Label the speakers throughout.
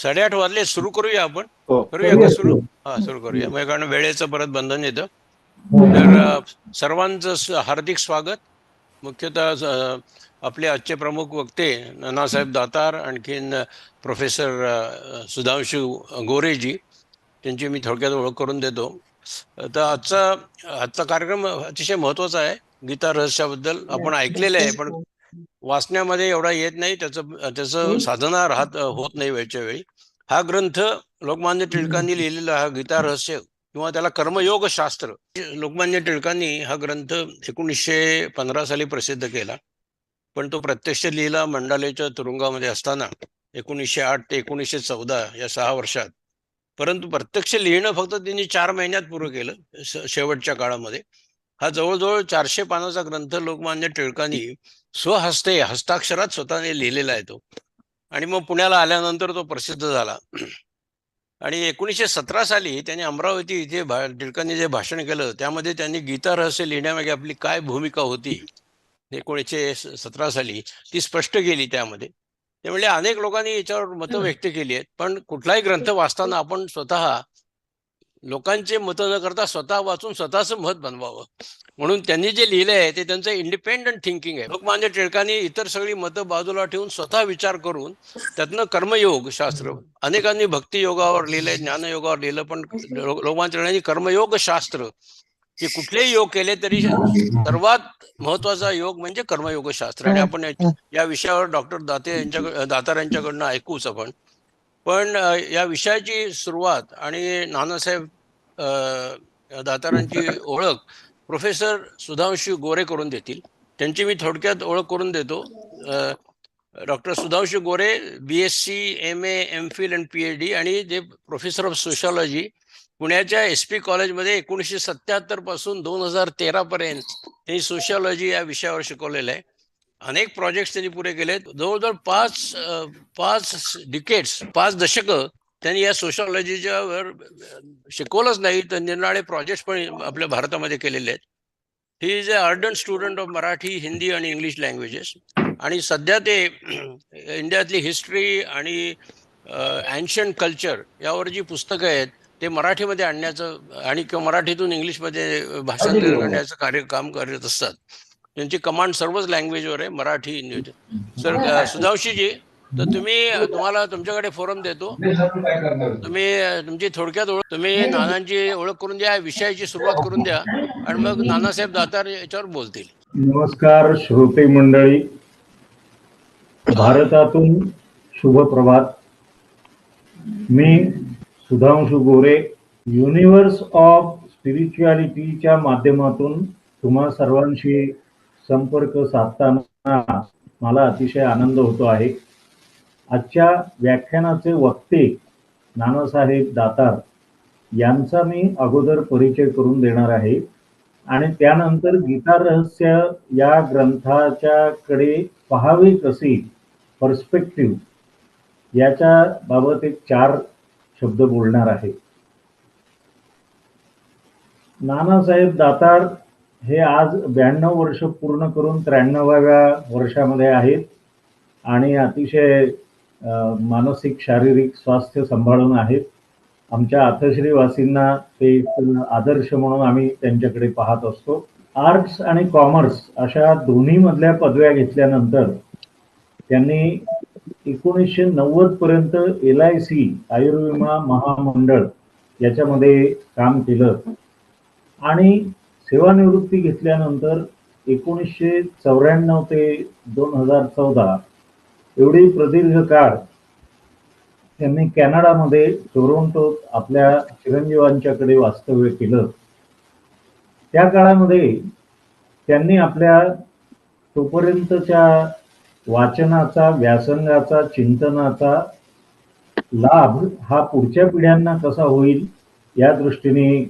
Speaker 1: 8:30 वाजले, सुरू करूया आपण.
Speaker 2: हो,
Speaker 1: करूया का सुरू? हा, सुरू करूया. मग कारण वेळेचं परत बंधन येतं. तर सर्वांचं हार्दिक स्वागत. मुख्यतः आपले आजचे प्रमुख वक्ते नानासाहेब दातार, आणखीन प्रोफेसर सुधांशू गोरेजी, त्यांची मी थोडक्यात ओळख करून देतो. तर आजचा कार्यक्रम अतिशय महत्वाचा आहे. गीता रहस्याबद्दल आपण ऐकलेलं आहे, पण वाचण्यामध्ये एवढा येत नाही, त्याचं साधना होत नाही वेळच्या वेळी. हा ग्रंथ लोकमान्य टिळकांनी लिहिलेला हा गीता रहस्य किंवा त्याला कर्मयोग शास्त्र, लोकमान्य टिळकांनी हा ग्रंथ 1915 साली प्रसिद्ध केला. पण तो प्रत्यक्ष लिहिला मंडालेच्या तुरुंगामध्ये असताना 1908 ते 1914 या 6 वर्षात. परंतु प्रत्यक्ष लिहिणं फक्त त्यांनी 4 महिन्यात पूर्ण केलं शेवटच्या काळामध्ये. हा जवळजवळ 400 पानाचा ग्रंथ लोकमान्य टिळकांनी स्वहस्ते हस्ताक्षरात स्वतःने लिहिलेला आहे तो. आणि मग पुण्याला आल्यानंतर तो प्रसिद्ध झाला. आणि 1917 साली त्यांनी अमरावती इथे टिळकांनी जे भाषण केलं त्यामध्ये त्यांनी गीता रहस्य लिहिण्यामागे आपली काय भूमिका होती 1917 साली ती स्पष्ट केली त्यामध्ये. त्यामुळे अनेक लोकांनी याच्यावर मतं व्यक्त केली आहेत. पण कुठलाही ग्रंथ वाचताना आपण स्वतः लोकांचे मतं न करता स्वतः वाचून स्वतःचं मत बनवावं. म्हणून त्यांनी जे लिहिलं आहे ते त्यांचं इंडिपेंडंट थिंकिंग आहे. लोकमान्य टिळकांनी इतर सगळी मतं बाजूला ठेवून स्वतः विचार करून त्यातनं कर्मयोग शास्त्र, अनेकांनी भक्ती योगावर लिहिलंय, ज्ञानयोगावर लिहिलं, पण लोकमान्य टिळकांनी कर्मयोग शास्त्र, की कुठलेही योग केले तरी सर्वात महत्वाचा योग म्हणजे कर्मयोग शास्त्र. आणि आपण या विषयावर डॉक्टर दातार यांच्याकडनं ऐकूच आपण. पण या विषयाची सुरुवात आणि नानासाहेब दातारांची ओळख प्रोफेसर सुधांशू गोरे करून देतील. त्यांची मी थोडक्यात ओळख करून देतो. डॉक्टर सुधांशू गोरे BSc, MA, MPhil आणि PhD, आणि जे प्रोफेसर ऑफ सोशॉलॉजी पुण्याच्या SP कॉलेजमध्ये 1977 पासून 2013 पर्यंत त्यांनी सोशॉलॉजी या विषयावर शिकवलेलं आहे. अनेक प्रोजेक्ट्स त्यांनी पुरे केलेत. जवळजवळ 5 दशकं त्यांनी या सोशॉलॉजीच्या वर शिकवलंच नाही तर निरनिराळे प्रोजेक्ट्स पण आपल्या भारतामध्ये केलेले आहेत. He is a आर्डंट student of Marathi, Hindi आणि इंग्लिश लँग्वेजेस. आणि सध्या ते इंडियातली हिस्ट्री आणि एन्शंट कल्चर यावर जी पुस्तकं आहेत ते मराठीमध्ये आणण्याचं आणि किंवा मराठीतून इंग्लिशमध्ये भाषांतर करण्याचं काम करत असतात. त्यांची कमांड सर्वच लँग्वेजवर आहे, मराठी, इंग्लिश. सर सुधांशीजी, तर तुम्हाला तुमच्याकडे फोरम देतो. तुमची थोडक्यात ओळख, तुम्ही नानांची ओळख करून द्या, विषयाची सुरुवात करून द्या, आणि मग नानासाहेब दातार याच्यावर बोलतील.
Speaker 2: नमस्कार श्रोते मंडळी, भारतातून शुभ प्रभात. मी सुधांशू गोरे युनिव्हर्स ऑफ स्पिरिच्युअलिटीच्या माध्यमातून तुम्हा सर्वांशी संपर्क साधताना मला अतिशय आनंद होतो आहे. आजच्या व्याख्यानाचे वक्ते नानासाहेब दातार यांचा मी अगोदर परिचय करून देणार आहे आणि त्यानंतर गीता रहस्य या ग्रंथाच्याकडे पाहावे कसे, पर्स्पेक्टिव्ह, याच्या बाबत एक 4 शब्द बोलणार आहे. नानासाहेब दातार हे आज 92 वर्ष पूर्ण करून 93व्या वर्षामध्ये आहेत आणि अतिशय मानसिक शारीरिक स्वास्थ्य सांभाळून आहेत. आमच्या आथश्रीवासींना ते आदर्श म्हणून आम्ही त्यांच्याकडे पाहत असतो. आर्ट्स आणि कॉमर्स अशा दोन्ही मधल्या पदव्या घेतल्यानंतर त्यांनी 1990 पर्यंत LIC आयुर्विमा महामंडळ याच्यामध्ये काम केलं आणि सेवानिवृत्ती घेतल्यानंतर 1994 ते 2014 एवढी प्रदीर्घ काळ त्यांनी कॅनडामध्ये टोरंटोत आपल्या चिरंजीवांच्याकडे वास्तव्य केलं. त्या काळामध्ये त्यांनी आपल्या तोपर्यंतच्या वाचनाचा, व्यासंगाचा, चिंतनाचा लाभ हा पुढच्या पिढ्यांना कसा होईल या दृष्टीने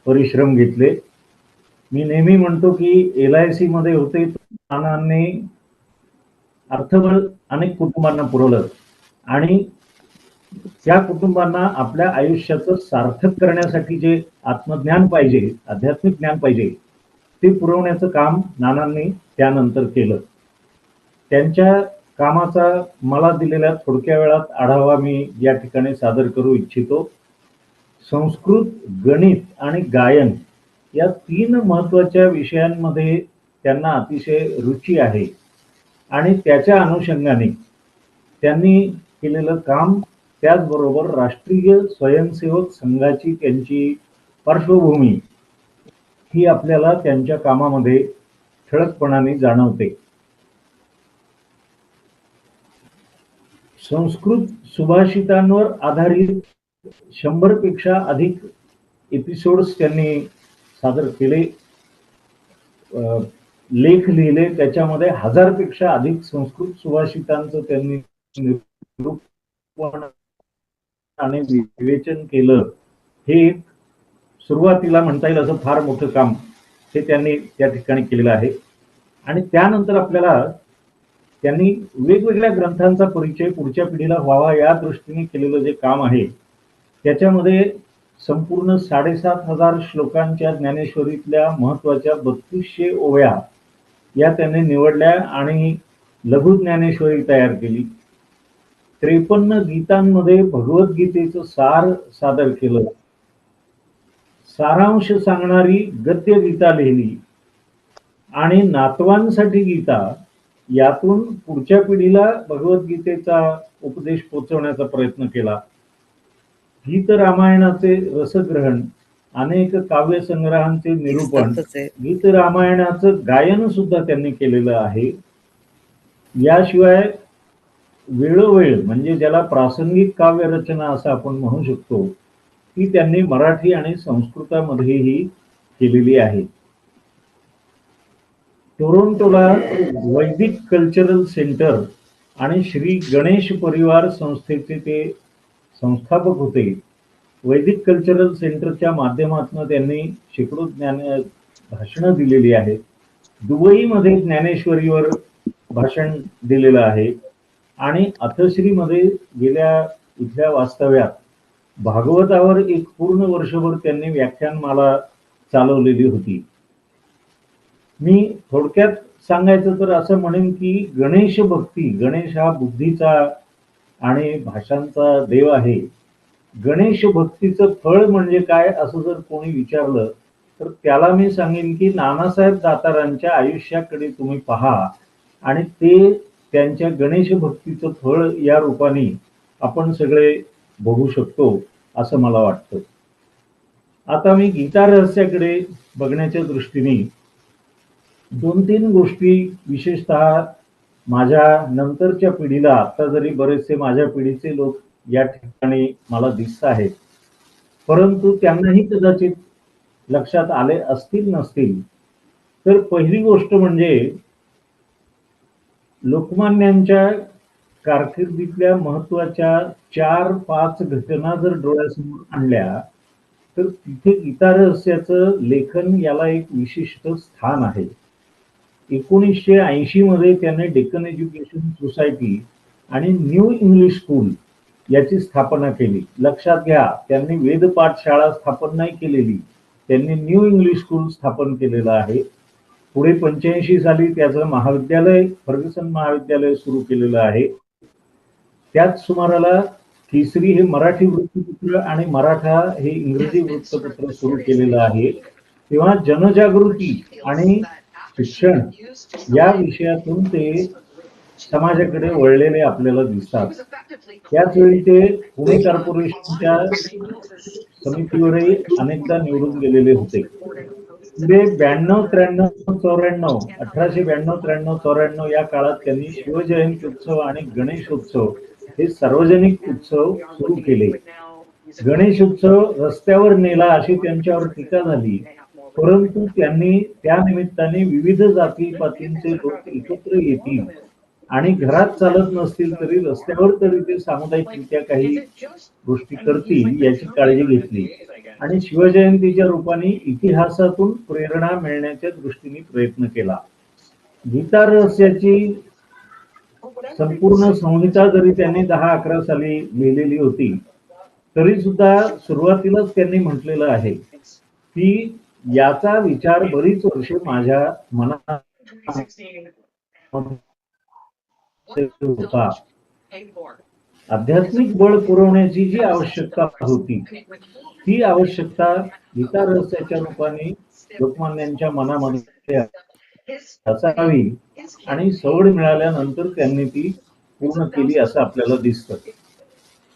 Speaker 2: परिश्रम घेतले. मी नेहमी म्हणतो की LIC मध्ये होते, नानांनी अर्थबळ अनेक कुटुंबांना पुरवलं आणि त्या कुटुंबांना आपल्या आयुष्याचं सार्थक करण्यासाठी जे आत्मज्ञान पाहिजे, आध्यात्मिक ज्ञान पाहिजे, ते पुरवण्याचं काम नानांनी त्यानंतर केलं. त्यांच्या कामाचा मला दिलेल्या थोडक्या वेळात आढावा मी या ठिकाणी सादर करू इच्छितो. संस्कृत, गणित आणि गायन या 3 महत्वाच्या विषयांमध्ये त्यांना अतिशय रुची आहे आणि त्याच्या अनुषंगाने त्यांनी केलेलं काम, त्याचबरोबर राष्ट्रीय स्वयंसेवक संघाची त्यांची पार्श्वभूमी ही आपल्याला त्यांच्या कामामध्ये ठळकपणाने जाणवते. संस्कृत सुभाषितांवर आधारित 100 पेक्षा अधिक एपिसोड्स त्यांनी सादर केले, लेख लिहिले. त्याच्यामध्ये 1000 पेक्षा अधिक संस्कृत सुभाषितांचं त्यांनी निरूपण आणि विवेचन केलं. हे एक सुरुवातीला म्हणता येईल असं फार मोठं काम हे त्यांनी त्या ठिकाणी केलेलं आहे. आणि त्यानंतर आपल्याला त्यांनी वेगवेगळ्या ग्रंथांचा परिचय पुढच्या पिढीला व्हावा या दृष्टीने केलेलं जे काम आहे, त्याच्यामध्ये संपूर्ण 7500 श्लोकांच्या ज्ञानेश्वरीतल्या महत्वाच्या 3200 ओव्या या त्यांनी निवडल्या आणि लघु ज्ञानेश्वरी तयार केली. 53 गीतांमध्ये भगवद्गीतेचं सार सादर केलं. सारांश सांगणारी गद्य गीता लिहिली आणि नातवांसाठी गीता, यातून पुढच्या पिढीला भगवद्गीतेचा उपदेश पोहोचवण्याचा प्रयत्न केला. गीत रामायणाचे रसग्रहण, अनेक काव्य संग्रहांचे निरूपण, गीत रामायणाचं गायन सुद्धा त्यांनी केलेलं आहे. याशिवाय वेळोवेळ म्हणजे ज्याला प्रासंगिक काव्य रचना असं आपण म्हणू शकतो, ती त्यांनी मराठी आणि संस्कृतामध्येही केलेली आहे. टोरंटोला वैदिक कल्चरल सेंटर आणि श्री गणेश परिवार संस्थेचे ते संस्थापक होते. वैदिक कल्चरल सेंटरच्या माध्यमातून त्यांनी शेकडो भाषणं दिलेली आहेत. दुबईमध्ये ज्ञानेश्वरीवर भाषण दिलेलं आहे आणि अथश्रीमध्ये गेल्या इथल्या वास्तव्यात भागवतावर एक पूर्ण वर्षभर त्यांनी व्याख्यानमाला चालवलेली होती. मी थोडक्यात सांगायचं तर असं म्हणेन की गणेश भक्ती, गणेश हा बुद्धीचा आणि भाषांचा देव आहे. गणेश भक्तीचं फळ म्हणजे काय असं जर कोणी विचारलं तर त्याला मी सांगेन की नानासाहेब दातारांच्या आयुष्याकडे तुम्ही पहा आणि ते त्यांच्या गणेश भक्तीचं फळ या रूपाने आपण सगळे बघू शकतो असं मला वाटतं. आता मी गीता रहस्याकडे बघण्याच्या दृष्टीने 2-3 गोष्टी विशेषतः माझ्या नंतरच्या पिढीला, आता जरी बरेचसे माझ्या पिढीचे लोक या ठिकाणी मला दिसत आहेत, परंतु त्यांनाही कदाचित लक्षात आले असतील नसतील. तर पहिली गोष्ट म्हणजे लोकमान्यांच्या कारकिर्दीतल्या महत्वाच्या 4-5 घटना जर डोळ्यासमोर आणल्या तर तिथे गीता रहस्याचं लेखन याला एक विशिष्ट स्थान आहे. 1980 मध्ये त्याने डेक्कन एज्युकेशन सोसायटी आणि न्यू इंग्लिश स्कूल याची स्थापना केली. लक्षात घ्या, त्यांनी वेद पाठशाळा स्थापन नाही केलेली, त्यांनी न्यू इंग्लिश स्कूल स्थापन केलेलं आहे. पुढे 85 साली त्याचं महाविद्यालय, फर्ग्युसन महाविद्यालय सुरू केलेलं आहे. त्याच सुमाराला केसरी हे मराठी वृत्तपत्र आणि मराठा हे इंग्रजी वृत्तपत्र सुरू केलेलं आहे. तेव्हा जनजागृती आणि शिक्षण या विषयातून ते समाजाकडे वळलेले आपल्याला दिसतात. त्याच वेळी ते पुणे कॉर्पोरेशनच्या समितीवरही अनेकदा निवडून गेलेले होते. पुढे 92, 93, 94, 1892, 93, 94 या काळात त्यांनी शिवजयंती उत्सव आणि गणेशोत्सव हे सार्वजनिक उत्सव सुरू केले. गणेश उत्सव रस्त्यावर नेला अशी त्यांच्यावर टीका झाली, परंतु त्यांनी त्या निमित्ताने विविध जातीपातींचे लोक एकत्र येतील आणि घरात चालत नसतील तरी रस्त्यावर तरी ते सामुदायिकरित्या काही गोष्टी करतील याची काळजी घेतली आणि शिवजयंतीच्या रूपाने इतिहासातून प्रेरणा मिळण्याच्या दृष्टीने प्रयत्न केला. गीता रहस्याची संपूर्ण संहिता जरी त्यांनी 10-11 साली लिहिलेली होती, तरी सुद्धा सुरुवातीलाच त्यांनी म्हटलेलं आहे की याचा विचार बरीच वर्षे माझ्या मनात होता. आध्यात्मिक बळ पुरवण्याची जी आवश्यकता होती ती आवश्यकता गीता रहस्याच्या रूपाने लोकमान्यांच्या मनामध्ये असावी आणि सवड मिळाल्यानंतर त्यांनी ती पूर्ण केली असं आपल्याला दिसतं.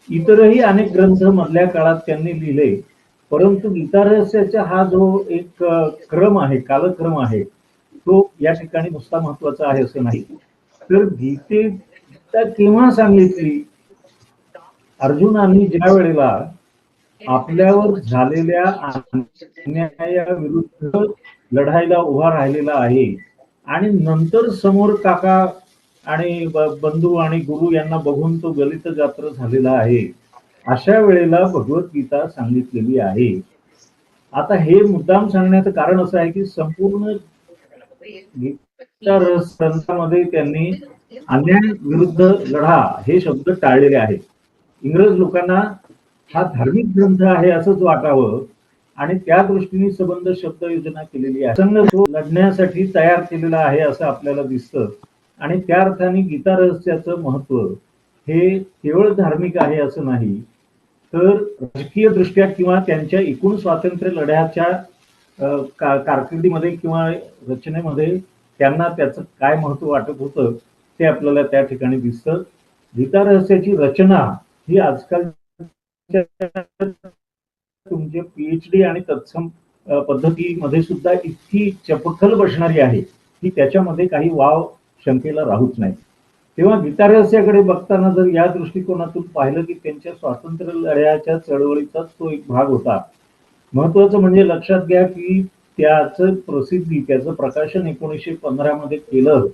Speaker 2: इतरही अनेक ग्रंथ मधल्या काळात त्यांनी लिहिले, परंतु गीता रहस्याचा हा जो एक क्रम आहे, कालक्रम आहे, तो या ठिकाणी नुसता महत्वाचा आहे असं नाही. तर गीता केव्हा सांगितली? अर्जुनाने ज्या वेळेला आपल्यावर झालेल्या अन्यायाविरुद्ध लढायला उभा राहिलेला आहे आणि नंतर समोर काका आणि बंधू आणि गुरु यांना बघून तो गलित गात्र झालेला आहे, अशा वेळेला भगवद्गीता सांगितलेली आहे. आता हे मुद्दाम सांगण्याचं कारण असं आहे की संपूर्ण गीता ग्रंथामध्ये त्यांनी अन्याय विरुद्ध लढा हे शब्द टाळलेले आहेत. इंग्रज लोकांना हा धार्मिक ग्रंथ आहे असंच वाटावं आणि त्या दृष्टीने संबंध शब्द योजना केलेली आहे. संघ तो लढण्यासाठी तयार केलेला आहे असं आपल्याला दिसतं आणि त्या अर्थाने गीता रहस्याचं महत्व हे केवळ धार्मिक आहे असं नाही, तर राजकीय दृष्ट्या किंवा त्यांच्या एकूण स्वातंत्र्य लढ्याच्या कारकिर्दीमध्ये किंवा रचनेमध्ये त्यांना त्याचं काय महत्व वाटत होतं ते आपल्याला त्या ठिकाणी दिसतं. गीता रहस्याची रचना ही आजकाल तुमचे पीएचडी आणि तत्सम पद्धतीमध्ये सुद्धा इतकी चपखल बसणारी आहे की त्याच्यामध्ये काही वाव शंकेला राहूच नाही. तेव्हा गीता रहस्याकडे बघताना जर या दृष्टिकोनातून पाहिलं की त्यांच्या स्वातंत्र्य लढ्याच्या चळवळीचाच तो एक भाग होता. महत्वाचं म्हणजे लक्षात घ्या की त्याचं प्रसिद्धी, त्याचं प्रकाशन 1915 मध्ये केलं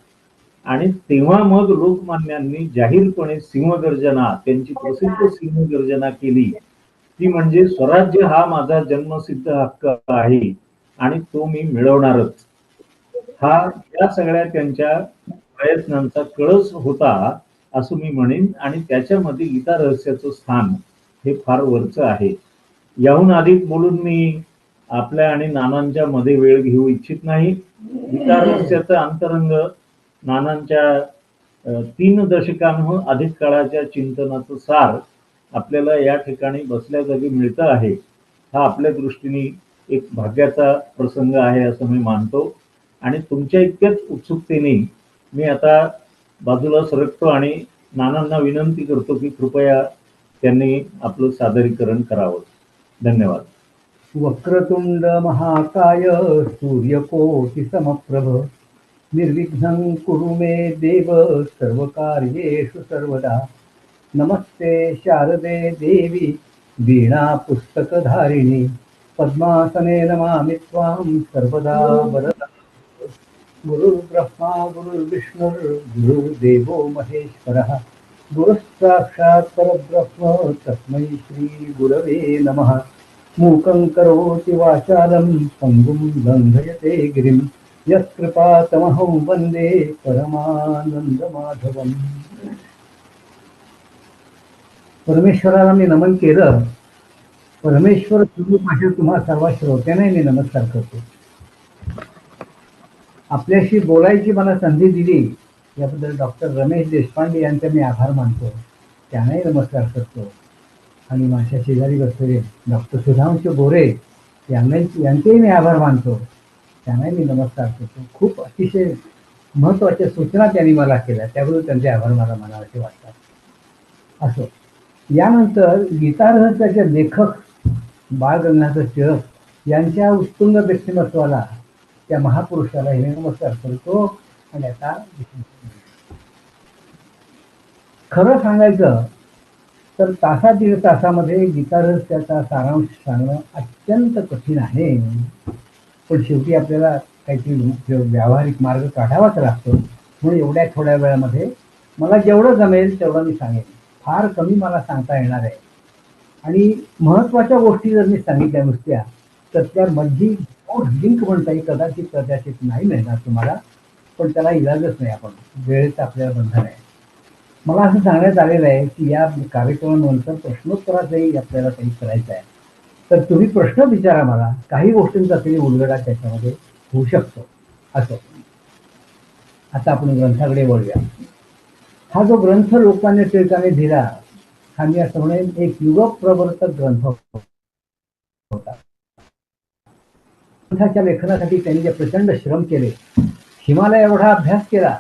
Speaker 2: आणि तेव्हा मग लोकमान्यांनी जाहीरपणे सिंहगर्जना, त्यांची प्रसिद्ध सिंहगर्जना केली, ती म्हणजे स्वराज्य हा माझा जन्मसिद्ध हक्क आहे आणि तो मी मिळवणारच. हा या सगळ्या त्यांच्या प्रयत्नांचा कळस होता असं मी म्हणेन आणि त्याच्यामध्ये गीता रहस्याचं स्थान हे फार वरचं आहे. याहून अधिक बोलून मी आपल्या आणि नानांच्या मध्ये वेळ घेऊ इच्छित नाही. गीता रहस्याचं अंतरंग नानांच्या 3 दशकांहून अधिक काळाच्या चिंतनाचं सार आपल्याला या ठिकाणी बसल्या जागी मिळतं आहे. हा आपल्या दृष्टीने एक भाग्याचा प्रसंग आहे असं मी मानतो आणि तुमच्या इतक्याच उत्सुकतेने मी आता बाजूला सरकतो आणि नानांना विनंती करतो की कृपया त्यांनी आपलं सादरीकरण करावं. धन्यवाद.
Speaker 3: वक्रतुंड महाकाय सूर्यकोटि समप्रभ निर्विघ्नं कुरु मे देव सर्वकार्येषु सर्वदा. नमस्ते शारदे देवी वीणा पुस्तकधारिणी पद्मासने नमामि त्वां सर्वदा वरदा. गुरुर्ब्रह्मा गुरुर्विष्णुर् गुरुर्देवो महेश्वरः गुरुस्साक्षात् परब्रह्म तस्मै श्री गुरवे नमः. मूकं करोति वाचालं पङ्गुं लङ्घयते गिरिं यत्कृपातमहं वन्दे परमानंदमाधवम्. परमेश्वराला मी नमन केलं. परमेश्वर स्वरूप अशा तुम्हा सर्व श्रोत्यांना मी नमस्कार करतो. आपल्याशी बोलायची मला संधी दिली याबद्दल डॉक्टर रमेश देशपांडे यांचे मी आभार मानतो, त्यांनाही नमस्कार करतो. आणि माझ्या शेजारी बसलेले डॉक्टर सुधांशु गोरे यांचेही मी आभार मानतो, त्यांनाही मी नमस्कार करतो. खूप अतिशय महत्त्वाच्या सूचना त्यांनी मला केल्या, त्याबद्दल त्यांचे आभार मला मानावेसे वाटतात. असो, यानंतर गीता रहस्याचे लेखक बाळ गंगाधर टिळक यांच्या उत्तुंग व्यक्तिमत्वाला, त्या महापुरुषाला हे नमस्कार करतो. आणि आता खरं सांगायचं तर दीड तासामध्ये गीता रहस्याचा सारांश सांगणं अत्यंत कठीण आहे. पण शेवटी आपल्याला काहीतरी व्यावहारिक मार्ग काढावाच लागतो. म्हणून एवढ्या थोड्या वेळामध्ये मला जेवढं जमेल तेवढं मी सांगेन. फार कमी मला सांगता येणार आहे. आणि महत्त्वाच्या गोष्टी जर मी सांगितल्या नुसत्या तर त्या मधली लिंक म्हणता येईल, कदाचित नाही मिळणार तुम्हाला, पण त्याला इलाजच नाही. आपण वेळेचं आपल्याला बंधन आहे. मला असं सांगण्यात आलेलं आहे की या कार्यक्रमानंतर प्रश्नोत्तराचंही आपल्याला काही करायचं आहे. तर तुम्ही प्रश्न विचारा मला, काही गोष्टींचा तरी उलगडा त्याच्यामध्ये होऊ शकतो. असं आता आपण ग्रंथाकडे वळूया. हा जो ग्रंथ लोकमान्य टिळकाने दिला, हा मी असं म्हणेन एक युगप्रवर्तक ग्रंथ होता. ग्रंथाच्या लेखनासाठी त्यांनी जे प्रचंड श्रम केले, हिमालय एवढा अभ्यास केला,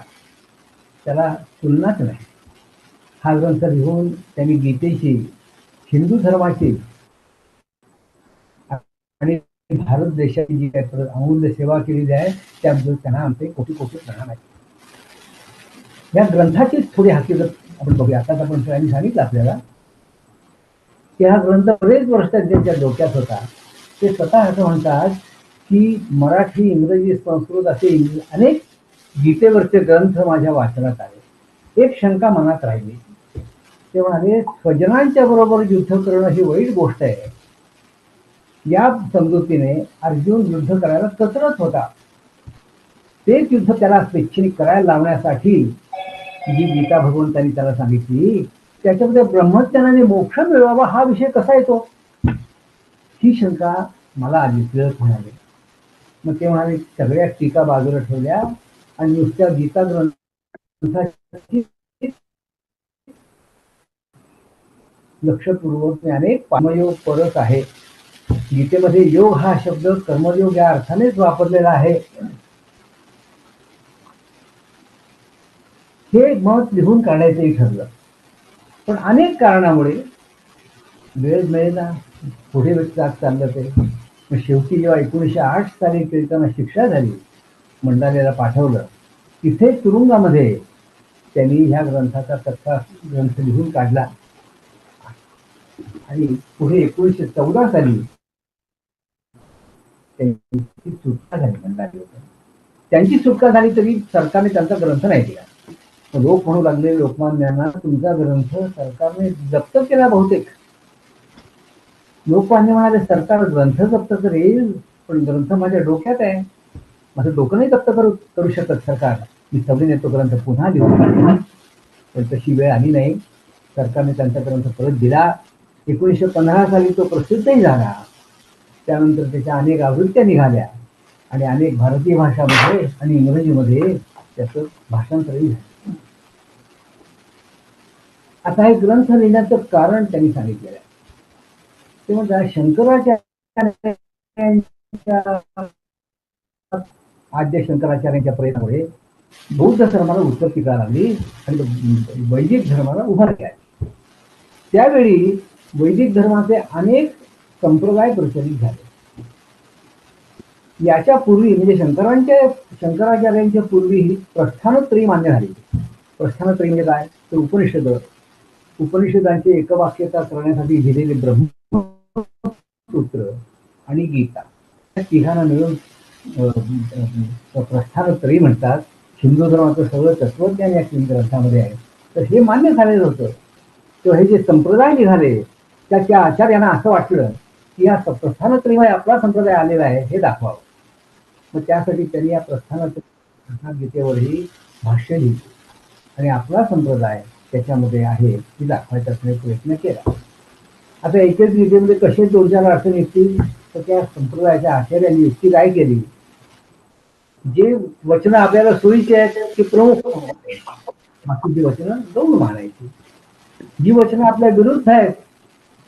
Speaker 3: त्याला तुलनाच नाही. हा ग्रंथ लिहून त्यांनी गीतेची, हिंदू धर्माची आणि भारत देशाची जी काही अमूल्य सेवा केलेली आहे, त्याबद्दल त्यांना आमचे कोटी कोटी प्रणाम आहेत. या ग्रंथाचीच थोडी हकीकत आपण बघूया. आता आपण सगळ्यांनी सांगितलं आपल्याला की हा ग्रंथ बरेच वर्ष त्यांच्या डोक्यात होता. ते स्वतः असं म्हणतात की मराठी, इंग्रजी, संस्कृत असे अनेक गीतेवरचे ग्रंथ माझ्या वाचनात आले. एक शंका मनात राहिली. ते म्हणाले, स्वजनांच्या बरोबर युद्ध करणं ही वाईट गोष्ट आहे. या समजुतीने अर्जुन युद्ध करायला कचरत होता. तेच युद्ध त्याला स्वेच्छेने करायला लावण्यासाठी जी गीता भगवंतांनी त्याला सांगितली, त्याच्यामध्ये ब्रह्मज्ञानाने मोक्ष मिळवावा हा विषय कसा येतो, ही शंका मला आली. कळत म्हणाले. मग ते म्हणाले, सगळ्या टीका बाजूला ठेवल्या आणि नुसत्या गीता ग्रंथाची लक्षपूर्वक अनेक कर्मयोग परत आहे. गीतेमध्ये योग हा शब्द कर्मयोग या अर्थानेच वापरलेला आहे. हे मत लिहून काढायचंही ठरलं. पण अनेक कारणामुळे वेळ मिळेना, पुढे जात चाललं ते. मग शेवटी जेव्हा 1908 साली टिळकांना शिक्षा झाली, मंडालेला पाठवलं, तिथे तुरुंगामध्ये त्यांनी ह्या ग्रंथाचा कथा ग्रंथ लिहून काढला. आणि पुढे 1914 साली त्यांची सुटका झाली. मंडालेला त्यांची सुटका झाली तरी सरकारने त्यांचा ग्रंथ नाही दिला. लोक म्हणू लागले लोकमान्यांना, तुमचा ग्रंथ सरकारने जप्त केला बहुतेक. लोकमान्य म्हणाले, सरकार ग्रंथ जप्त करेल, पण ग्रंथ माझ्या डोक्यात आहे, माझं डोकं नाही जप्त करू शकत सरकार. मी सगळीने तो ग्रंथ पुन्हा लिहून काढला. पण तशी वेळ आली नाही. सरकारने त्यांचा ग्रंथ परत दिला. 1915 साली तो प्रसिद्धही झाला. त्यानंतर त्याच्या अनेक आवृत्त्या निघाल्या आणि अनेक भारतीय भाषामध्ये आणि इंग्रजीमध्ये त्याचं भाषांतरही झालं. आता हे ग्रंथ लिहिण्याचं कारण त्यांनी सांगितलेलं आहे. ते म्हणतात, आद्य शंकराचार्यांच्या प्रयत्नामुळे बौद्ध धर्माला उत्पत्ती करायला लागली आणि वैदिक धर्माला उभार केला. त्यावेळी वैदिक धर्माचे अनेक संप्रदाय प्रचलित झाले. याच्या पूर्वी म्हणजे शंकराचार्यांच्या पूर्वी प्रस्थानत्रयी मान्य झाली. प्रस्थानत्रयी म्हणजे काय, तर उपनिषदांची एकवाक्यता करण्यासाठी लिहिलेले ब्रह्मसूत्र आणि गीता, या तिघांना मिळून प्रस्थानत्रयी म्हणतात. हिंदू धर्माचं सगळं तत्वज्ञान या तीन ग्रंथामध्ये आहे. तर हे मान्य झालेलं होतं. तेव्हा हे जे संप्रदाय निघाले, त्या आचार्यांना असं वाटलं की या प्रस्थानत्रयीमुळे आपला संप्रदाय आलेला आहे हे दाखवावं. मग त्यासाठी त्यांनी या प्रस्थानत्रयी गीतेवरही भाष्य लिहिलं आणि आपला संप्रदाय त्याच्यामध्ये आहे हे दाखवायचा प्रयत्न केला. आता एकच गीतेमध्ये कसे 2-4 अर्थ निघतील, तर त्या संप्रदायाच्या आचार्यांनी युक्ती काय केली, जे वचन आपल्याला सोयीचे आहेत ते प्रमुख, बाकीची वचनं गौण मानायची. जी वचनं आपल्या विरुद्ध आहेत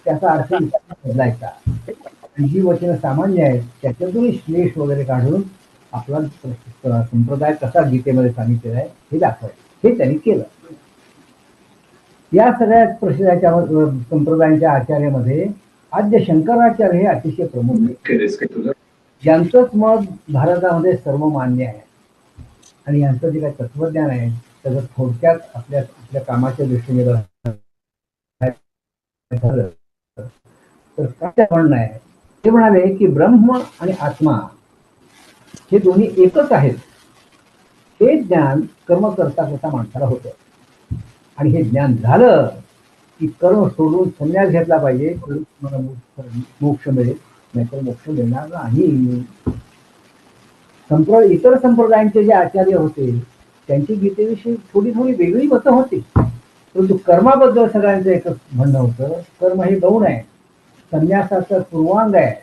Speaker 3: त्याचा अर्थ बदलायचा आणि जी वचनं सामान्य आहेत त्याच्यातून श्लेष वगैरे काढून आपला संप्रदाय कसा गीतेमध्ये सांगितलेला आहे हे दाखवायचं. हे त्यांनी केलं. या सगळ्या प्रसिद्धाच्या संप्रदायांच्या आचार्यामध्ये आद्य शंकराचार्य हे अतिशय प्रमुख आहेत. यांचंच मत भारतामध्ये सर्व मान्य आहे आणि यांचं जे काही तत्वज्ञान आहे त्याचं थोडक्यात आपल्या कामाच्या दृष्टीने तर काय म्हणणं आहे, ते म्हणाले की ब्रह्म आणि आत्मा हे दोन्ही एकच आहेत. हे ज्ञान कर्म करता करता माणसाला होतं आणि हे ज्ञान झालं की कर्म सोडून संन्यास घेतला पाहिजे, मला मोक्ष मिळेल, नाहीतर मोक्ष मिळणार नाही. इतर संप्रदायांचे जे आचार्य होते त्यांची गीतेविषयी थोडी वेगळी मतं होती, परंतु कर्माबद्दल सगळ्यांचं एकच म्हणणं होतं, कर्म हे गौण आहे, संन्यासाचं पूर्वांग आहे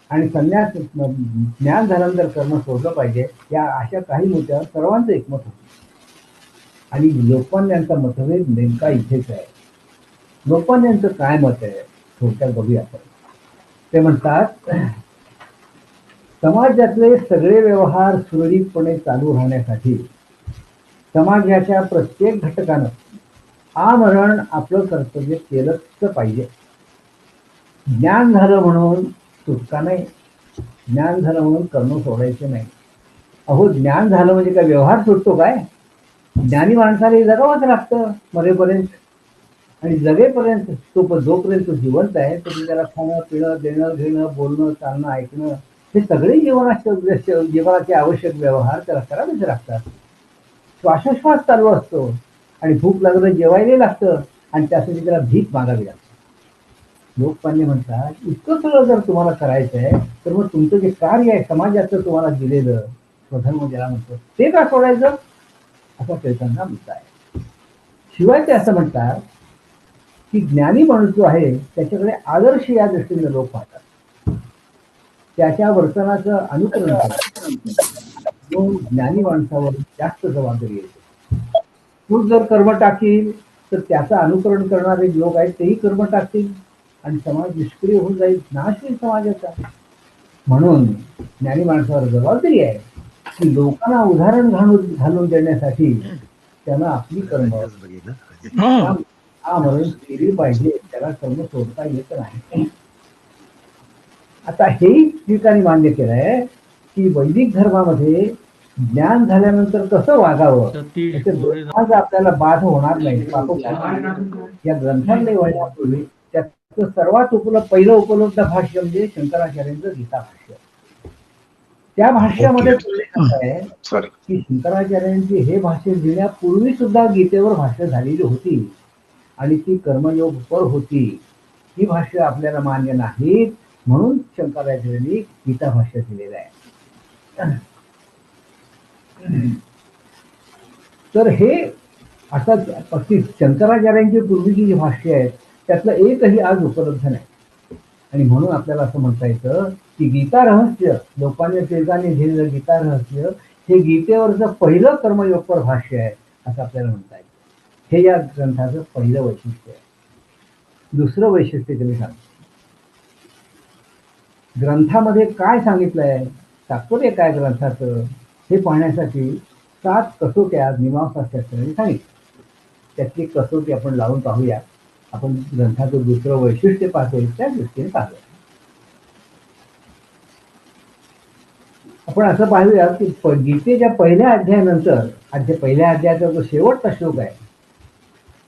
Speaker 3: आणि संन्यास ज्ञान झाल्यानंतर कर्म सोडलं पाहिजे. या अशा काही मुद्द्यावर सर्वांचं एकमत होतं. आणि लोकमान्यांचा मतभेद नेमका इथेच आहे. लोकमान्यांचं काय मत आहे थोडक्यात बघूया आपण. ते म्हणतात, समाजातले सगळे व्यवहार सुरळीतपणे चालू राहण्यासाठी समाजाच्या प्रत्येक घटकानं आमरण आपलं कर्तव्य केलंच पाहिजे. ज्ञान झालं म्हणून सुटका नाही, ज्ञान झालं म्हणून करणं सोडायचं नाही. अहो, ज्ञान झालं म्हणजे काय व्यवहार सुटतो काय? ज्ञानी माणसाला हे जगावंच लागतं मरेपर्यंत. आणि जगेपर्यंत जोपर्यंत तो जिवंत आहे तर त्याला खाणं पिणं देणं घेणं बोलणं चालणं ऐकणं हे सगळे जीवनाचे आवश्यक व्यवहार त्याला करावेच लागतात. श्वासोश्वास चालू असतो आणि भूक लागलं जेवायला लागतं आणि त्यासाठी त्याला भीक मागावी लागते. लोकमान्य म्हणतात, इतकं सगळं जर तुम्हाला करायचं आहे तर मग तुमचं जे कार्य आहे समाजाचं तुम्हाला दिलेलं स्वधर्म ज्याला म्हणतो ते का सोडायचं, असा त्यांचा मुद्दा आहे. शिवाय ते असं म्हणतात की ज्ञानी माणूस जो आहे त्याच्याकडे आदर्श या दृष्टीने लोक पाहतात, त्याच्या वर्तनाचं अनुकरण करतात. ज्ञानी माणसावर जास्त जबाबदारी येते. तू जर कर्म टाकील तर त्याचं अनुकरण करणारे लोक आहेत तेही कर्म टाकतील आणि समाज निष्क्रिय होऊन जाईल, नाश होईल समाजाचा. म्हणून ज्ञानी माणसावर जबाबदारी आहे की लोकांना उदाहरण घालून देण्यासाठी त्यांना आपली कर्म आमरण केली पाहिजे. त्याला कर्म सोडता येत नाही. आता हेही ठिकाणी मान्य केलंय की वैदिक धर्मामध्ये ज्ञान झाल्यानंतर कसं वागावं आज आपल्याला बाध होणार नाही. या ग्रंथांमध्ये वळण्यापूर्वी त्याचं सर्वात पहिलं उपलब्ध भाष्य म्हणजे शंकराचार्यांचं गीता भाष्य. त्या भाष्यामध्ये आहे की शंकराचार्यांची हे भाष्य लिहिण्यापूर्वी सुद्धा गीतेवर भाष्य झालेली होती आणि ती कर्मयोग पर होती. ही भाष्य आपल्याला मान्य नाहीत म्हणून शंकराचार्यांनी गीता भाष्य दिलेलं आहे. तर हे आता शंकराचार्यांची पूर्वीची जी भाष्य आहेत त्यातलं एकही आज उपलब्ध नाही. आणि म्हणून आपल्याला असं म्हणता येतं की गीता रहस्य, लोकमान्य टिळकांनी लिहिलेलं गीता रहस्य हे गीतेवरचं पहिलं कर्मयोगपर भाष्य आहे असं आपल्याला म्हणता येतं. हे या ग्रंथाचं पहिलं वैशिष्ट्य आहे. दुसरं वैशिष्ट्य तुम्ही सांगा, ग्रंथामध्ये काय सांगितलंय, तात्पर्य काय ग्रंथाचं हे पाहण्यासाठी 7 कसोट्या मीमांसाशास्त्राने सांगितल्या. त्यातली कसोटी आपण लावून पाहूया. आपण ग्रंथाचं दुसरं वैशिष्ट्य पाहतोय त्या दृष्टीने पाहूया. आपण असं पाहूया की गीतेच्या पहिल्या अध्यायानंतर पहिल्या अध्यायाचा जो शेवटचा श्लोक आहे,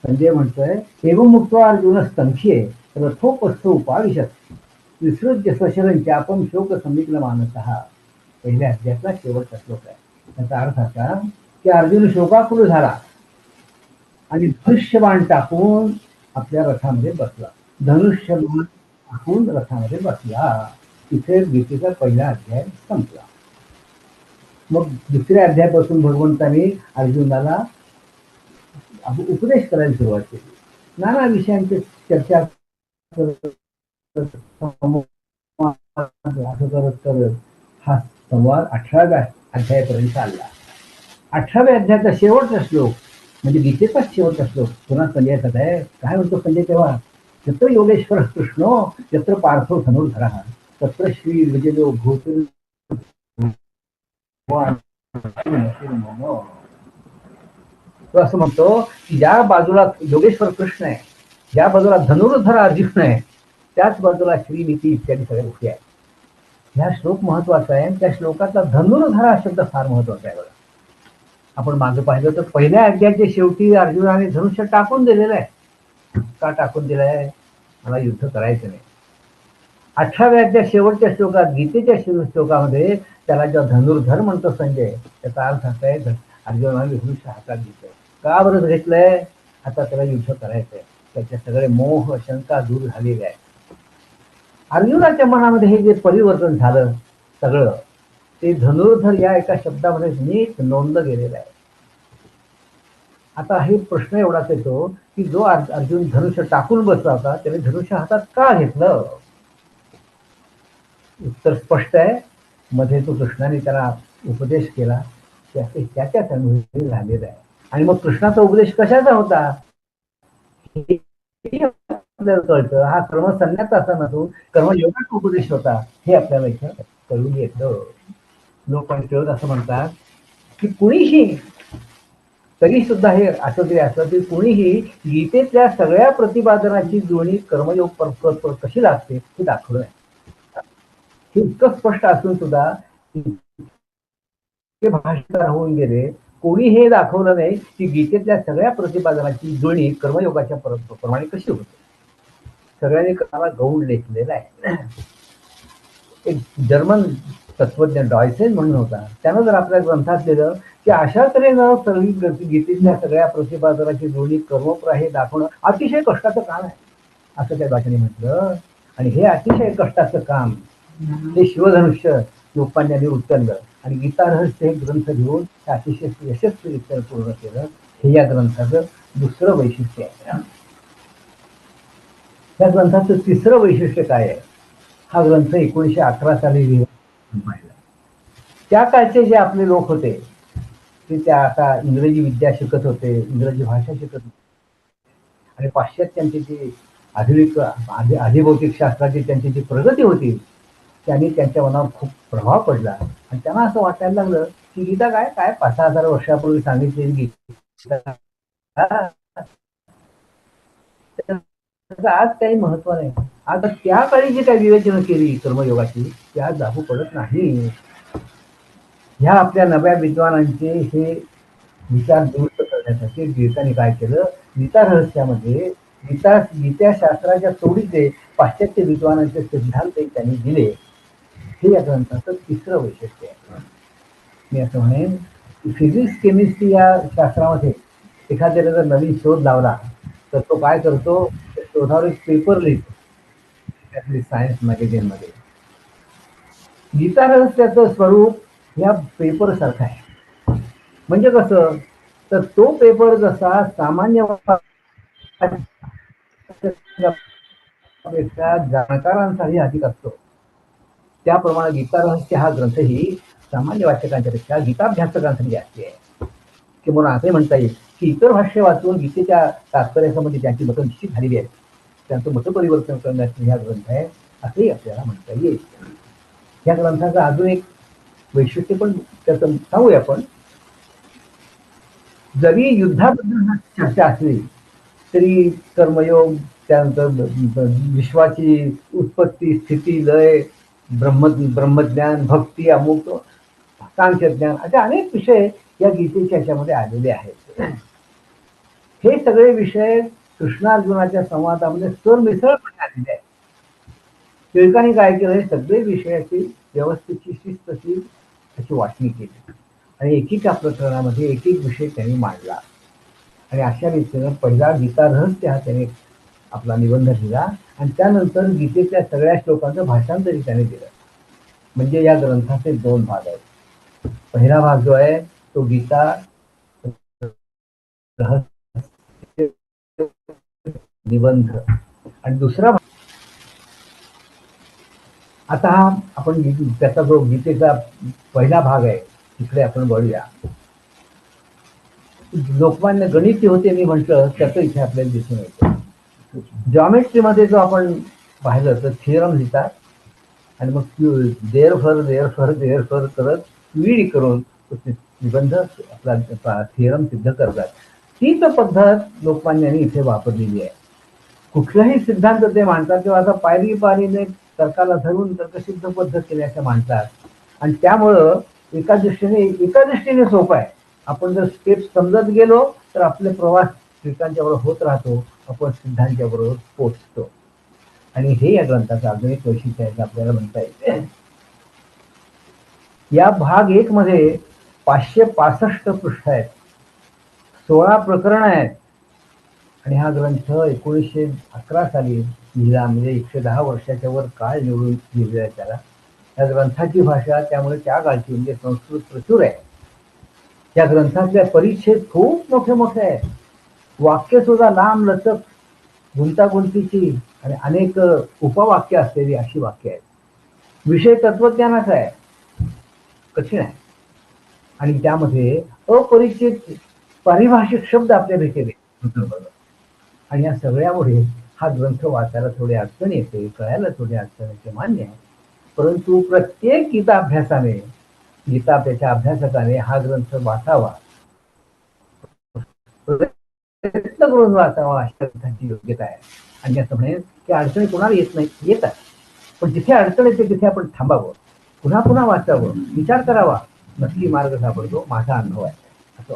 Speaker 3: संजय म्हणतोय, एवं मुक्त्वा अर्जुन संख्ये रथोपस्थ उपाविशत विसृज्य सशरं चापम शोक समीक्ल मानसः. पहिल्या अध्यायातला शेवटचा श्लोक आहे. त्याचा अर्थ असा की अर्जुन शोकाकुल झाला आणि धनुष्यबाण टाकून आपल्या रथामध्ये बसला. धनुष्यबाण टाकून रथामध्ये बसला. तिथे गीतेचा पहिला अध्याय संपला. मग दुसऱ्या अध्यायापासून भगवंतांनी अर्जुनाला उपदेश करायला सुरुवात केली. नाना विषयांची चर्चा करत हा संवाद 18व्या अध्यायापर्यंत चालला. 18व्या अध्यायाचा शेवटचा श्लोक म्हणजे गीतेचा शेवटचा श्लोक पुन्हा संजयचा आहे. काय म्हणतो संजय तेव्हा, यत्र योगेश्वर कृष्णो यत्र पार्थो धनुर्धर तत्र श्री विजयो भूत. तो असं म्हणतो की ज्या बाजूला योगेश्वर कृष्ण आहे, ज्या बाजूला धनुर्धर अर्जुन आहे, त्याच बाजूला श्रीनीती इत्यादी सगळे गोष्टी आहेत. ह्या श्लोक महत्वाचा आहे. त्या श्लोकातला धनुर्धर हा शब्द फार महत्वाचा आहे. बघा, आपण मागे पाहिलं तर पहिल्या अध्यायाच्या शेवटी अर्जुनाने धनुष्य टाकून दिलेलं आहे. का टाकून दिलं आहे? मला युद्ध करायचं नाही. 18व्या अध्याय शेवटच्या श्लोकात गीतेच्या श्लोकामध्ये त्याला जेव्हा धनुर्धर म्हणतो संजय, त्याचा अर्थ असा आहे अर्जुनाने धनुष्य हातात घेतलंय. का बरं घेतलंय? आता त्याला युद्ध करायचंय. त्याचे सगळे मोह शंका दूर झालेले आहे. अर्जुनाच्या मनामध्ये हे जे परिवर्तन झालं सगळं ते धनुर्धर या एका शब्दामध्ये नीट नोंदलं गेलेलं आहे. आता हे प्रश्न एवढाच येतो की जो अर्जुन धनुष्य टाकून बसला होता त्याने धनुष्य हातात का घेतलं? उत्तर स्पष्ट आहे. मध्ये तो कृष्णाने त्याला उपदेश केला त्याच्याच अनुभवी झालेला आहे. आणि मग कृष्णाचा उपदेश कशाचा होता हे आपल्याला कळतं. हा कर्मसन्यासा असा नसून कर्मयोगाचा उपदेश होता हे आपल्याला इथं कळून येतं. लोक असं म्हणतात की कुणीही, तरी सुद्धा हे असं तरी असलं तरी कुणीही गीतेतल्या सगळ्या प्रतिपादनाची जुळणी कर्मयोग परस्पर कशी लागते हे दाखवलं आहे. हे इतकं स्पष्ट असून सुद्धा ते भाषांतर होऊन गेले. कोणी हे दाखवलं नाही की गीतेतल्या सगळ्या प्रतिपादनाची जुळणी कर्मयोगाच्या प्रमाणे कशी होते. सगळ्यांनी कानाला गौड लेखलेला आहे. एक जर्मन तत्वज्ञ डॉयसेन म्हणून होता, त्यानं जर आपल्या ग्रंथात लिहिलं की अशा तऱ्हेनं गीतेतल्या सगळ्या प्रतिपादनाची जुळणी कर्मप्र हे दाखवणं अतिशय कष्टाचं काम आहे असं त्या भाषेने म्हटलं. आणि हे अतिशय कष्टाचं काम हे शिवधनुष्य लोकमान्यांनी उचललं आणि गीता रहस्य हे ग्रंथ घेऊन ते अतिशय यशस्वीरित्या पूर्ण केलं. हे या ग्रंथाचं दुसरं वैशिष्ट्य आहे. या ग्रंथाचं तिसरं वैशिष्ट्य काय आहे. हा ग्रंथ 1911 साली लिहिला. त्या काळचे जे आपले लोक होते ते त्या आता इंग्रजी विद्या शिकत होते, इंग्रजी भाषा शिकत होते आणि पाश्चात्यांची जी आधुनिक अधिभौतिक शास्त्राची त्यांची जी प्रगती होती त्यांनी त्यांच्या मनावर खूप प्रभाव पडला आणि त्यांना असं वाटायला लागलं की गीता काय काय 5,000 वर्षापूर्वी सांगितलेली गीता आज काही महत्व नाही. आता त्या काळी जी काही विवेचना केली कर्मयोगाची ती आज लागू पडत नाही. ह्या आपल्या नव्या विद्वानांचे हे विचार दुरुस्त करण्यासाठी टिळकांनी काय केलं, गीता रहस्यामध्ये गीता शास्त्राच्या तोडीचे पाश्चात्य विद्वानांचे सिद्धांत त्यांनी दिले. हे या ग्रंथाचं तिसरं वैशिष्ट्य आहे. मी असं म्हणेन की फिजिक्स केमिस्ट्री या शास्त्रामध्ये एखाद्याला जर नवीन शोध लावला तर तो काय करतो, शोधावर एक पेपर लिहितो सायन्स मॅगझिन मध्ये. गीता रहस्याचं स्वरूप या पेपर सारखं आहे. म्हणजे कसं तर तो पेपर जसा सामान्य जाणकारांसाठी अधिक असतो त्याप्रमाणे गीता रहस्य हा ग्रंथही सामान्य वाचकांच्या पेक्षा गीताभ्यासकांसाठी जास्त आहे. किंवा असे म्हणता येईल की इतर भाष्य वाचून गीतेच्या तात्पर्यासंबंधी त्यांची मतं निश्चित झालेली आहेत, त्यांचं मतपरिवर्तन करण्याचा हा ग्रंथ आहे असंही आपल्याला म्हणता येईल. या ग्रंथाचं अजून एक वैशिष्ट्य पण त्याचं सांगूया आपण. जरी युद्धाबद्दल चर्चा असली तरी कर्मयोग, त्यानंतर विश्वाची उत्पत्ती स्थिती लय, ब्रह्मज्ञान, भक्ती, अमुक सांख्यज्ञान असे अनेक विषय या गीतेच्या ह्याच्यामध्ये आलेले आहेत. हे सगळे विषय कृष्णार्जुनाच्या संवादामध्ये सरमिसळपणे आलेले आहेत. टिळकांनी काय केलं, हे सगळे विषयाची व्यवस्थेची शिस्तची त्याची वाटणी केली आणि एकेका प्रकरणामध्ये एक एक विषय त्यांनी मांडला आणि अशा रीतीनं पहिला गीता रहस्य हा त्याने आपला निबंध लिहिला आणि त्यानंतर गीतेतल्या सगळ्या श्लोकांचं भाषांतरही त्याने दिलं. म्हणजे या ग्रंथाचे 2 भाग आहेत. पहिला भाग जो आहे तो गीता रहस्य निबंध आणि दुसरा भाग आता हा आपण त्याचा जो गीतेचा पहिला भाग आहे तिकडे आपण वळूया. लोकमान्य गणित होते मी म्हटलं त्याचं इथे आपल्याला दिसून येतं. जॉमेट्रीमध्ये जो आपण पाहिलं तर थिअरम लिहितात आणि मग देअर फर करत विडी करून निबंध आपला थिअरम सिद्ध करतात. तीच पद्धत लोकमान्यांनी इथे वापरलेली आहे. कुठलाही सिद्धांत ते मांडतात तेव्हा आता पायरीने तर्काला धरून तर्कसिद्ध पद्धत केल्याचं मांडतात आणि त्यामुळं एका दृष्टीने सोपं आहे. आपण जर स्टेप समजत गेलो तर आपले प्रवास टिळकांच्या बरोबर होत राहतो, आपण सिद्धांच्या बरोबर पोचतो. आणि हे या ग्रंथाचं अजून एक वैशिष्ट्य आहे आपल्याला म्हणता येईल. या भाग 1 मध्ये 565 पृष्ठ आहेत, 16 प्रकरण आहेत आणि हा ग्रंथ 1911 साली लिहिला. म्हणजे 110 वर्षाच्या वर काळ निवडून लिहिलेला आहे त्याला. या ग्रंथाची भाषा त्यामुळे त्या काळची म्हणजे संस्कृत प्रचूर आहे. या ग्रंथातल्या परिच्छेद खूप मोठे मोठे आहेत. वाक्य सुद्धा लांब लचक गुंतागुंतीची आणि अनेक उपवाक्य असलेली अशी वाक्य आहेत. विषय तत्वज्ञानाचा आहे, कठीण आहे आणि त्यामध्ये अपरिचित पारिभाषिक शब्द आपल्या भेटेल आणि या सगळ्यामुळे हा ग्रंथ वाचायला थोडी अडचण येते, कळायला थोडी अडचण येते, मान्य आहे. परंतु प्रत्येक गीताच्या अभ्यासकाने हा ग्रंथ वाचावा, प्रयत्न करून वाचावा, अशा ग्रंथांची योग्यता आहे. आणि असं म्हणेल की अडचणी कोणाला येत नाही, येतात, पण जिथे अडचण येते तिथे आपण थांबावं, पुन्हा पुन्हा वाचावं, विचार करावा, नक्की मार्ग सापडतो, माझा अनुभव आहे. असं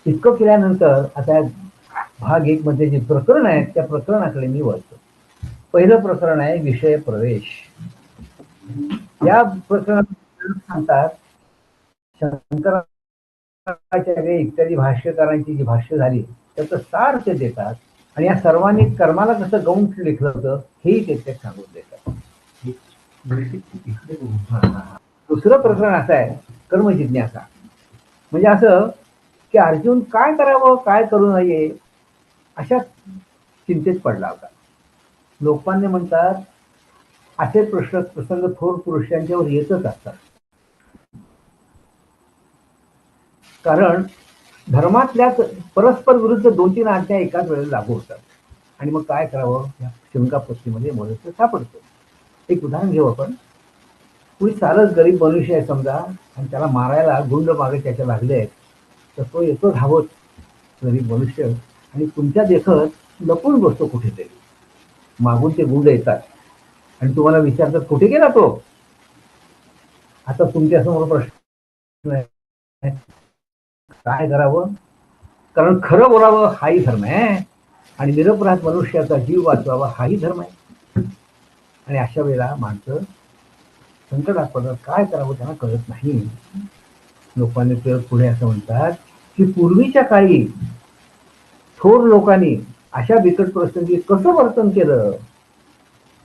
Speaker 3: इतकं केल्यानंतर आता भाग 1 मध्ये जे प्रकरण आहे त्या प्रकरणाकडे मी वळतो. पहिलं प्रकरण आहे विषय प्रवेश. या प्रकरणात सांगतात शंकराचार्य इत्यादी भाष्यकारांची जी भाष्य झाली त्याचं सार ते देतात आणि या सर्वांनी कर्माला कसं गौण लेखलं होतं हेही ते सांगून देतात. दुसरं प्रकरण असं आहे कर्मजिज्ञासा. म्हणजे असं की अर्जुन काय करावं काय करू नये अशा चिंतेत पडला होता. लोकमान्य म्हणतात असे प्रसंग थोर पुरुषांच्यावर येतच असतात. कारण धर्मातल्या परस्पर विरुद्ध 2-3 आज्ञा एकाच वेळेला लागू होतात आणि मग काय करावं या शंकापत्तीमध्ये मनुष्य सापडतो. एक उदाहरण घेऊ आपण. कोणी सारच गरीब मनुष्य आहे समजा आणि त्याला मारायला गुंड मागे त्याच्या लागले आहेत, तर तो येतो धावत गरीब मनुष्य आणि तुमच्या देखत लपून बसतो कुठेतरी. मागून ते गुंड येतात आणि तुम्हाला विचारतात कुठे गेला तो. आता तुमच्या समोर प्रश्न आहे काय करावं, कारण खरं बोलावं हाही धर्म आहे आणि निरपराध मनुष्याचा जीव वाचवावा हाही धर्म आहे. आणि अशा वेळेला माणसं संकटात पडतात, काय करावं त्यांना कळत नाही. लोकांनी तर पुढे असं म्हणतात की पूर्वीच्या काळी थोर लोकांनी अशा बिकट प्रसंगी कसं वर्तन केलं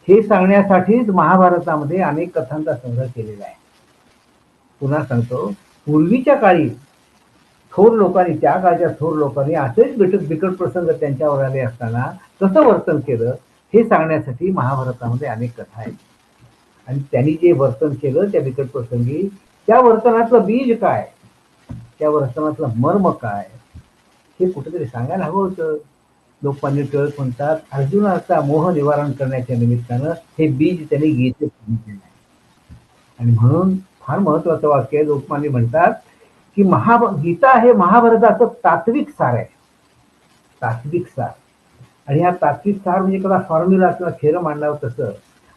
Speaker 3: हे सांगण्यासाठीच महाभारतामध्ये अनेक कथांचा संग्रह केलेला आहे. पुन्हा सांगतो, पूर्वीच्या काळी थोर लोकांनी त्या काळच्या थोर लोकांनी असेच बिकट प्रसंग त्यांच्यावर आले असताना कसं वर्तन केलं हे सांगण्यासाठी महाभारतामध्ये अनेक कथा आहेत. आणि त्यांनी जे वर्तन केलं त्या बिकट प्रसंगी त्या वर्तनातलं बीज काय, त्या वर्तनातलं मर्म काय हे कुठेतरी सांगायला हवं होतं. लोकमान्य टिळक म्हणतात अर्जुनाचा मोह निवारण करण्याच्या निमित्तानं हे बीज त्यांनी गीतेत सांगितलेलं आहे. आणि म्हणून फार महत्वाचं वाक्य आहे. लोकमान्य म्हणतात की गीता हे महाभारताचं तात्विक सार आहे, तात्विक सार. आणि ह्या तात्विक सार म्हणजे कदा फॉर्म्युला किंवा थेरम मांडावं तसं.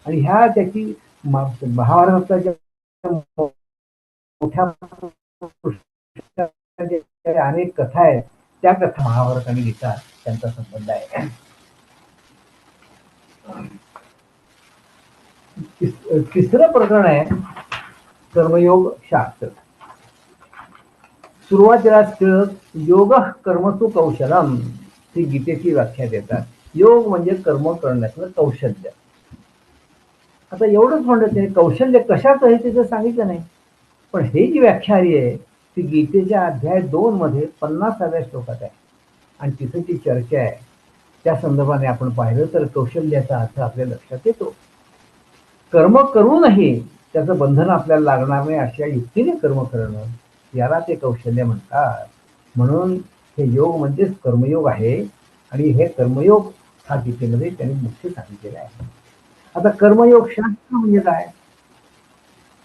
Speaker 3: आणि ह्या त्याची महाभारताच्या मोठ्या अनेक कथा आहेत त्या कथा महाभारत आणि गीता त्यांचा संबंध आहे. तिसरं प्रकरण आहे कर्मयोग शास्त्र. सुरुवातीलाच योग कर्मसु कौशलम ही गीतेची व्याख्या देतात. योग म्हणजे कर्म करण्याचं कौशल्य. आता एवढंच म्हणत नाही कौशल्य कशाचं आहे तिचं सांगितलं नाही, पण हे जी व्याख्या आली आहे ती गीतेच्या अध्याय 2 मध्ये 50व्या श्लोकात आहे आणि तिथे जी चर्चा आहे त्या संदर्भाने आपण पाहिलं तर कौशल्याचा अर्थ आपल्या लक्षात येतो. कर्म करूनही त्याचं बंधन आपल्याला लागणार नाही अशा युक्तीने कर्म करणं याला ते कौशल्य म्हणतात. म्हणून हे योग म्हणजेच कर्मयोग आहे आणि हे कर्मयोग हा गीतेमध्ये त्यांनी मुख्य सांगितलेला आहे. आता कर्मयोग शास्त्र म्हणजे काय,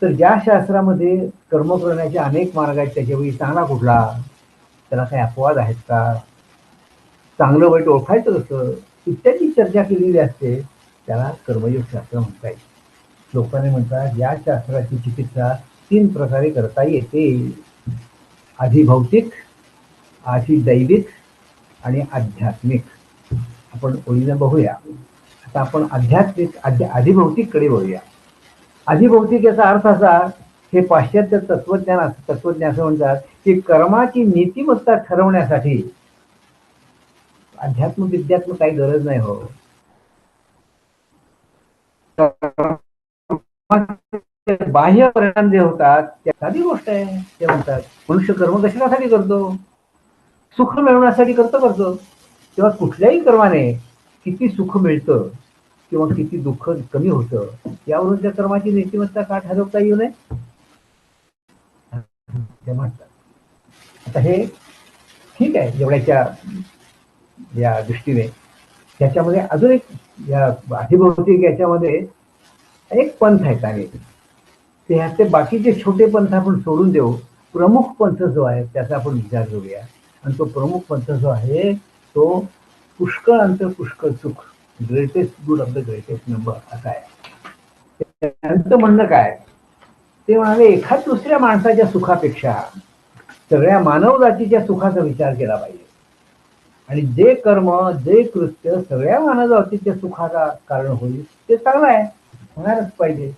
Speaker 3: तर ज्या शास्त्रामध्ये कर्म करण्याचे अनेक मार्ग आहेत त्याच्यापैकी चांगला कुठला, त्याला काही अपवाद आहेत का, चांगलं वाईट ओळखायचं कसं इत्यादी चर्चा केलेली असते, त्याला कर्मयोग शास्त्र म्हणता येईल. लोकांनी म्हणतात या शास्त्राची चिकित्सा 3 प्रकारे करता येते. आधी भौतिक, आधी दैविक आणि आध्यात्मिक. आपण ओळीनं बघूया. आता आपण आध्यात्मिक आधिभौतिककडे वळूया. आधिभौतिक याचा अर्थ असा, हे पाश्चात्य तत्वज्ञ असं म्हणतात की कर्माची नीतिमत्ता ठरवण्यासाठी अध्यात्म विद्यात्म काही गरज नाही हो. बाह्य परिणाम जे होतात त्या साधी गोष्ट आहे. ते म्हणतात मनुष्य कर्म कशासाठी करतो, सुख मिळवण्यासाठी करतो. तेव्हा कुठल्याही कर्माने किती सुख मिळतं किंवा किती दुःख कमी होतं यावरून त्या कर्माची नीतिमत्ता का ठरवता येऊ नये ते म्हणतात. आता हे ठीक आहे जेवढ्याच्या या दृष्टीने त्याच्यामध्ये अजून एक या अधिभौतिक याच्यामध्ये एक पंथ आहे आणि ते ह्याचे बाकीचे छोटे पंथ आपण सोडून देऊ. प्रमुख पंथ जो आहे त्याचा आपण विचार करूया. आणि तो प्रमुख पंथ जो आहे तो पुष्कळ अंत पुष्कळ सुख, greatest good of the greatest number असा आहे. त्यांचं म्हणणं काय ते म्हणाले, एखाद दुसऱ्या माणसाच्या सुखापेक्षा सगळ्या मानव जातीच्या सुखाचा विचार केला पाहिजे. आणि जे कर्म जे कृत्य सगळ्या मानव जातीच्या सुखाचा कारण होईल ते चांगलं आहे, होणारच पाहिजे.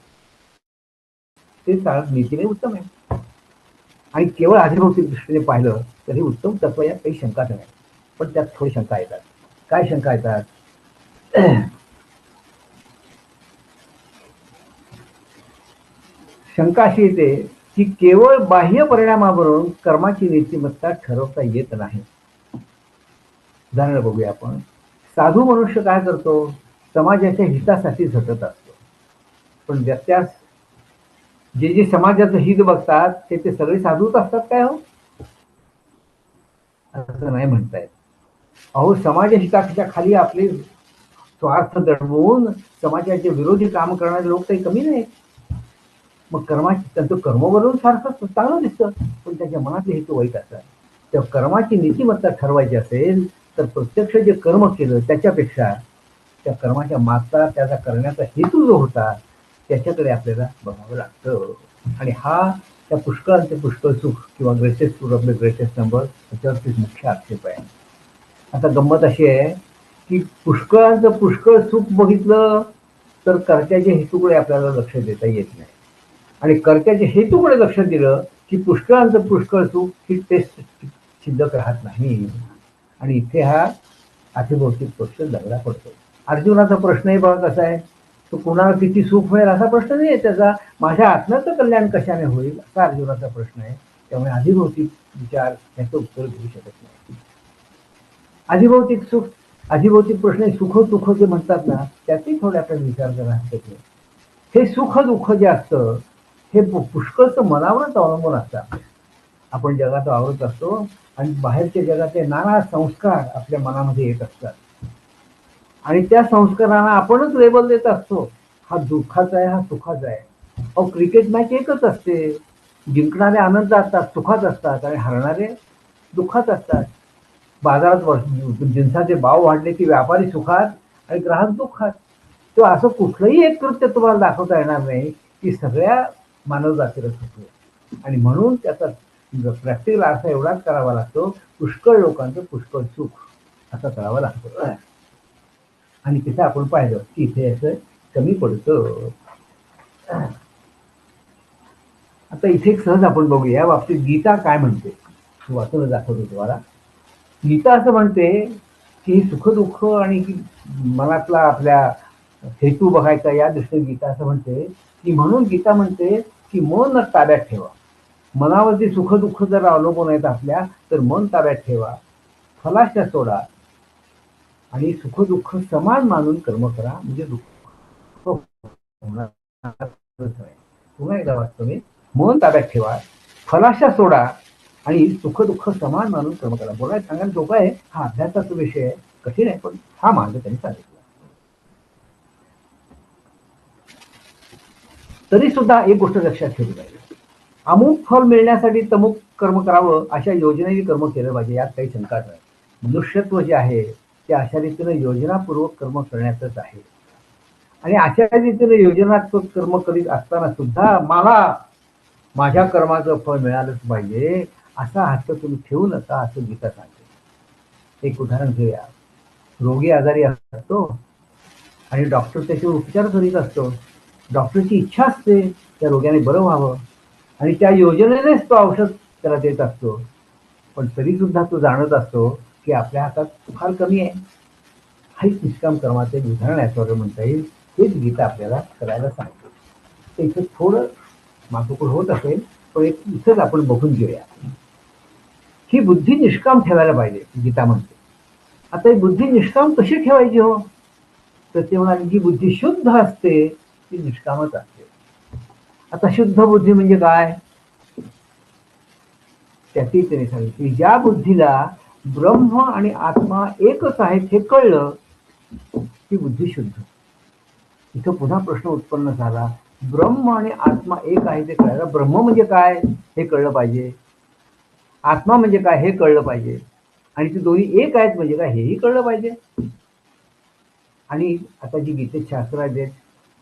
Speaker 3: ते नीतीने उत्तम आहे. आणि केवळ अधिभौतिक दृष्टीने पाहिलं तर हे उत्तम तत्व यात काही शंकाच नाही. पण त्यात थोडी शंका येतात. काय शंका येतात? शंका अशी येते की केवळ बाह्य परिणामावरून कर्माची नीतिमत्ता ठरवता येत नाही. उदाहरण बघूया आपण. साधू मनुष्य काय करतो? समाजाच्या हितासाठी झटत असतो. पण व्यत्यास जे जे समाजाचं हित बघतात ते सगळे साधूच असतात काय हो? असं नाही म्हणतायत. अहो समाज हिताच्या खाली आपले स्वार्थ दडवून समाजाचे विरोधी काम करणारे लोक काही कमी नाही. मग त्यांचं कर्म बनवून सारखं चांगलं दिसतं, पण त्यांच्या मनातले हेतू वाईट असतात. त्या कर्माची नीतिमत्ता ठरवायची असेल तर प्रत्यक्ष जे कर्म केलं त्याच्यापेक्षा त्या कर्माच्या मागचा त्याचा करण्याचा हेतू जो होता त्याच्याकडे आपल्याला बघावं लागतं. आणि हा त्या पुष्कळांचे पुष्कळ सुख किंवा greatest good of the greatest number याच्यावरती मुख्य आक्षेप आहे. आता गंमत अशी आहे की पुष्कळांचं पुष्कळ सुख बघितलं तर कर्त्याच्या हेतूकडे आपल्याला लक्ष देता येत नाही. आणि कर्त्याच्या हेतूकडे लक्ष दिलं की पुष्कळांचं पुष्कळ सुख ही टेस्ट शिल्लक राहत नाही. आणि इथे हा अतिभौतिक पक्ष दगडा पडतो. अर्जुनाचा प्रश्नही बघा कसा आहे. तो कुणाला किती सुख मिळेल असा प्रश्न नाही आहे त्याचा. माझ्या आत्म्याचं कल्याण कशाने होईल असा अर्जुनाचा प्रश्न आहे. त्यामुळे अधिभौतिक विचार याचं उत्तर देऊ शकत नाही. अधिभौतिक सुख अधिभौतिक प्रश्न सुख दुःख जे म्हणतात ना त्याचाही थोडा आपण विचार करा. हे सुख दुःख जे असतं हे पुष्कळचं मनावरच अवलंबून असतं. आपण जगात वावरत असतो आणि बाहेरच्या जगाचे नाना संस्कार आपल्या मनामध्ये येत असतात आणि त्या संस्कारांना आपणच लेबल देत असतो. हा दुःखाचा आहे, हा सुखाचा आहे. अहो क्रिकेट मॅच एकच असते. जिंकणारे आनंद असतात, सुखात असतात आणि हरणारे दुःखात असतात. बाजारात जिन्साचे भाव वाढले की व्यापारी सुखात आणि ग्राहक दुःखात. तो असं कुठलंही एक कृत्य तुम्हाला दाखवता येणार नाही की सगळ्या मानव जातीला सुख. आणि म्हणून त्याचा प्रॅक्टिकल अर्थ एवढाच करावा लागतो, पुष्कळ लोकांचं पुष्कळ सुख असा करावा लागतो. आणि तिथे आपण पाहिलं की इथे असं कमी पडतं. आता इथे एक सहज आपण बघूया या बाबतीत गीता काय म्हणते. वाचून दाखवतो तुम्हाला. गीता असं म्हणते की सुख दुःख आणि मनातला आपल्या हेतू बघायचा या दृष्टीने गीता असं म्हणते की म्हणून गीता म्हणते की मन ताब्यात ठेवा. मनावरती सुख दुःख जर अवलंबून आहेत आपल्या तर मन ताब्यात ठेवा, फलाशा सोडा आणि सुख दुःख समान मानून कर्म करा म्हणजे दुःख होणार. पुन्हा एकदा वाचतो मी. मन ताब्यात ठेवा, फलाशा सोडा आणि सुख दुःख समान मानून कर्म करा. बोलायला सांगायला सोपं आहे, हा अभ्यासाचा विषय आहे, कठीण आहे, पण हा मार्ग त्यांनी सांगितला. तरी सुद्धा एक गोष्ट लक्षात ठेवली पाहिजे. अमुक फल मिळण्यासाठी तमुक कर्म करावं अशा योजनेने कर्म केलं पाहिजे, यात काही शंकाच नाही. मनुष्यत्व जे आहे ते अशा रीतीने योजनापूर्वक कर्म करण्याचंच आहे. आणि अशा रीतीने योजनात्मक कर्म करीत असताना सुद्धा मला माझ्या कर्माचं फळ मिळालंच पाहिजे असा हट्ट तुम्ही ठेवू नका असं गीता सांगते. एक उदाहरण घेऊया. रोगी आजारी असतो आणि डॉक्टर त्याच्यावर उपचार करीत असतो. डॉक्टरची इच्छा असते त्या रोग्याने बरं व्हावं आणि त्या योजनेनेच तो औषध त्याला देत असतो. पण तरी सुद्धा तो जाणत असतो की आपल्या हातात फार कमी आहे. हाच निष्काम कर्माचे उदाहरण याच्यावर म्हणता येईल. हेच गीता आपल्याला करायला सांगते. ते इथं थोडं मागपुढ होत असेल पण एक इथंच आपण बघून घेऊया. ही बुद्धी निष्काम ठेवायला पाहिजे गीता म्हणते. आता ही बुद्धी निष्काम कशी ठेवायची हो? तर ते म्हणाले जी बुद्धी शुद्ध असते ती निष्कामच असते. आता शुद्ध बुद्धी म्हणजे काय? त्याची त्यांनी सांगितली ज्या बुद्धीला ब्रह्म आणि आत्मा एकच आहेत हे कळलं की बुद्धी शुद्ध. इथं पुन्हा प्रश्न उत्पन्न झाला, ब्रह्म आणि आत्मा एक आहे ते कळायला ब्रह्म म्हणजे काय हे कळलं पाहिजे, आत्मा म्हणजे काय हे कळलं पाहिजे, आणि ते दोन्ही एक आहेत म्हणजे काय हेही कळलं पाहिजे. आणि आता जी गीतेत शास्त्र आहे,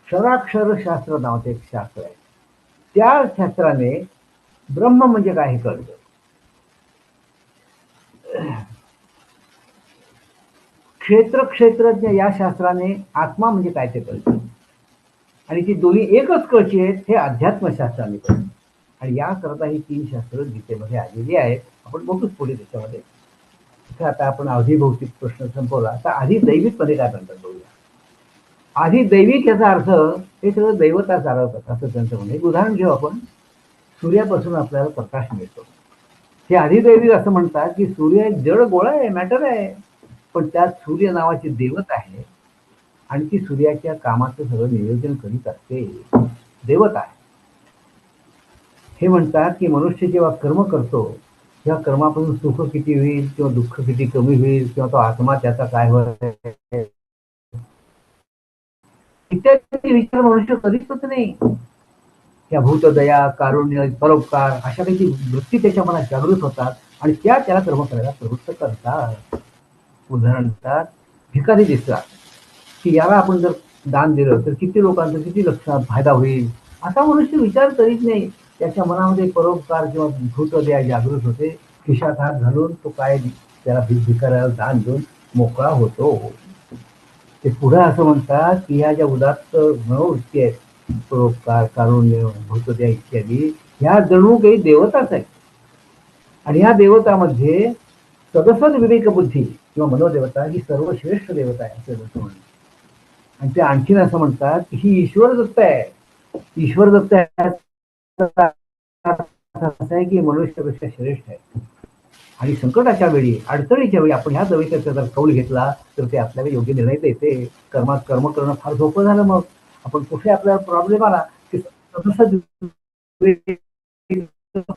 Speaker 3: क्षराक्षर शास्त्र नावाचं एक शास्त्र आहे, त्या शास्त्राने ब्रह्म म्हणजे काय हे कळलं. क्षेत्र क्षेत्रज्ञ या शास्त्राने आत्मा म्हणजे काय ते कळतं. आणि ती दोन्ही एकच कळची आहेत हे अध्यात्मशास्त्राने कळतं. आणि याकरता ही 3 शास्त्र गीतेमध्ये आलेली आहेत. आपण बघूच पुढे त्याच्यामध्ये. इथे आता आपण अधिभौतिक प्रश्न संपवला, आता आधी दैविक मध्ये काय म्हणतात बघूया. आधी दैविक याचा अर्थ हे सगळं दैवता चालवतात असं त्यांचं म्हणणं. एक उदाहरण घेऊ आपण. सूर्यापासून आपल्याला प्रकाश मिळतो. हे अधिदैविक असं म्हणतात की सूर्य एक जड गोळा आहे, मॅटर आहे, पण त्यात सूर्य नावाची देवता आहे आणि ती सूर्याच्या कामाचं सगळं नियोजन करीत असते, देवता आहे. हे म्हणतात की मनुष्य जेव्हा कर्म करतो तेव्हा कर्मापासून सुख किती होईल किंवा दुःख किती कमी होईल किंवा तो आत्मा त्याचा काय होईल इत्यादी विचार मनुष्य कधीच होत नाही. त्या भूतदया, कारुण्य, परोपकार अशा काही वृत्ती त्याच्या मनात जागृत होतात आणि त्या त्याला कर्म करायला प्रवृत्त करतात. उदाहरण देतात, भिकारी दिसतात की याला आपण जर दान दिलं तर किती लोकांचा किती लक्षात फायदा होईल असा मनुष्य विचार करीत नाही. त्याच्या मनामध्ये परोपकार किंवा भूतदया जागृत होते. खिशात हात घालून तो काय त्याला भिकाऱ्याला दान देऊन मोकळा होतो. ते पुढे असं म्हणतात की ह्या ज्या उदात्त मनोवृत्ती आहेत, परोपकार, कारुण्य, भूतदया इत्यादी, ह्या जणू काही देवताच आहेत. आणि ह्या देवतामध्ये सदसद विवेक बुद्धी किंवा मनोदेवता ही सर्वश्रेष्ठ देवता आहे असं जसं म्हणतात. आणि ते आणखीन असं म्हणतात की ही ईश्वर दत्त आहे. ईश्वर दत्त असं आहे की मनुष्यापेक्षा श्रेष्ठ आहे. आणि संकटाच्या वेळी, अडचणीच्या वेळी आपण ह्या देवतेचा जर कौल घेतला तर ते आपल्याला योग्य निर्णय देते. कर्म करणं फार सोपं झालं. मग आपण कुठे आपल्याला प्रॉब्लेम आला की सदसद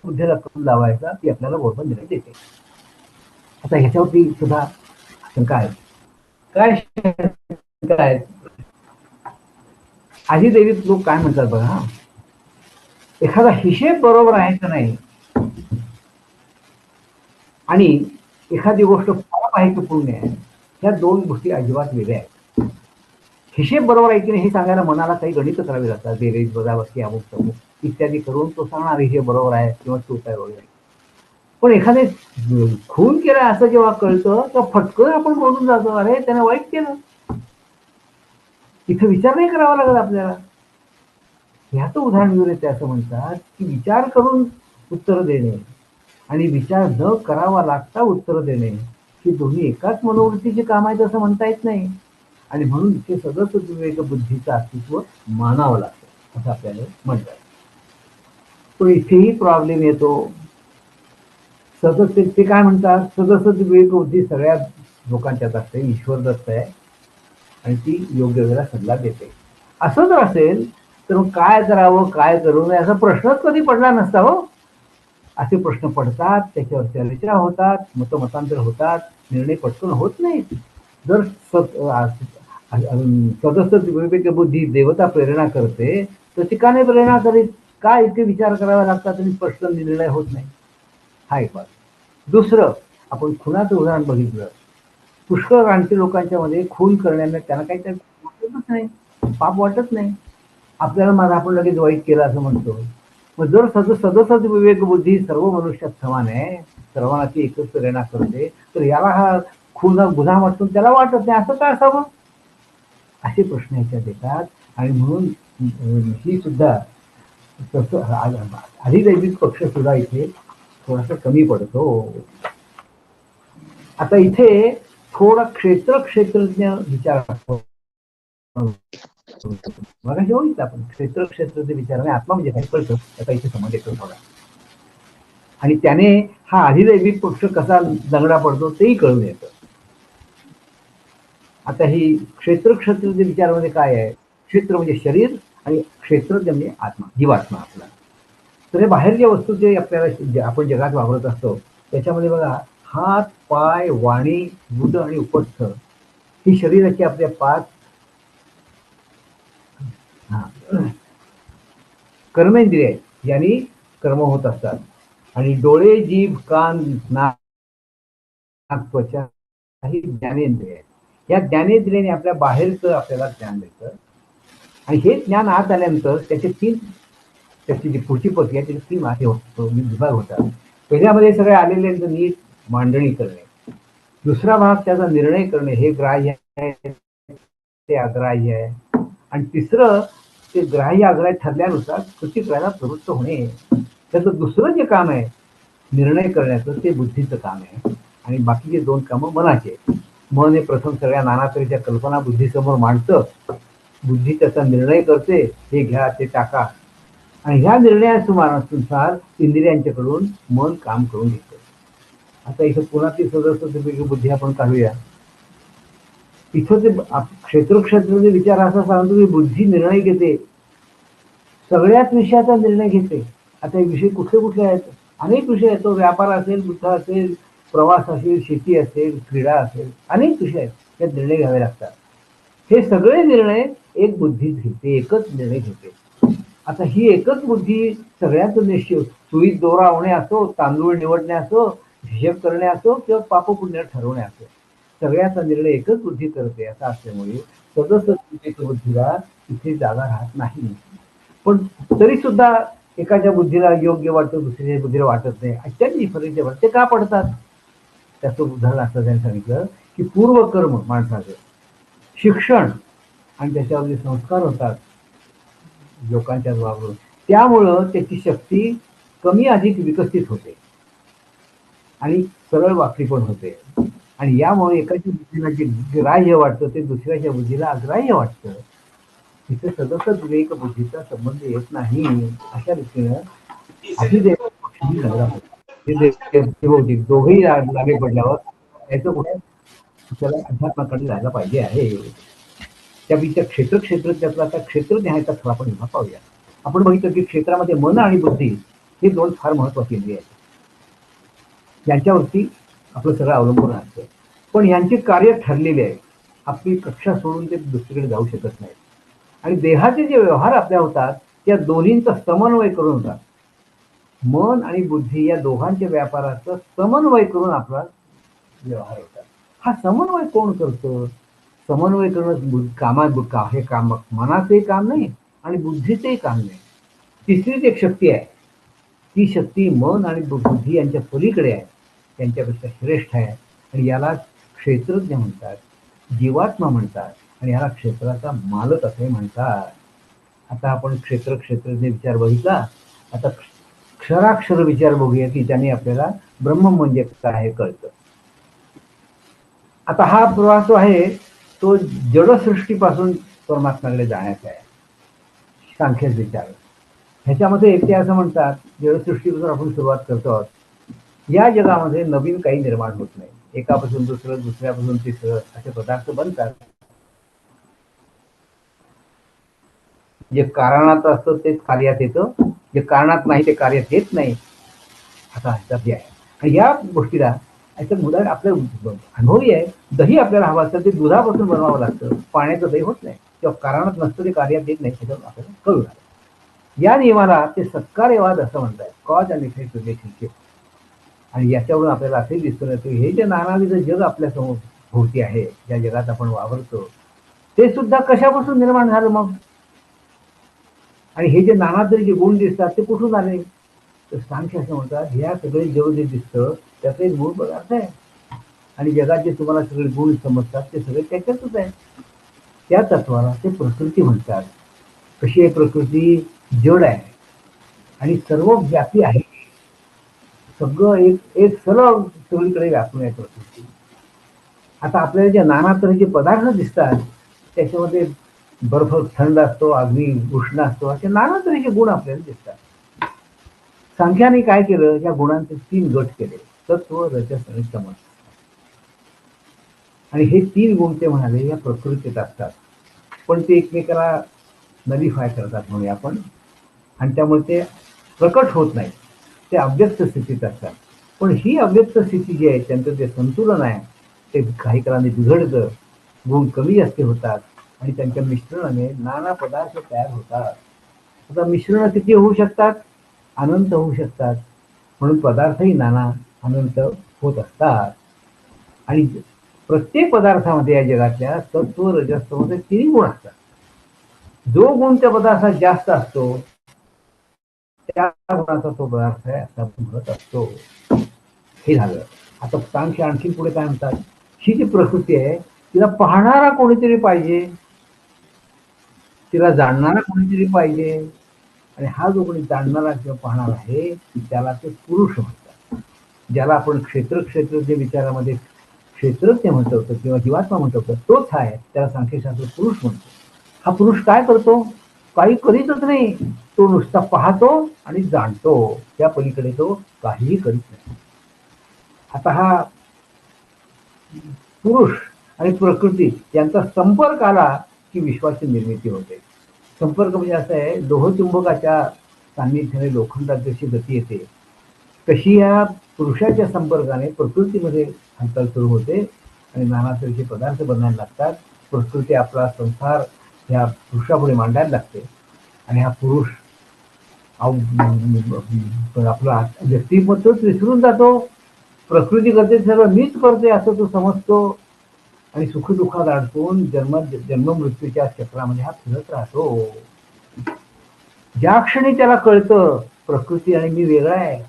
Speaker 3: बुद्धीला कौल लावायचा, ती आपल्याला बरोबर निर्णय देते. आता ह्याच्यावरती सुद्धा शंका आहे. काय शंका आहे? आधी दैविक लोक काय म्हणतात बघा, एखादा हिशेब बरोबर आहे का नाही आणि एखादी गोष्ट पाप आहे की पुण्य आहे, ह्या दोन गोष्टी अजिबात वेगळ्या आहेत. हिशेब बरोबर आहे की नाही हे सांगायला मनाला काही गणित करावी लागतात, बेरीज वजाबाकी अमुक तमुक इत्यादी करून तो सांगणार हिशेब बरोबर आहे किंवा चूक आहे वगैरे. पण एखादे खून केला असं जेव्हा कळतं तर फटकन आपण बोलून जातो, अरे त्याने वाईट केलं. इथं विचार नाही करावा लागत आपल्याला. ह्याचं उदाहरण घेऊन येते. असं म्हणतात की विचार करून उत्तर देणे आणि विचार न करावा लागता उत्तर देणे ही दोन्ही एकाच मनोवृत्तीची काम आहेत असं म्हणता येत नाही. आणि म्हणून इथे सदस्य विवेक बुद्धीचं अस्तित्व मानावं लागतं असं आपल्याला म्हणतात. पण इथेही प्रॉब्लेम येतो. सदस्य ते काय म्हणतात, सदस्य विवेक बुद्धी सगळ्या लोकांच्यात असते, ईश्वर दत्त आहे आणि ती योग्य वेळेला सल्ला देते. असं जर असेल तर मग काय करावं काय करू नये असा प्रश्नच कधी पडला नसता हो. असे प्रश्न पडतात, त्याच्यावर चर्चा होतात, मतमतांतर होतात, निर्णय पटकन होत नाहीत. जर सदस्य विवेक बुद्धी देवता प्रेरणा करते तर ती का नाही प्रेरणा करीत? का इतके विचार करावे लागतात आणि स्पष्ट निर्णय होत नाही? हा एक बात. दुसरं, आपण खुनाचं उदाहरण बघितलं. पुष्कळ रानटी लोकांच्या मध्ये खून करण्याने त्यांना काही वाटतच नाही, पाप वाटत नाही. आपल्याला माझा आपण लगेच वाईट केलं असं म्हणतो. मग जर सदस्य विवेक बुद्धी सर्व मनुष्यात समान आहे, सर्वांना ती एकच प्रेरणा करते, तर याला हा खून गुन्हा वाटतो त्याला वाटत नाही असं काय असावं? असे प्रश्न ह्याच्यात येतात. आणि म्हणून ही सुद्धा तसं अधिदैविक पक्ष सुद्धा इथे थोडासा कमी पडतो. आता इथे थोडा क्षेत्रज्ञ विचार बघा, हे होईल आपण क्षेत्रचे विचाराने आत्मा म्हणजे काय कळतं त्याचा इथे संबंध येतो थोडा. आणि त्याने हा अधिदैविक पक्ष कसा दंगडा पडतो तेही कळून येतं. आता ही क्षेत्रज्ञ विचारामध्ये काय आहे, क्षेत्र म्हणजे शरीर आणि क्षेत्रज्ञ म्हणजे आत्मा, जीवात्मा आपला. तर हे बाहेरच्या वस्तू जे आपल्याला आपण जगात वापरत असतो त्याच्यामध्ये बघा, हात पाय, वाणी, बुध आणि उपस्थ ही शरीराची आपल्या 5 कर्मेंद्रिय आहेत, यांनी कर्म होत असतात. आणि डोळे, जीभ, कान, नाक, त्वचा ही ज्ञानेंद्रिय आहेत. या ज्ञानेंद्रियाने आपल्या बाहेरचं आपल्याला ज्ञान देतं. आणि हे ज्ञान आत आल्यानंतर त्याची जी पुढची प्रक्रिया त्याचे 3 विभाग होतात. पहिल्यामध्ये सगळे आलेले नीट मांडणी करणे. दुसरा भाग त्याचा निर्णय करणे, हे ग्राह्य आहे, ते अग्राह्य आहे. आणि तिसरं ते ग्राह्य अग्राह्य ठरल्यानुसार कृती करायला प्रवृत्त होणे. त्याचं दुसरं जे काम आहे निर्णय करण्याचं, ते बुद्धीचं काम आहे. आणि बाकीचे 2 कामं मनाचे. मन हे प्रथम सगळ्या नाना तऱ्हेच्या कल्पना बुद्धीसमोर मांडतं. बुद्धी त्याचा निर्णय करते, हे घ्या, ते टाका. आणि ह्या निर्णयानुसार इंद्रियांच्याकडून मन काम करून घेतं. आता इथं पुन्हा सदस्य बुद्धी आपण काढूया. इथं ते क्षेत्र विचार असा सांगतो की बुद्धी निर्णय घेते, सगळ्याच विषयाचा निर्णय घेते. आता हे विषय कुठले आहेत? अनेक विषय आहेत. तो व्यापार असेल, बुद्ध असेल, प्रवास असेल, शेती असेल, क्रीडा असेल, अनेक विषय आहेत. त्यात निर्णय घ्यावे लागतात. हे सगळे निर्णय एक बुद्धीच घेते, एकच निर्णय घेते. आता ही एकच बुद्धी सगळ्याच निश्चय, सुईत दोरा होणे असो, तांदूळ निवडणे असो, हिशेब करणे असो, किंवा पापपुण्य ठरवणे असो, सगळ्याचा निर्णय एकच बुद्धी करते. असा असल्यामुळे सदस्य बुद्धीला इथे जागा राहत नाही. पण तरी सुद्धा एकाच्या बुद्धीला योग्य वाटतं, दुसऱ्याच्या बुद्धीला वाटत नाही. अत्याधी फरक ते का पडतात? त्याचं उदाहरण असं त्यांनी सांगितलं की पूर्वकर्म माणसाचं, शिक्षण आणि त्याच्यावर जे संस्कार होतात लोकांच्या वापरून, त्यामुळं त्याची शक्ती कमी अधिक विकसित होते आणि सरळ वाकडी पण होते. आणि यामुळे एकाच्या बुद्धीला जे ग्राह्य वाटतं ते दुसऱ्याच्या बुद्धीला अग्राह्य वाटतं. तिथे सदस्य विवेक बुद्धीचा संबंध येत नाही. अशा रीतीनं दोघेही लागे पडल्यावर त्याचं पुढे आपल्याला अध्यात्माकडे जायला पाहिजे आहे. त्यापेक्षा क्षेत्र त्यातला आता क्षेत्र न्यायचा थोडा आपण विभाग पाहूया. आपण बघितलं की क्षेत्रामध्ये मन आणि बुद्धी हे 2 फार महत्वाचे इंद्रिय आहेत. यांच्यावरती आपलं सगळं अवलंबून असतं. पण यांचे कार्य ठरलेले आहे. आपली कक्षा सोडून ते दुसरीकडे जाऊ शकत नाही. आणि देहाचे जे व्यवहार आपल्या होतात त्या दोन्हींचा समन्वय करून होतात. मन आणि बुद्धी या दोघांच्या व्यापाराचा समन्वय करून आपला व्यवहार होतात. हा समन्वय कोण करतं? समन्वय करणं हे काम मनाचंही काम नाही आणि बुद्धीचंही काम नाही. तिसरीच एक शक्ती आहे. ती शक्ती मन आणि बुद्धी यांच्या पलीकडे आहे, त्यांच्यापेक्षा श्रेष्ठ आहे. आणि याला क्षेत्रज्ञ म्हणतात, जीवात्मा म्हणतात. आणि याला क्षेत्राचा मालक असे म्हणतात. आता आपण क्षेत्रज्ञ विचार बघितला. आता क्षराक्षर विचार बघूया की ज्याने आपल्याला ब्रह्म म्हणजे काय हे कळतं. आता हा प्रवास जो आहे तो जडसृष्टीपासून परमात्म्याकडे जाण्याचा आहे. सांख्यच विचार ह्याच्यामध्ये ते असं म्हणतात, जडसृष्टीपासून आपण सुरुवात करतो आहोत. या जगामध्ये नवीन काही निर्माण होत नाही. एकापासून दुसरं, दुसऱ्यापासून तिसरं असे पदार्थ बनतात. जे कारणात असतं तेच कार्यात येतं, जे कारणात नाही ते कार्यात येत नाही, असा ह्याचा आहे. आणि या गोष्टीला याचं उदाहरण आपलं अनुभवी आहे. दही आपल्याला हवं असतं ते दुधापासून बनवावं लागतं. पाण्याचं दही होत नाही, किंवा कारणात नसतं ते कार्यात येत नाही, त्याच्यावर आपल्याला कळून आलं. या नियमाला ते सत्कार्यवाद असं म्हणतात, कॉज अँड इफेक्ट रिलेशनशिप. आणि याच्यावरून आपल्याला असे दिसून येतं हे जे नानाविध जग आपल्या समोर भोवती आहे, ज्या जगात आपण वावरतो, ते सुद्धा कशापासून निर्माण झालं मग? आणि हे जे नाना तऱ्हेचे गुण दिसतात ते कुठून आले? तर सांख्य असं म्हणतात, ह्या सगळे जग जे दिसतं त्याचा एक मूळ पदार्थ आहे. आणि जगात जे तुम्हाला सगळे गुण समजतात ते सगळे त्याच्यातच आहे. त्या तत्वाला ते प्रकृती म्हणतात. कशी आहे प्रकृती? जड आहे आणि सर्व व्यापी आहे. सगळं एक सरळ सगळीकडे व्यापून आहे प्रकृती. आता आपल्याला जे नाना तऱ्हेचे पदार्थ दिसतात त्याच्यामध्ये बर्फ थंड असतो, अग्नी उष्ण असतो, असे नाना तऱ्हेचे गुण आपल्याला दिसतात. सांख्याने काय केलं, या गुणांचे 3 गट केले, सत्व, रजस आणि तमस. आणि हे 3 गुण ते म्हणाले या प्रकृतीत असतात, पण ते एकमेकाला नलिफाय करतात म्हणूया आपण. आणि त्यामुळे ते प्रकट होत नाही, ते अव्यक्त स्थितीत असतात. पण ही अव्यक्त स्थिती जी आहे त्यांचं जे संतुलन आहे ते काही काळाने बिघडतं, गुण कमी जास्त होतात आणि त्यांच्या मिश्रणाने नाना पदार्थ तयार होतात. आता मिश्रण किती होऊ शकतात? अनंत होऊ शकतात. म्हणून पदार्थही नाना अनंत होत असतात. आणि प्रत्येक पदार्थामध्ये या जगातल्या सत्व रजस तमो तिन्ही गुण असतात. जो गुण त्या पदार्थात जास्त असतो त्या गुणाचा तो पदार्थ आहे असं आपण म्हणत असतो. हे झालं. आता सांगशी आणखी पुढे काय म्हणतात, ही जी प्रकृती आहे तिला पाहणारा कोणीतरी पाहिजे, तिला जाणणारा कोणीतरी पाहिजे. आणि हा जो कोणी जाणणारा किंवा पाहणारा आहे त्याला ते पुरुष म्हणतात. ज्याला आपण क्षेत्रज्ञ विचारामध्ये क्षेत्रज्ञ म्हणतो होतो किंवा जीवात्मा म्हणतो होतो तोच आहे, त्याला सांख्यशास्त्र पुरुष म्हणतो. हा पुरुष काय करतो? काही करीतच नाही, तो नुसता पाहतो आणि जाणतो, त्या पलीकडे तो काहीही करीत नाही. आता हा पुरुष आणि प्रकृती यांचा संपर्क आला की विश्वाची निर्मिती होते. संपर्क म्हणजे असं आहे, लोहचुंबकाच्या सान्निध्याने लोखंडात जशी गती येते तशी या पुरुषाच्या संपर्काने प्रकृतीमध्ये हालचाल सुरू होते आणि नाना तऱ्हेचे पदार्थ बनायला लागतात. प्रकृती आपला संसार ह्या पुरुषापुढे मांडायला लागते आणि हा पुरुष आपला व्यक्तिमत्वच विसरून जातो. प्रकृती करते सर्व मीच करते असं तो समजतो आणि सुखदुःखात अडकून जन्म मृत्यूच्या चक्रामध्ये हा फिरत राहतो. ज्या क्षणी त्याला कळतं प्रकृती आणि मी वेगळा आहे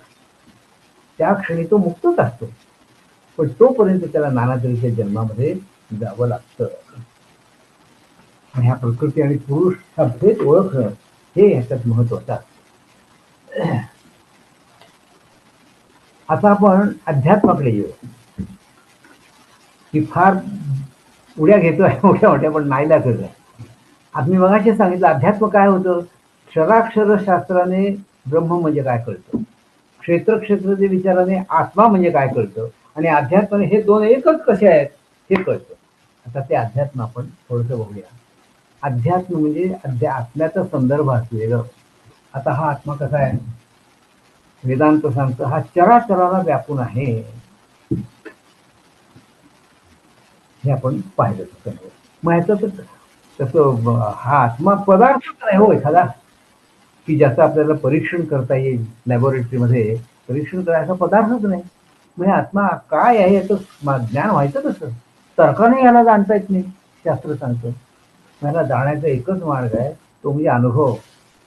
Speaker 3: त्या क्षणी तो मुक्तच असतो. पण तोपर्यंत त्याला नाना तऱ्हेच्या जन्मामध्ये जावं लागतं. आणि ह्या प्रकृती आणि पुरुष हा भेद ओळखणं हे ह्याच्यात महत्वाचं असतं. आता आपण अध्यात्माकडे येऊ. की फार उड्या घेतोय मोठ्या मोठ्या, पण नाहीला करत आहे. आता मी मगाशी सांगितलं अध्यात्म काय होतं. क्षराक्षर शास्त्राने ब्रह्म म्हणजे काय कळतं, क्षेत्र विचाराने आत्मा म्हणजे काय कळतं आणि अध्यात्माने हे दोन एकच कसे आहेत हे कळतं. आता ते अध्यात्म आपण थोडंसं बघूया. अध्यात्म म्हणजे आत्म्याचा संदर्भ असलेलं. आता हा आत्मा कसा आहे, वेदांत सांगतं हा चराचराला व्यापून आहे. हे आपण पाहिलं तसं. मग ह्याचं तसं हा आत्मा पदार्थ नाही हो एखादा की ज्याचं आपल्याला परीक्षण करता येईल. लॅबोरेटरीमध्ये परीक्षण करायचा पदार्थच नाही. म्हणजे आत्मा काय आहे याचं ज्ञान व्हायचं कसं? तर्काने याला जाणता येत नाही. शास्त्र सांगतं याला जाण्याचा एकच मार्ग आहे, तो म्हणजे अनुभव.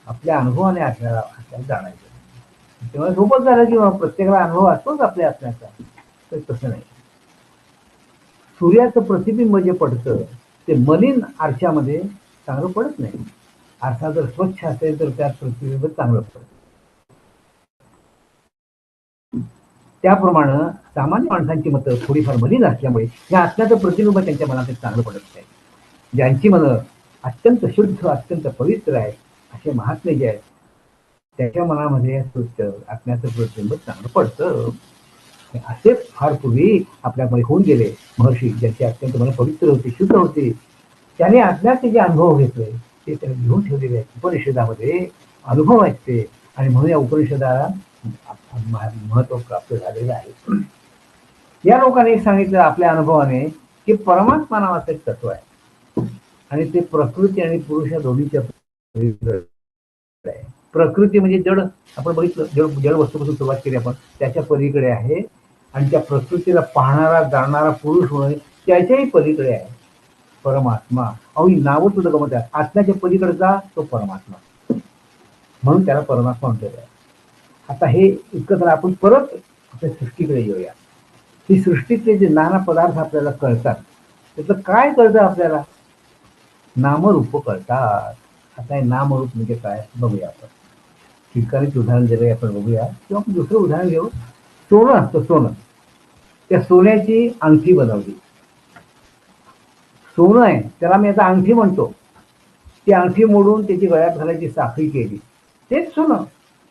Speaker 3: आपल्या अनुभवाने आपल्याला जाणायचं. तेव्हा सोपच झालं की प्रत्येकाला अनुभव असतोच आपल्या आत्म्याचा. तर तसं नाही. सूर्याचं प्रतिबिंब जे पडतं ते मलिन आरशामध्ये चांगलं पडत नाही. आरसा जर स्वच्छ असेल तर त्यात प्रतिबिंब चांगलं पडतं. त्याप्रमाणे सामान्य माणसांची मतं थोडीफार मलिन असल्यामुळे या आत्म्याचं प्रतिबिंब त्यांच्या मनात चांगलं पडत नाही. ज्यांची मनं अत्यंत शुद्ध अत्यंत पवित्र आहे असे महात्मे जे आहेत त्याच्या मनामध्ये आत्म्याचं प्रतिबिंब चांगलं पडतं. असे फार पूर्वी आपल्यामध्ये होऊन गेले महर्षी, ज्यांचे अत्यंत मन पवित्र होते, शुद्ध होते. त्याने आत्म्याचे जे अनुभव घेतले ते त्याने लिहून ठेवलेले आहेत. उपनिषदामध्ये अनुभव आहेत ते, आणि म्हणून या उपनिषदाला महत्व प्राप्त झालेलं आहे. या लोकांनी सांगितलं आपल्या अनुभवाने की परमात्मा नावाचं एक तत्व आहे आणि ते प्रकृती आणि पुरुष या दोन्हीच्या आहे. प्रकृती म्हणजे जड, आपण बघितलं जड वस्तूपासून सुरुवात केली आपण, त्याच्या पलीकडे आहे. आणि त्या प्रकृतीला पाहणारा जाणणारा पुरुष होणे त्याच्याही पलीकडे आहे परमात्मा. अहो नावं सुद्धा गमत आहे, आत्म्याच्या पलीकडचा तो परमात्मा, म्हणून त्याला परमात्मा म्हणलेला आहे. आता हे इतकं तर आपण परत आपल्या सृष्टीकडे येऊया. ही सृष्टीतले जे नाना पदार्थ आपल्याला कळतात त्याचं काय कळतं आपल्याला? नामरूप कळतात. आता हे नामरूप म्हणजे काय बघूया आपण. ठिकाणीच उदाहरण दिलंय आपण बघूया, किंवा आपण दुसरं उदाहरण घेऊ. सोनं असतं, सोनं. त्या सोन्याची अंगठी बनवली. सोनं आहे त्याला मी आता अंगठी म्हणतो. ती अंगठी मोडून त्याची गळ्यात घालायची साखळी केली, तेच सोनं.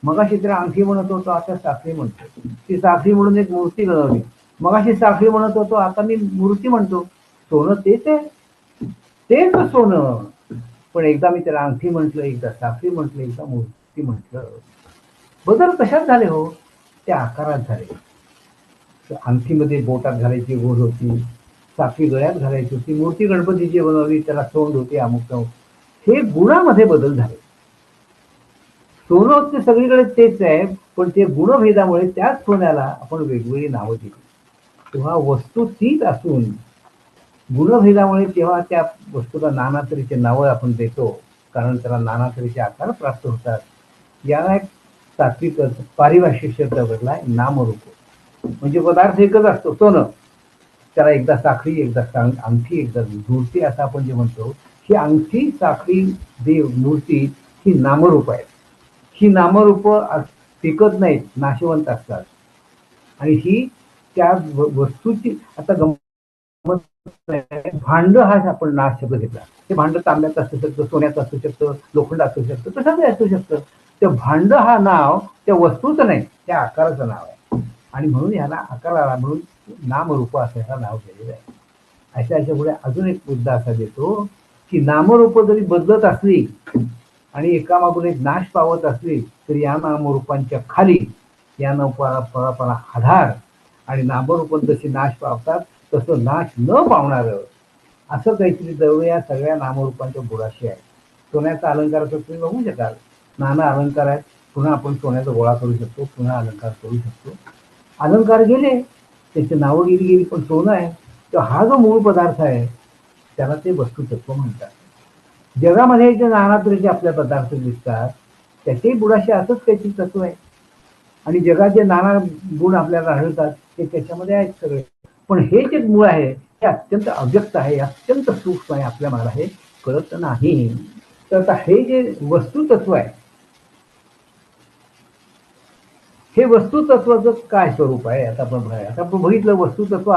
Speaker 3: मगाशी त्याला अंगठी म्हणत होतो, आता साखळी म्हणतो. ती साखळी म्हणून एक मूर्ती बनवली. मगाशी साखळी म्हणत होतो, आता मी मूर्ती म्हणतो. सोनं तेच आहे, तेच सोनं. पण एकदा मी त्याला अंगठी म्हटलं, एकदा साखळी म्हटलं, एकदा मूर्ती म्हटलं. बदल कशात झाले हो? त्या आकारात झाले. अंगठीमध्ये बोटात घालायची गोड होती, साखळी गळ्यात घालायची होती, मूर्ती गणपतीची बनवली त्याला तोंड होती, अमुक तमुक. हे गुणामध्ये बदल झाले. सोनं ते सगळीकडे तेच आहे, पण ते गुणभेदामुळे त्याच सोन्याला आपण वेगवेगळी नावं दिली. तेव्हा वस्तू तीच असून गुणभेदामुळे तेव्हा त्या वस्तूला नाना तऱ्हेचे नावं आपण देतो, कारण त्याला नाना तऱ्हेचे आकार प्राप्त होतात. याला एक तात्विक पारिभाषिक शब्द भेटलाय नामरूप. म्हणजे पदार्थ एकच असतो सोनं, त्याला एकदा साखळी, एकदा अंगठी, एकदा मूर्ती असं आपण जे म्हणतो, ही अंगठी, साखळी, देव, मूर्ती ही नामरूप आहेत. ही नामरूप टिकत नाहीत, नाशवंत असतात. आणि ही त्या वस्तूची आता भांड हा आपण नाश शब्द घेतला. ते भांड तांब्याचं असू शकतं, सोन्याचं असू शकतं, लोखंड असू शकतं, कशाचं असू शकतं. ते भांड हा नाव त्या वस्तूचं नाही, त्या आकाराचं नाव आहे. आणि म्हणून ह्याला आकाराला म्हणून नामरूप असं ह्याला नाव दिलेलं आहे. अशा पुढे अजून एक मुद्दा असा देतो की नामरूप जरी बदलत असली आणि एकामागून एक नाश पावत असली तरी या नामरूपांच्या खाली या नामरूपाला आधार आणि नामरूप जशी नाश पावतात तसं नाश न पावणार असं काहीतरी द्रव्य या सगळ्या नामरूपांच्या बुडाशी आहे. सोन्याचा अलंकाराचं तुम्ही बघू शकाल, नाना अलंकार आहेत, पुन्हा आपण सोन्याचा गोळा करू शकतो, पुन्हा अलंकार करू शकतो. अलंकार गेले, त्याची नावं गेली, पण सोनं आहे. तर हा जो मूळ पदार्थ आहे त्याला ते वस्तुतत्व म्हणतात. जगामध्ये जे नाना तऱ्हेचे आपल्या पदार्थ दिसतात त्याच्याही बुडाशी असंच काहीतरी तत्व आहे. आणि जगात जे नाना गुण आपल्याला आढळतात ते त्याच्यामध्ये आहेत सगळे. पण हे जे मूळ आहे हे अत्यंत अव्यक्त आहे, अत्यंत सूक्ष्म आहे, आपल्या मला हे कळत नाही. तर आता हे जे वस्तुतत्व आहे, हे वस्तुतत्वाचं काय स्वरूप आहे आता आपण बघितलं. वस्तुतत्व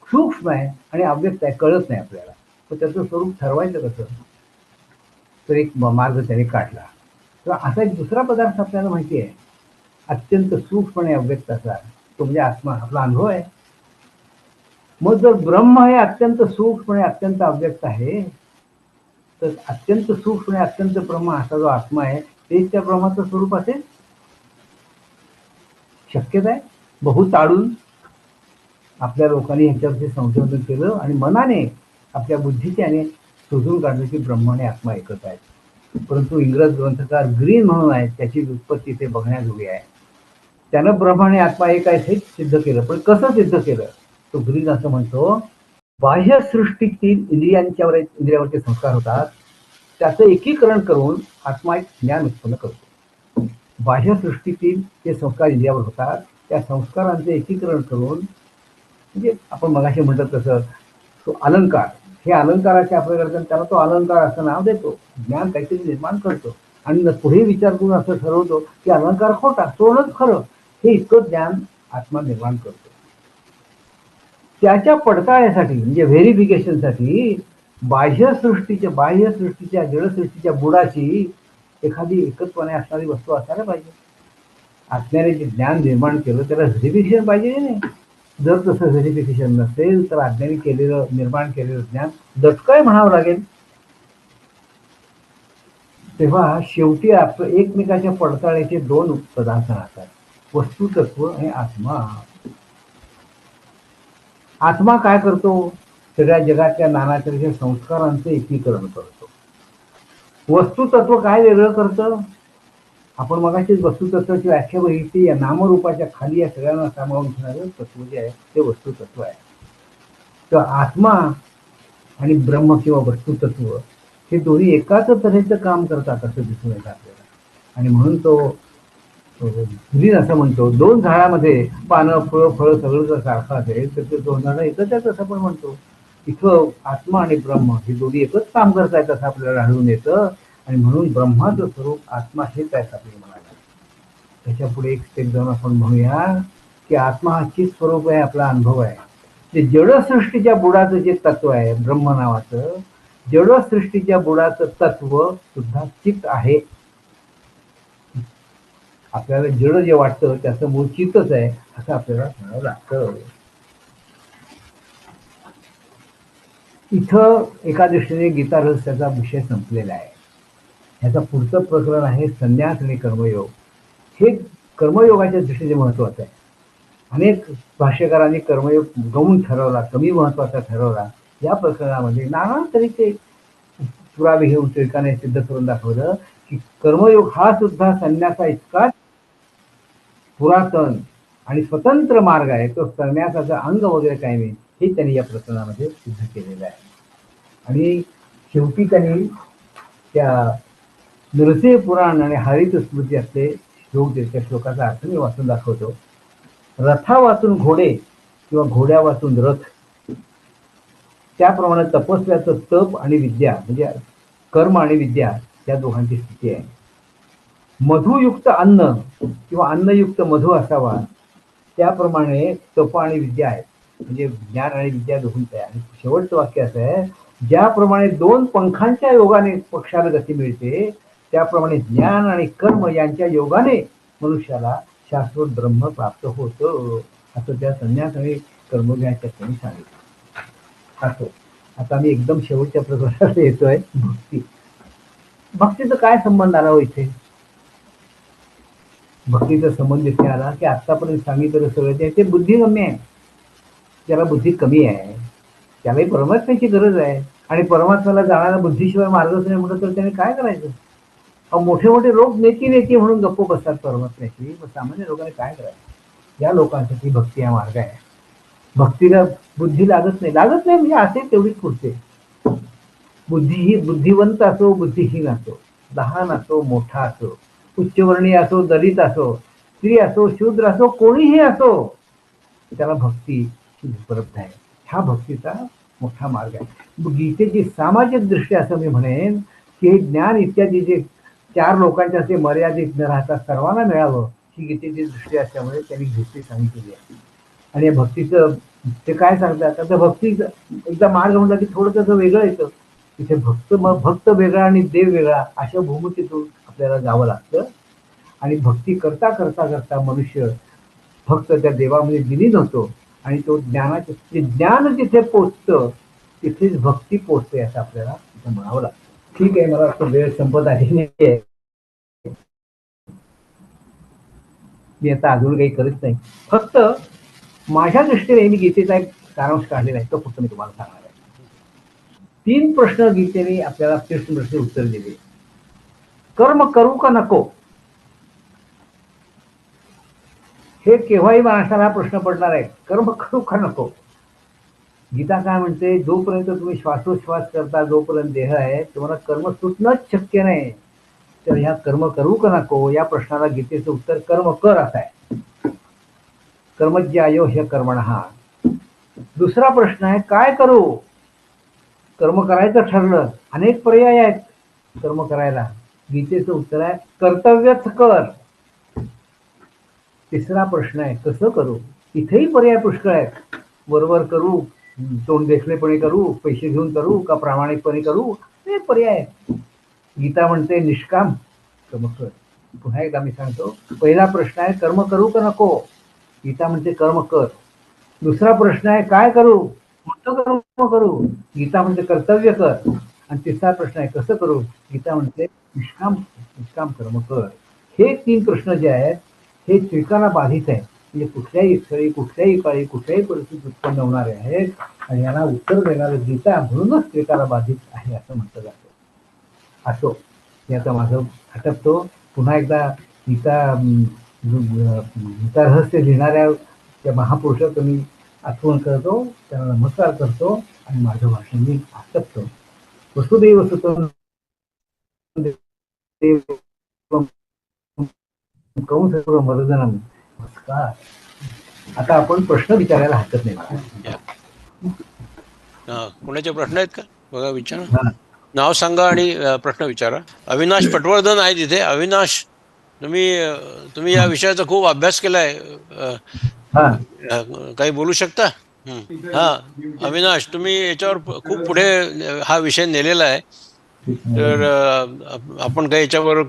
Speaker 3: सूक्ष्म आहे आणि अव्यक्त आहे, कळत नाही आपल्याला. तर त्याचं स्वरूप ठरवायचं कसं, तर एक मार्ग त्याने काढला. तर असा एक दुसरा पदार्थ आपल्याला माहिती आहे, अत्यंत सूक्ष्मपणे अव्यक्त असा, तो म्हणजे आत्मा, आपला अनुभव आहे. मग जर ब्रह्म हे अत्यंत सूक्ष्मपणे अत्यंत अव्यक्त आहे, तर अत्यंत सूक्ष्मपणे अत्यंत ब्रह्म असा जो आत्मा आहे तेच त्या ब्रह्माचं स्वरूप असेल, शक्यता आहे. बहु ताडून आपल्या लोकांनी ह्याच्यावरती संशोधन केलं आणि मनाने आपल्या बुद्धीच्याने शोधून काढलं की ब्रह्म आणि आत्मा एकच आहेत. परंतु इंग्रज ग्रंथकार ग्रीन म्हणून आहेत, त्याची व्युत्पत्ती ते बघण्याजोगी आहे. त्यानं ब्रह्म आणि आत्मा एक आहे हे सिद्ध केलं. पण कसं सिद्ध केलं, तो ग्रीन असं म्हणतो, बाह्य सृष्टीतील इंद्रियावरचे संस्कार होतात, त्याचं एकीकरण करून आत्मा एक ज्ञान उत्पन्न करतो. बाह्य सृष्टीतील जे संस्कार इंद्रियावर होतात त्या संस्कारांचे एकीकरण करून, म्हणजे आपण मगाशी म्हणतात तसं तो अलंकार, हे अलंकाराचे आपल्याकडे त्याला तो अलंकार असं नाव देतो. ज्ञान काहीतरी निर्माण करतो आणि पुढे विचार करून असं ठरवतो की अलंकार खोटा, सोडच खरं, हे इतकं ज्ञान आत्मा निर्माण करतो. त्याच्या पडताळ्यासाठी म्हणजे व्हेरिफिकेशनसाठी बाह्यसृष्टीच्या जडसृष्टीच्या बुडाची एखादी एकत्वाने असणारी वस्तू असायला पाहिजे. आत्म्याने जे ज्ञान निर्माण केलं त्याला व्हेरिफिकेशन पाहिजे की नाही. जर तसं व्हेरिफिकेशन नसेल तर अज्ञानी निर्माण केलेलं ज्ञान दटकय म्हणावं लागेल. तेव्हा शेवटी एकमेकाच्या पडताळ्याचे दोन पदार्थ राहतात, वस्तुतत्व आणि आत्मा. आत्मा काय करतो, सगळ्या जगातल्या नाना तऱ्हेच्या संस्कारांचं एकीकरण करतो. वस्तुतत्व काय वेगळं करतं, आपण मगाशीच वस्तुतत्वाची व्याख्या बघितली. या नामरूपाच्या खाली या सगळ्यांना सामावून घेणारं तत्व जे आहे ते वस्तुतत्व आहे. तर आत्मा आणि ब्रह्म किंवा वस्तुतत्व हे दोन्ही एकाच तऱ्हेचं काम करतात असं दिसून येतं आपल्याला. आणि म्हणून तो ग्रीन असं म्हणतो, दोन झाडामध्ये पानं फळं सगळं जर सारखं असेल तर ते दोन झाडं एकच आहेत असं आपण म्हणतो. इथं आत्मा आणि ब्रह्म हे दोन्ही एकच काम करतायत असं आपल्याला आढळून येतं. आणि म्हणून ब्रह्माचं स्वरूप आत्मा हेच आहे आपल्याला म्हणाला. त्याच्या पुढे एक स्टेप जाऊन आपण म्हणूया की आत्मा हा चित स्वरूप आहे, आपला अनुभव आहे. जे जडसृष्टीच्या बुडाचं जे तत्व आहे ब्रह्म नावाचं, जडसृष्टीच्या बुडाचं तत्व सुद्धा चित्त आहे. आपल्याला जड जे वाटतं त्याचं मूळ चित्तच आहे असं आपल्याला म्हणावं लागतं. इथं एका दृष्टीने गीता रहस्याचा विषय संपलेला आहे. ह्याचं पुढचं प्रकरण आहे संन्यास आणि कर्मयोग. हे कर्मयोगाच्या दृष्टीने महत्वाचं आहे. अनेक भाष्यकारांनी कर्मयोग गौण ठरवला, कमी महत्वाचा ठरवला. या प्रकरणामध्ये नाना तऱ्हेचे पुरावे घेऊन टिळकाने सिद्ध करून दाखवलं की कर्मयोग हा सुद्धा संन्यासा इतकाच पुरातन आणि स्वतंत्र मार्ग आहे. तो संन्यासाचं अंग वगैरे काही नाही, हे त्यांनी या प्रकरणामध्ये सिद्ध केलेलं आहे. आणि शेवटी त्यांनी त्या नरसिंह पुराण आणि हरित स्मृती असले श्लोक देत. त्या श्लोकाचा अर्थ मी वाचून दाखवतो. रथा वाचून घोडे किंवा घोड्या वाचून रथ, त्याप्रमाणे तपस्व्याचं तप आणि विद्या म्हणजे कर्म आणि विद्या या दोघांची स्थिती आहे. मधुयुक्त अन्न किंवा अन्नयुक्त मधु असावा, त्याप्रमाणे तप आणि विद्या आहे. म्हणजे ज्ञान आणि विद्या दोघींच आहे. आणि शेवटचं वाक्य असं आहे, ज्याप्रमाणे दोन पंखांच्या योगाने पक्षाला गती मिळते, त्याप्रमाणे ज्ञान आणि कर्म यांच्या योगाने मनुष्याला शाश्वत ब्रह्म प्राप्त होतं, असं त्या संन्यास आणि कर्मज्ञाच्या त्यांनी सांगितलं. असो, आता मी एकदम शेवटच्या प्रकारात येतोय. भक्ती. भक्तीचा काय संबंध आला हो इथे? भक्तीचा संबंध इथे आला की आतापर्यंत सांगितलं सगळं ते बुद्धिगम्य आहे. त्याला बुद्धी कमी आहे, त्यालाही परमात्म्याची गरज आहे. आणि परमात्म्याला जाणारा बुद्धीशिवाय मार्गच नाही म्हटलं तर त्याने काय करायचं? मोठे मोठे लोक नेती म्हणून गप्प बसतात परमात्म्याची, मग सामान्य लोकांनी काय करायचं? या लोकांसाठी भक्ती हा मार्ग आहे. भक्तीला बुद्धी लागत नाही म्हणजे असे तेवढीच पुरते. बुद्धी ही बुद्धिवंत असो बुद्धिहीन असो, लहान असो मोठा असो, उच्चवर्णीय असो दलित असो, स्त्री असो शूद्र असो, कोणीही असो, त्याला भक्ती उपलब्ध आहे. हा भक्तीचा मोठा मार्ग आहे. गीतेची सामाजिक दृष्ट्या असं मी म्हणेन की ज्ञान इत्यादी जे चार लोकांच्या ते मर्यादित न राहता सर्वांना मिळावं, ही गीतेची दृष्टी असल्यामुळे त्यांनी गीते सांगितलेली आहे. आणि या भक्तीचं ते काय सांगतात, आता भक्तीचं एकदा मार्ग म्हटलं की थोडं त्याचं वेगळं येतं. तिथे भक्त वेगळा आणि देव वेगळा अशा भूमिकेतून आपल्याला जावं लागतं. आणि भक्ती करता करता करता मनुष्य फक्त त्या देवामध्ये विलीन होतो आणि तो ज्ञानाचे ज्ञान जिथे पोचतं तिथेच भक्ती पोचते असं आपल्याला तिथे म्हणावं लागतं. ठीक आहे, मला वाटतं वेळ संपत आलेली आहे. मी आता अजून काही करत नाही, फक्त माझ्या दृष्टीने मी गीतेचा एक सारांश काढलेला आहे, तो फक्त मी तुम्हाला सांगणार आहे. 3 प्रश्न गीतेने आपल्याला प्रश्न उत्तर दिले. कर्म करू का नको, हे केव्हाही माणसाला प्रश्न पडणार आहे. कर्म करू का नको? गीता काय म्हणते, जोपर्यंत तुम्ही श्वासोश्वास करता, जोपर्यंत देह आहे, तुम्हाला कर्म सुटणंच शक्य नाही. तर ह्या कर्म करू का नको या प्रश्नाला गीतेचं उत्तर कर्म कर असं आहे. कर्मज्ञायो ह्य कर्मणः. दुसरा प्रश्न आहे काय करू? कर्म करायचं ठरलं, अनेक पर्याय आहेत कर्म करायला. गीतेचं उत्तर आहे कर्तव्यच कर. तिसरा प्रश्न आहे कसं करू? इथेही पर्याय पुष्कळ आहेत. बरोबर करू, तोंड देखलेपणे करू, पैसे घेऊन करू का प्रामाणिकपणे करू, हे पर्याय आहेत. गीता म्हणते निष्काम कर्म कर. पुन्हा एकदा मी सांगतो, पहिला प्रश्न आहे कर्म करू का नको, गीता म्हणते कर्म कर. दुसरा प्रश्न आहे काय करू, कोणतं कर्म करू, गीता म्हणते कर्तव्य कर. आणि तिसरा प्रश्न आहे कसं करू, गीता म्हणते निष्काम कर्म कर. हे 3 प्रश्न जे आहेत हे त्रिकाला बाधित आहे. म्हणजे कुठल्याही स्थळी कुठल्याही काळी कुठल्याही परिस्थितीत उत्पन्न होणारे आहेत आणि यांना उत्तर देणारं गीता म्हणूनच त्रिकाला बाधित आहे असं म्हटलं जातं. असो, मी आता माझं हटपतो. पुन्हा एकदा गीता रहस्य लिहिणाऱ्या त्या महापुरुषाचं मी आठवण करतो, त्यांना नमस्कार करतो आणि माझं भाषण मी हटपतो. वसुदैव सुतं मर्दनम. नमस्कार. आता आपण प्रश्न विचारायला हरकत नाही मला.
Speaker 1: कोणाचे प्रश्न आहेत का बघा, विचारा. नाव सांगा आणि प्रश्न विचारा. अविनाश पटवर्धन आहे तिथे. अविनाश, तुम्ही या विषयाचा खूप अभ्यास केलाय, काही बोलू शकता? हा अविनाश, तुम्ही याच्यावर खूप पुढे हा विषय नेलेला आहे, तर आपण काही याच्यावर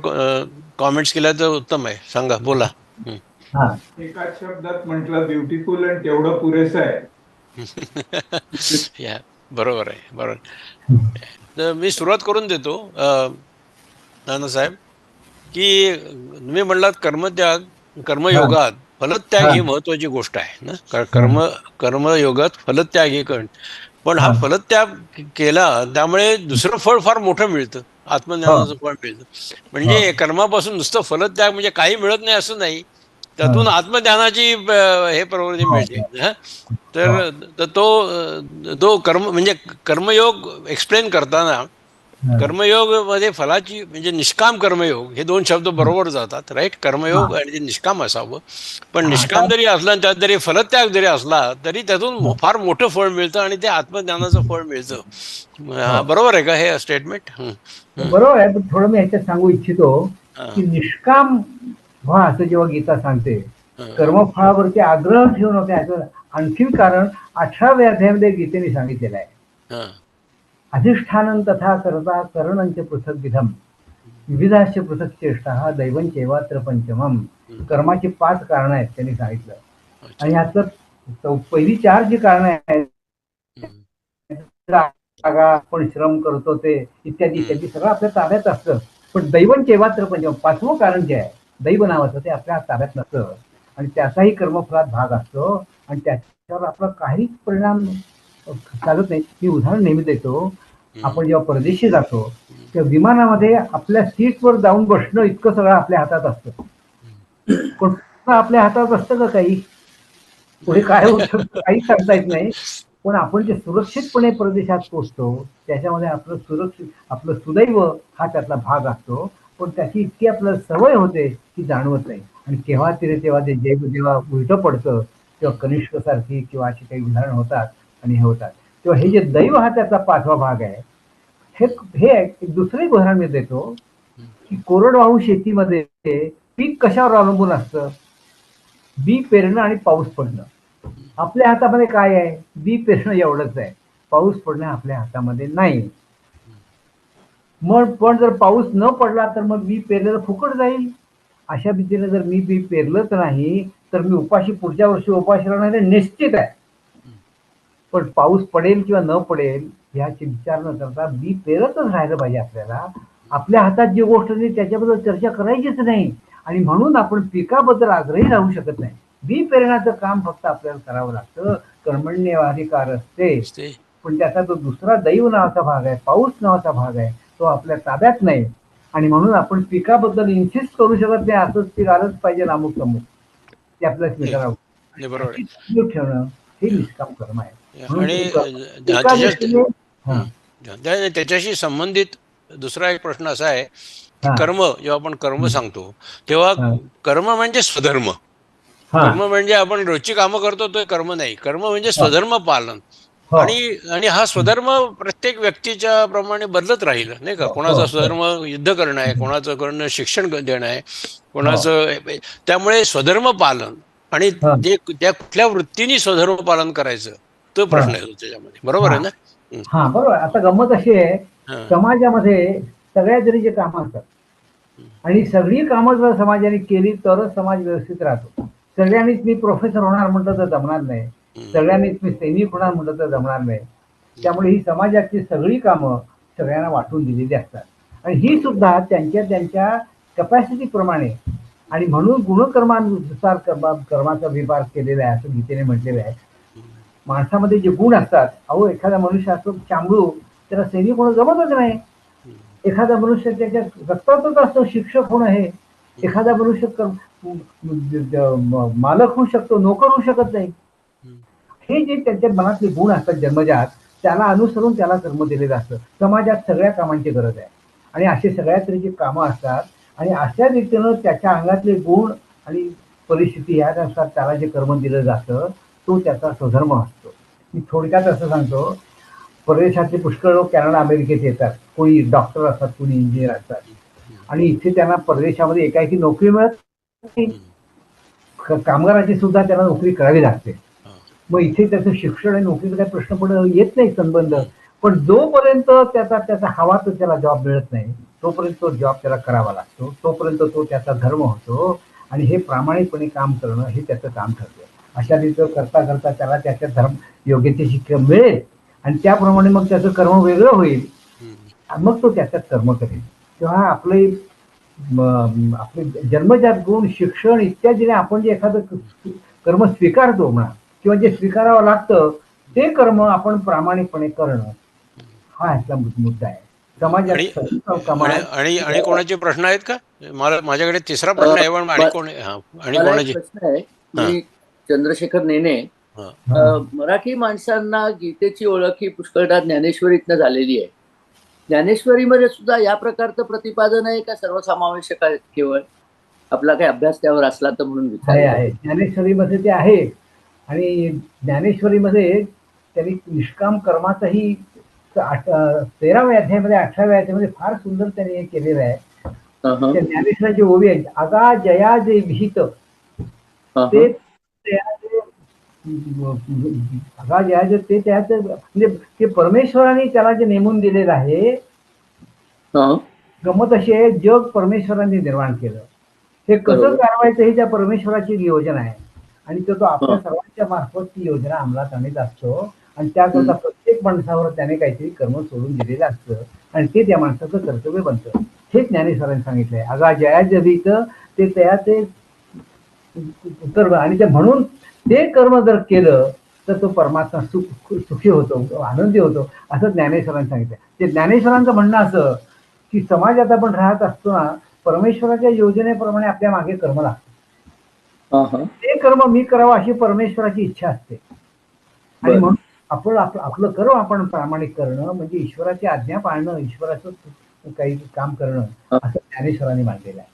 Speaker 1: कॉमेंट्स केल्या तर उत्तम आहे. सांगा, बोला.
Speaker 4: एका शब्दात म्हटलं ब्युटिफुल आणि तेवढं पुरेसं आहे.
Speaker 1: या बरोबर आहे, बरोबर. तर मी सुरुवात करून देतो नानासाहेब, की तुम्ही म्हणलात कर्मत्याग कर्मयोगात फलत्याग ही महत्वाची गोष्ट आहे ना. कर्मयोगात फलत्याग हे कण, पण हा फलत्याग केला त्यामुळे दुसरं फळ फार मोठं मिळतं, आत्मज्ञानाचं फळ मिळतं. म्हणजे कर्मापासून नुसतं फलत्याग म्हणजे काही मिळत नाही असं नाही, त्यातून आत्मज्ञानाची हे प्रवृत्ती मिळते. तर तर तो कर्म म्हणजे कर्मयोग एक्सप्लेन करताना कर्मयोग मध्ये फलाची म्हणजे निष्काम कर्मयोग हे दोन शब्द बरोबर जातात, राईट. कर्मयोग आणि ते निष्काम असावं, पण निष्काम जरी असला आणि त्यात जरी फलत्याग जरी असला तरी त्यातून फार मोठं फळ मिळतं आणि ते आत्मज्ञानाचं फळ मिळतं. बरोबर आहे का हे स्टेटमेंट?
Speaker 3: बरोबर आहे, पण थोडं मी ह्याच्यात सांगू इच्छितो की निष्काम व्हा असं जेव्हा गीता सांगते, कर्मफळावरती आग्रह ठेवू नका याचं आणखीन कारण 18व्या अध्यायामध्ये गीतेने सांगितलेलं आहे. अधिष्ठानं तथा करता करणंच पृथक विधम विविधाश्च पृथक चेष्टा दैवंचैवात्र पंचमम. कर्माची 5 कारणं आहेत त्यांनी सांगितलं, आणि ह्यातलं पहिली 4 जी कारणं आहेत, आपण श्रम करतो ते इत्यादी इत्यादी सगळं आपल्या ताब्यात असतं. पण दैवंचैवात्र पंचमम 5वं कारण जे आहे दैव नावाचं, ते आपल्या ताब्यात नसतं आणि त्याचाही कर्मफळात भाग असतो आणि त्याच्यावर आपला काही परिणाम चालत नाही. मी उदाहरण नेहमी देतो, आपण जेव्हा परदेशी जातो तेव्हा विमानामध्ये आपल्या सीटवर जाऊन बसणं इतकं सगळं आपल्या हातात असतं, पण आपल्या हातात असतं का काही? पुढे काय होऊ शकतं काही सांगता येत नाही. पण आपण जे सुरक्षितपणे परदेशात पोहोचतो त्याच्यामध्ये आपलं सुदैव हा त्यातला भाग असतो, पण त्याची इतकी आपल्याला सवय होते की जाणवत नाही. आणि केव्हा तरी तेव्हा ते जेव्हा उलटं पडतं तेव्हा कनिष्क सारखी किंवा अशी काही उदाहरण होतात आणि हे होतात, तेव्हा हे जे दैव हा त्याचा 5वा भाग आहे. हे दुसरं एक उदाहरण मी देतो की कोरडवाहू शेतीमध्ये पीक कशावर अवलंबून असतं? बी पेरणं आणि पाऊस पडणं. आपल्या हातामध्ये काय आहे? बी पेरणं एवढंच आहे, पाऊस पडणं आपल्या हातामध्ये नाही. मग पण जर पाऊस न पडला तर मग बी पेरलेलं फुकट जाईल. अशा भीतीने जर मी बी पेरलंच नाही तर मी उपाशी पुढच्या वर्षी उपाशी राहणार हे निश्चित आहे. पण पाऊस पडेल किंवा न पडेल ह्याची विचार न करता बी पेरतच राहिलं पाहिजे. आपल्याला आपल्या हातात जी गोष्ट नाही त्याच्याबद्दल चर्चा करायचीच नाही, आणि म्हणून आपण पिकाबद्दल आग्रही राहू शकत नाही. बी पेरण्याचं काम फक्त आपल्याला करावं लागतं. कर्मण्येवाधिकार असते, पण त्याचा तो दुसरा दैव नावाचा भाग आहे, पाऊस नावाचा भाग आहे, तो आपल्या ताब्यात नाही. आणि म्हणून आपण पिकाबद्दल इन्सिस्ट करू शकत नाही असंच पीक आलंच पाहिजे अमुक तमुक, ते आपल्याला स्वीकारावं.
Speaker 1: बरोबर आहे.
Speaker 3: ठेवणं हे निष्काम कर्म आहे.
Speaker 1: आणि त्याच्याशी संबंधित दुसरा एक प्रश्न असा आहे की कर्म, जेव्हा आपण कर्म सांगतो तेव्हा कर्म म्हणजे स्वधर्म. कर्म म्हणजे आपण रोजची कामं करतो तो कर्म नाही. कर्म म्हणजे स्वधर्म पालन. आणि हा स्वधर्म प्रत्येक व्यक्तीच्या प्रमाणे बदलत राहील, नाही का. कोणाचा स्वधर्म युद्ध करणं आहे, कोणाचं करणं शिक्षण देणं आहे, कोणाचं. त्यामुळे स्वधर्म पालन आणि जे त्या कुठल्या वृत्तीने स्वधर्म पालन करायचं तो प्रश्न आहे त्याच्यामध्ये. बरोबर आहे ना?
Speaker 3: हा, बरोबर. आता गंमत अशी आहे, समाजामध्ये सगळ्या जरी जे कामं असतात आणि सगळी कामं जर समाजाने केली तरच समाज व्यवस्थित राहतो. सगळ्यांनीच मी प्रोफेसर होणार म्हटलं तर जमणार नाही, सगळ्यांनीच मी सैनिक होणार म्हटलं तर जमणार नाही. त्यामुळे ही समाजाची सगळी कामं सगळ्यांना वाटून दिलेली असतात, आणि ही सुद्धा त्यांच्या त्यांच्या कपॅसिटी प्रमाणे, आणि म्हणून गुणकर्मानुसार कर्माचा विभाग केलेला आहे असं गीतेने म्हटलेलं आहे. माणसामध्ये जे गुण असतात, अहो एखादा मनुष्य असतो चांबळू, त्याला सैनिक होणं जमतच नाही. एखादा मनुष्य त्याच्या रक्तातच असतो शिक्षक होणं हे. एखादा मनुष्य मालक होऊ शकतो, नोकर होऊ शकत नाही. हे जे त्यांच्या मनातले गुण असतात जन्मजात, त्याला अनुसरून त्याला कर्म दिलेलं असतं. समाजात सगळ्या कामांची गरज आहे, आणि असे सगळ्या तऱ्हेची कामं असतात, आणि अशा रीतीनं त्याच्या अंगातले गुण आणि परिस्थिती यानुसार त्याला जे कर्म दिलं जातं तो त्याचा स्वधर्म असतो. मी थोडक्यात असं सांगतो, परदेशातले पुष्कळ लोक कॅनडा अमेरिकेत येतात, कोणी डॉक्टर असतात, कोणी इंजिनियर असतात, आणि इथे त्यांना परदेशामध्ये एकाएकी नोकरी मिळत नाही. कामगाराची सुद्धा त्यांना नोकरी करावी लागते. मग इथे त्याचं शिक्षण आणि नोकरीचा काही प्रश्न पण येत नाही संबंध, पण जोपर्यंत त्याचा हवा तर त्याला जॉब मिळत नाही तोपर्यंत तो जॉब त्याला करावा लागतो, तोपर्यंत तो त्याचा धर्म होतो, आणि हे प्रामाणिकपणे काम करणं हे त्याचं काम ठरतं. अशा रीतीनं करता करता त्याला त्याच्या धर्म योग्यतेची शिक्षा मिळेल, आणि त्याप्रमाणे मग त्याचं कर्म वेगळं होईल, मग तो त्याच्यात कर्म करेल. तेव्हा आपले आपले जन्मजात गुण, शिक्षण इत्यादीने आपण जे एखादं कर्म स्वीकारतो म्हणा किंवा जे स्वीकारावं लागतं ते कर्म आपण प्रामाणिकपणे करणं हा ह्याचा मुद्दा आहे. समाजात
Speaker 1: आणि आणि
Speaker 3: कमाल
Speaker 1: आणि आणि कोणाचे प्रश्न आहेत का? माझ्याकडे तिसरा प्रश्न आहे, पण आणि कोण आणि
Speaker 5: मला एक
Speaker 1: कोणाचे?
Speaker 5: प्रश्न आहे.
Speaker 1: हा
Speaker 5: मी चंद्रशेखर नेने.
Speaker 1: हा
Speaker 5: मराठी माणसांना गीतेची ओळख ही पुष्कळदा ज्ञानेश्वरीतनं झालेली आहे. ज्ञानेश्वरीमध्ये सुद्धा या प्रकारचं प्रतिपादन आहे का सर्वसमावेशक आहे केवळ? आपला काही अभ्यास त्यावर असला तर म्हणून
Speaker 3: आहे
Speaker 5: विचार.
Speaker 3: आहे ज्ञानेश्वरीमध्ये ते आहे. आणि ज्ञानेश्वरीमध्ये त्यांनी निष्काम कर्माचाही 13व्या अध्यायामध्ये 18व्या अध्यायामध्ये फार सुंदर त्यांनी हे केलेलं आहे. त्या ज्ञानेश्वराची ओवी आहे, अगा जया जे विहित ते अगा जया जे ते त्यात म्हणजे ते परमेश्वराने त्याला जे नेमून दिलेलं आहे. गमत अशी आहे, जग परमेश्वराने निर्माण केलं, हे कसं चालवायचं ही त्या परमेश्वराची योजना आहे आणि तो आपल्या सर्वांच्या मार्फत ती योजना अंमलात आणत असतो आणि त्याकरता प्रत्येक माणसावर त्याने काहीतरी कर्म सोडून दिलेलं असतं आणि ते त्या माणसाचं कर्तव्य बनतं. हे ज्ञानेश्वरांनी सांगितलंय, अगा जया जवीत ते त्या ते उत्तर आणि ते म्हणून ते कर्म जर केलं तर तो परमात्मा सुखी होतो, आनंदी होतो असं ज्ञानेश्वरांनी सांगितलं. ते ज्ञानेश्वरांचं म्हणणं असं की समाजात आपण राहत असतो ना, परमेश्वराच्या योजनेप्रमाणे आपल्या मागे कर्म लागतं. ते कर्म मी करावं अशी परमेश्वराची इच्छा असते आणि म्हणून आपण आपलं कर्म आपण प्रामाणिक करणं म्हणजे ईश्वराची आज्ञा पाळणं, ईश्वराचं काही काम करणं असं ज्ञानेश्वरांनी मांडलेलं आहे.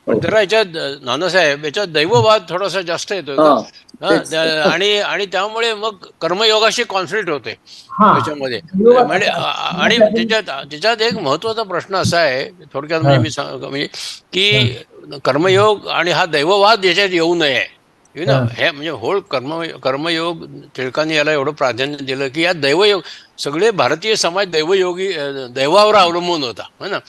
Speaker 1: पण जरा याच्यात नानासाहेब, याच्यात दैववाद थोडासा जास्त येतोय का? आणि त्यामुळे मग कर्मयोगाशी कॉन्फ्लिक्ट होते त्याच्यामध्ये. म्हणजे आणि त्याच्यात एक महत्वाचा प्रश्न असा आहे, थोडक्यात म्हणजे मी म्हणजे की कर्मयोग आणि हा दैववाद याच्यात येऊ नये. हे म्हणजे होळ कर्मयोग टिळकांनी याला एवढं प्राधान्य दिलं की या दैवयोग, सगळे भारतीय समाज दैवयोगी दैवावर अवलंबून होता है ना.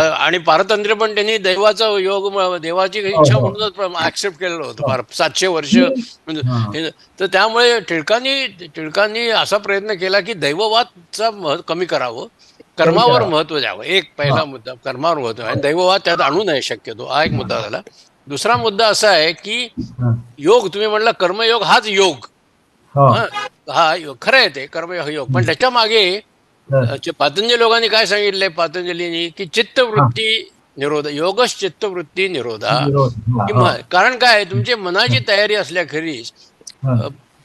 Speaker 1: आणि पारतंत्र्य पण त्यांनी दैवाचा योग, देवाची इच्छा म्हणूनच ऍक्सेप्ट केलेलं होतं 700 वर्ष म्हणजे. तर त्यामुळे टिळकांनी असा प्रयत्न केला की दैववादचा कमी करावं, कर्मावर महत्व द्यावं. एक पहिला मुद्दा कर्मावर महत्व आहे, दैववाद त्यात आणू नये शक्यतो, हा एक मुद्दा झाला. दुसरा मुद्दा असा आहे की योग, तुम्ही म्हणला कर्मयोग हाच योग, हा योग खरं आहे, ते कर्मयोग. पण त्याच्या मागे पातंजली लोकांनी काय सांगितलंय, पातंजलींनी की चित्तवृत्ती निरोध, योगच चित्तवृत्ती निरोधा. कारण काय, तुमची मनाची तयारी असल्याखेरीज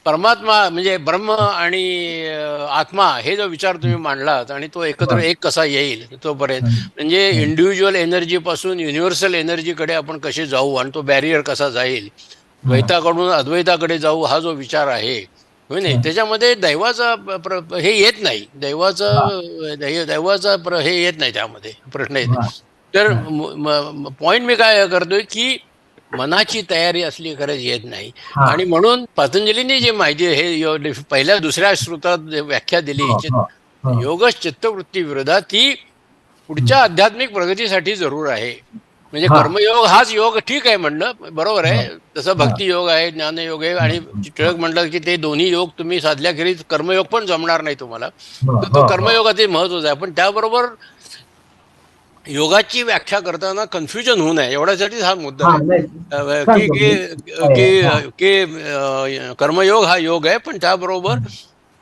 Speaker 1: परमात्मा म्हणजे ब्रह्म आणि आत्मा हे जो विचार तुम्ही मांडलात आणि तो एकत्र एक कसा येईल तोपर्यंत, म्हणजे इंडिव्हिज्युअल एनर्जी पासून युनिव्हर्सल एनर्जीकडे आपण कसे जाऊ आणि तो बॅरियर कसा जाईल, द्वैताकडून अद्वैताकडे जाऊ, हा जो विचार आहे नाही, त्याच्यामध्ये दैवाचा हे येत नाही, दैवाचा हे येत नाही, त्यामध्ये प्रश्न येत नाही. तर पॉइंट मी काय करतोय की मनाची तयारी असली गरज येत नाही. आणि म्हणून पतंजलींनी जे माहिती हे पहिल्या दुसऱ्या श्रुतात व्याख्या दिली, योगच चित्तवृत्ती विरोधात, ती पुढच्या आध्यात्मिक प्रगतीसाठी जरूर आहे. म्हणजे कर्मयोग हाच योग ठीक आहे म्हणणं बरोबर आहे, तसं भक्ती योग आहे, ज्ञानयोग आहे. आणि टिळक म्हणलं की ते दोन्ही योग तुम्ही साधल्याखेरीज कर्मयोग पण जमणार नाही तुम्हाला, तर तो कर्मयोगाचे महत्वच आहे. पण त्याबरोबर योगाची व्याख्या करताना कन्फ्युजन होऊ नये एवढ्यासाठीच हा मुद्दा आहे की कर्मयोग हा योग आहे, पण त्याबरोबर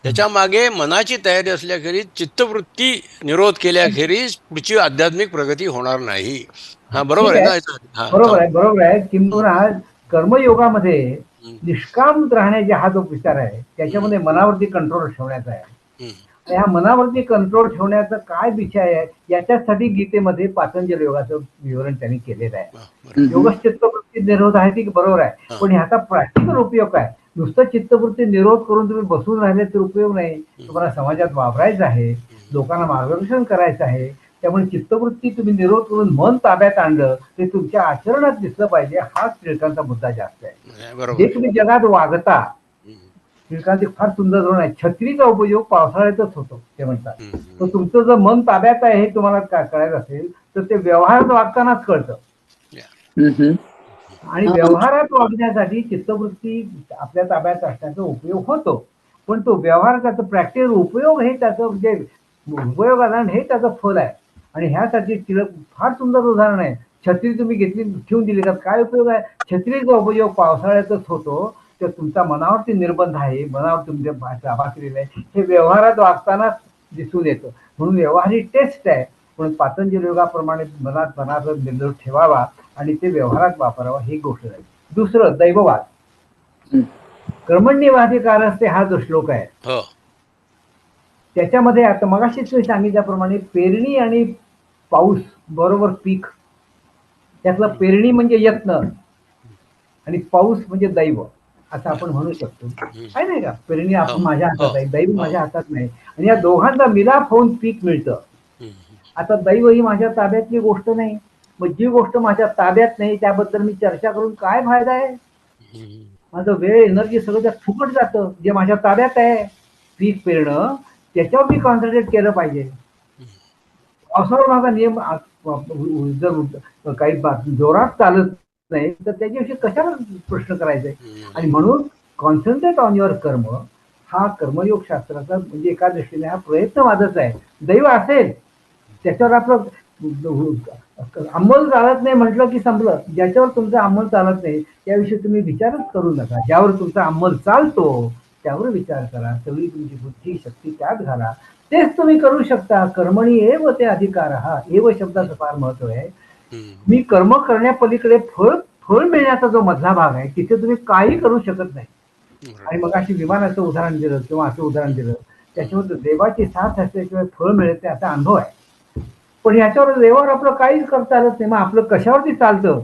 Speaker 1: त्याच्या मागे मनाची तयारी असल्याखेरीज, चित्तवृत्ती निरोध केल्याखेरीज पुढची आध्यात्मिक प्रगती होणार नाही. हा बरोबर आहे ना?
Speaker 3: बरोबर आहे. किंबहुना कर्मयोगामध्ये निष्काम राहण्याचे हा जो विचार आहे त्याच्यामध्ये मनावरती कंट्रोल ठेवण्याचा आहे. ह्या मनावरती कंट्रोल ठेवण्याचा काय विषय आहे, याच्यासाठी गीतेमध्ये पातंजल योगाचं विवरण त्यांनी केलेलं आहे. योग चित्तवृत्ती निरोध आहे ती बरोबर आहे, पण ह्याचा प्रॅक्टिकल उपयोग काय? नुसतं चित्तवृत्ती निरोध करून तुम्ही बसून राहिले तर उपयोग नाही. तुम्हाला समाजात वावरायचं आहे, लोकांना मार्गदर्शन करायचं आहे. त्यामुळे चित्तवृत्ती तुम्ही निरोध करून मन ताब्यात आणलं ते तुमच्या आचरणात दिसलं पाहिजे, हाच टिळकांचा मुद्दा जास्त आहे. जे तुम्ही जगात वागता, टिळकांचे फार सुंदर धोरण आहे, छत्रीचा उपयोग पावसाळ्यातच होतो ते म्हणतात. तर तुमचं जर मन ताब्यात आहे हे तुम्हाला कळायचं असेल तर ते व्यवहारात वागतानाच कळतं. आणि व्यवहारात वागण्यासाठी चित्तवृत्ती आपल्या ताब्यात असण्याचा उपयोग होतो, पण तो व्यवहार त्याचा प्रॅक्टिकल उपयोग हे त्याचं म्हणजे उपयोगाला हे त्याचं फल आहे. आणि ह्यासाठी टिळक फार सुंदर उदाहरण आहे. छत्री तुम्ही घेतली ठेवून दिली का काय उपयोग आहे? छत्रीचा उपयोग पावसाळ्यातच होतो. तर तुमचा मनावरती निर्बंध आहे, मनावर तुमच्या ताबा केलेला आहे, हे व्यवहारात वागताना दिसून येतं. म्हणून व्यवहार ही टेस्ट आहे. म्हणून पातंजली योगाप्रमाणे मनाचा निर्णय ठेवावा आणि ते व्यवहारात वापरावा ही गोष्ट आहे. दुसरं दैववाद. कर्मण्येवाधिकारस्ते हा जो श्लोक आहे
Speaker 1: हो
Speaker 3: त्याच्यामध्ये आता मगाशी तुम्ही सांगितल्याप्रमाणे पेरणी आणि पाऊस बरोबर पीक, त्यातलं पेरणी म्हणजे यत्न आणि पाऊस म्हणजे दैव असं आपण म्हणू शकतो. आहे नाही का? पेरणी आपण माझ्या हातात आहे, दैव माझ्या हातात नाही, आणि या दोघांचा मिलाप होऊन पीक मिळतं. आता दैव ही माझ्या ताब्यातली गोष्ट नाही. मग जी गोष्ट माझ्या ताब्यात नाही त्याबद्दल मी चर्चा करून काय फायदा आहे? माझं वेळ एनर्जी सगळं त्यात फुकट जातं. जे माझ्या ताब्यात आहे पीक पेरणं त्याच्यावर मी कॉन्सन्ट्रेट केलं पाहिजे. पावसावर माझा नियम जर काही जोरात चालत नाही तर त्याच्याविषयी कशाला प्रश्न करायचे? आणि म्हणून कॉन्सन्ट्रेट ऑन युअर कर्म हा कर्मयोग शास्त्राचा म्हणजे एका दृष्टीने हा प्रयत्नवादच आहे. दैव असेल त्याच्यावर आपलं अंमल चालत नाही म्हटलं की संपलं. ज्याच्यावर तुमचा अंमल चालत नाही त्याविषयी तुम्ही विचारच करू नका. ज्यावर तुमचा अंमल चालतो त्यावर विचार करा. सगळी तुमची बुद्धी शक्ती त्यात घाला. तेच तुम्ही करू शकता. कर्मणी एव ते अधिकार. हा एव शब्दाचं फार महत्व आहे. मी कर्म करण्यापलीकडे फळ मिळण्याचा जो मधला भाग आहे तिथे तुम्ही काही करू शकत नाही. आणि मग अशी विमानाचं उदाहरण दिलं किंवा असं उदाहरण दिलं त्याच्यावर देवाची साथ असल्याशिवाय फळ मिळत नाही असा अनुभव आहे. पण ह्याच्यावर देवावर आपलं काहीच करता आलंच नाही. मग आपलं कशावरती चालतं?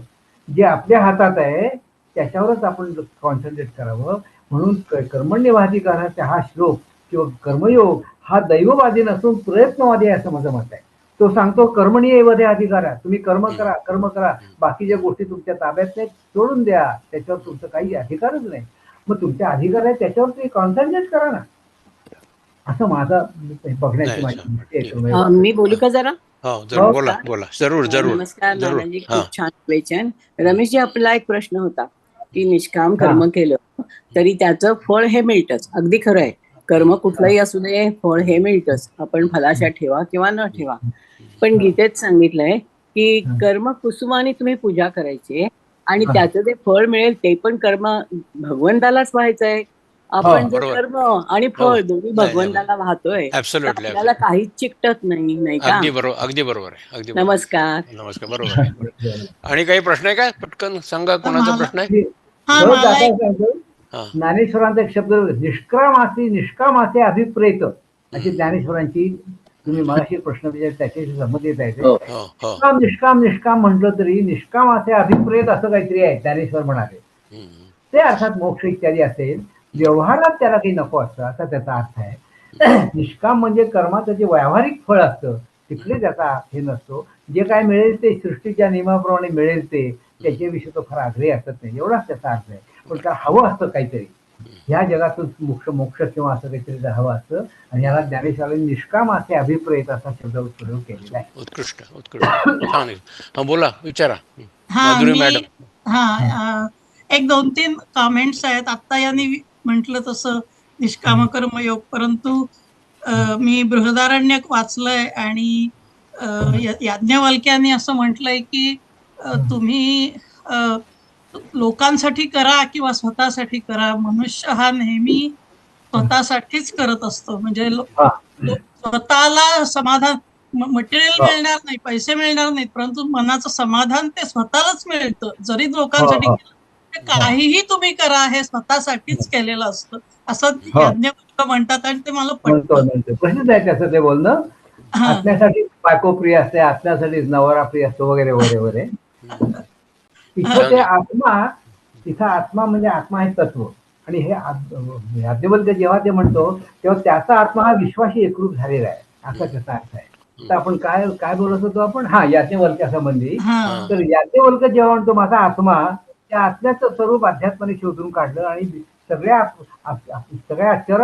Speaker 3: जे आपल्या हातात आहे त्याच्यावरच आपण कॉन्सन्ट्रेट करावं. म्हणून कर्मण्यवाधिकाराचा हा श्लोक किंवा कर्मयोग हा दैववादी नसून प्रयत्नवादी आहे असं माझं मत आहे. तो सांगतो कर्मणीय मध्ये अधिकार आहे. तुम्ही कर्म करा, कर्म करा, बाकीच्या गोष्टी तुमच्या ताब्यात नाही, सोडून द्या. त्याच्यावर तुमचं काही अधिकारच नाही. मग तुमचे अधिकार आहे त्याच्यावर तुम्ही कॉन्सन्ट्रेट करा ना, असं माझा बघण्याची माझी आहे.
Speaker 6: मी बोलू का जरा?
Speaker 1: हो जरूर बोला बोला जरूर जरूर
Speaker 6: नमस्कार
Speaker 1: जरूर.
Speaker 6: नानाजी, खूप छान क्वेश्चन. रमेशजी, आपला एक प्रश्न होता की निष्काम कर्म केलं तरी त्याचं फळ हे मिळतंच. अगदी खरं आहे. कर्म कुठलंही असू दे फळ हे मिळतंच. आपण फलाशा ठेवा किंवा न ठेवा. पण गीतेत सांगितलंय की कर्म कुसुमाने तुम्ही पूजा करायची आणि त्याचं जे फळ मिळेल ते पण कर्म भगवंतालाच व्हायचंय. आपण जर कर्म आणि फळ दोन्ही भगवंताला वाहतोय आपल्याला काहीच चिकटत नाही, नाही का?
Speaker 1: अगदी बरोबर, अगदी बरोबर आहे. अगदी
Speaker 6: नमस्कार.
Speaker 1: नमस्कार, बरोबर आहे. आणि काही प्रश्न आहे का? पटकन सांगा, कोणाचा प्रश्न आहे?
Speaker 3: ज्ञानेश्वरांचा एक शब्द निष्कामाचे अभिप्रेत अशी ज्ञानेश्वरांची तुम्ही मगाशी प्रश्न विचारला त्याच्याशी संबंध येत आहे. निष्काम म्हटलं तरी निष्कामाचे अभिप्रेत असं काहीतरी आहे ज्ञानेश्वर म्हणाले. ते अर्थात मोक्ष इत्यादी असेल. व्यवहारात त्याला काही नको असतं असा त्याचा अर्थ आहे. निष्काम म्हणजे कर्माचं जे व्यावहारिक फळ असतं तिथले त्याचा हे नसतो. जे काय मिळेल ते सृष्टीच्या नियमाप्रमाणे मिळेल ते त्याच्याविषयी तो फार आग्रही असत नाही, एवढाच त्याचा अर्थ आहे. पण त्याला हवं असतं काहीतरी ह्या जगातून मोक्ष किंवा असं काहीतरी हवं असतं. आणि याला ज्ञानेश्वरांनी निष्कामाचे अभिप्रेत असा शब्द प्रयोग केलेला आहे.
Speaker 1: उत्कृष्ट उत्कृष्ट छान. बोला, विचारा माधुरी मॅडम.
Speaker 7: एक 2-3 कमेंट्स आहेत. आता यांनी म्हटलं तसं निष्काम कर्मयोग, परंतु मी बृहदारण्यक वाचलंय आणि याज्ञवल्क्यांनी असं म्हटलंय की तुम्ही लोकांसाठी करा किंवा स्वतःसाठी करा, मनुष्य हा नेहमी स्वतःसाठीच करत असतो. म्हणजे स्वतःला समाधान, मटेरियल मिळणार नाही, पैसे मिळणार नाहीत, परंतु मनाचं समाधान ते स्वतःलाच मिळतं. जरी लोकांसाठी केलं काहीही तुम्ही करा हे स्वतःसाठीच केलेलं असतं असं याज्ञवल्क्य म्हणतात. आणि ते मला पटतं.
Speaker 3: प्रश्नच आहे त्याचं ते बोलणं. आत्म्यासाठी बायको प्रिय असते, आत्म्यासाठी नवरा प्रिय असतो वगैरे वगैरे वगैरे. तिथं ते आत्मा, तिथं आत्मा म्हणजे आत्मा हे तत्व. आणि हे याज्ञवल्क्य जेव्हा ते म्हणतो तेव्हा त्याचा आत्मा हा विश्वाशी एकरूप झालेला आहे असा त्याचा अर्थ आहे. तर आपण काय काय बोलत होतो आपण? याज्ञवल्क्या संबंधी. तर याज्ञवल्क्य जेव्हा म्हणतो माझा आत्मा, त्या आत्म्याचं स्वरूप अध्यात्माने शोधून काढलं आणि सगळ्या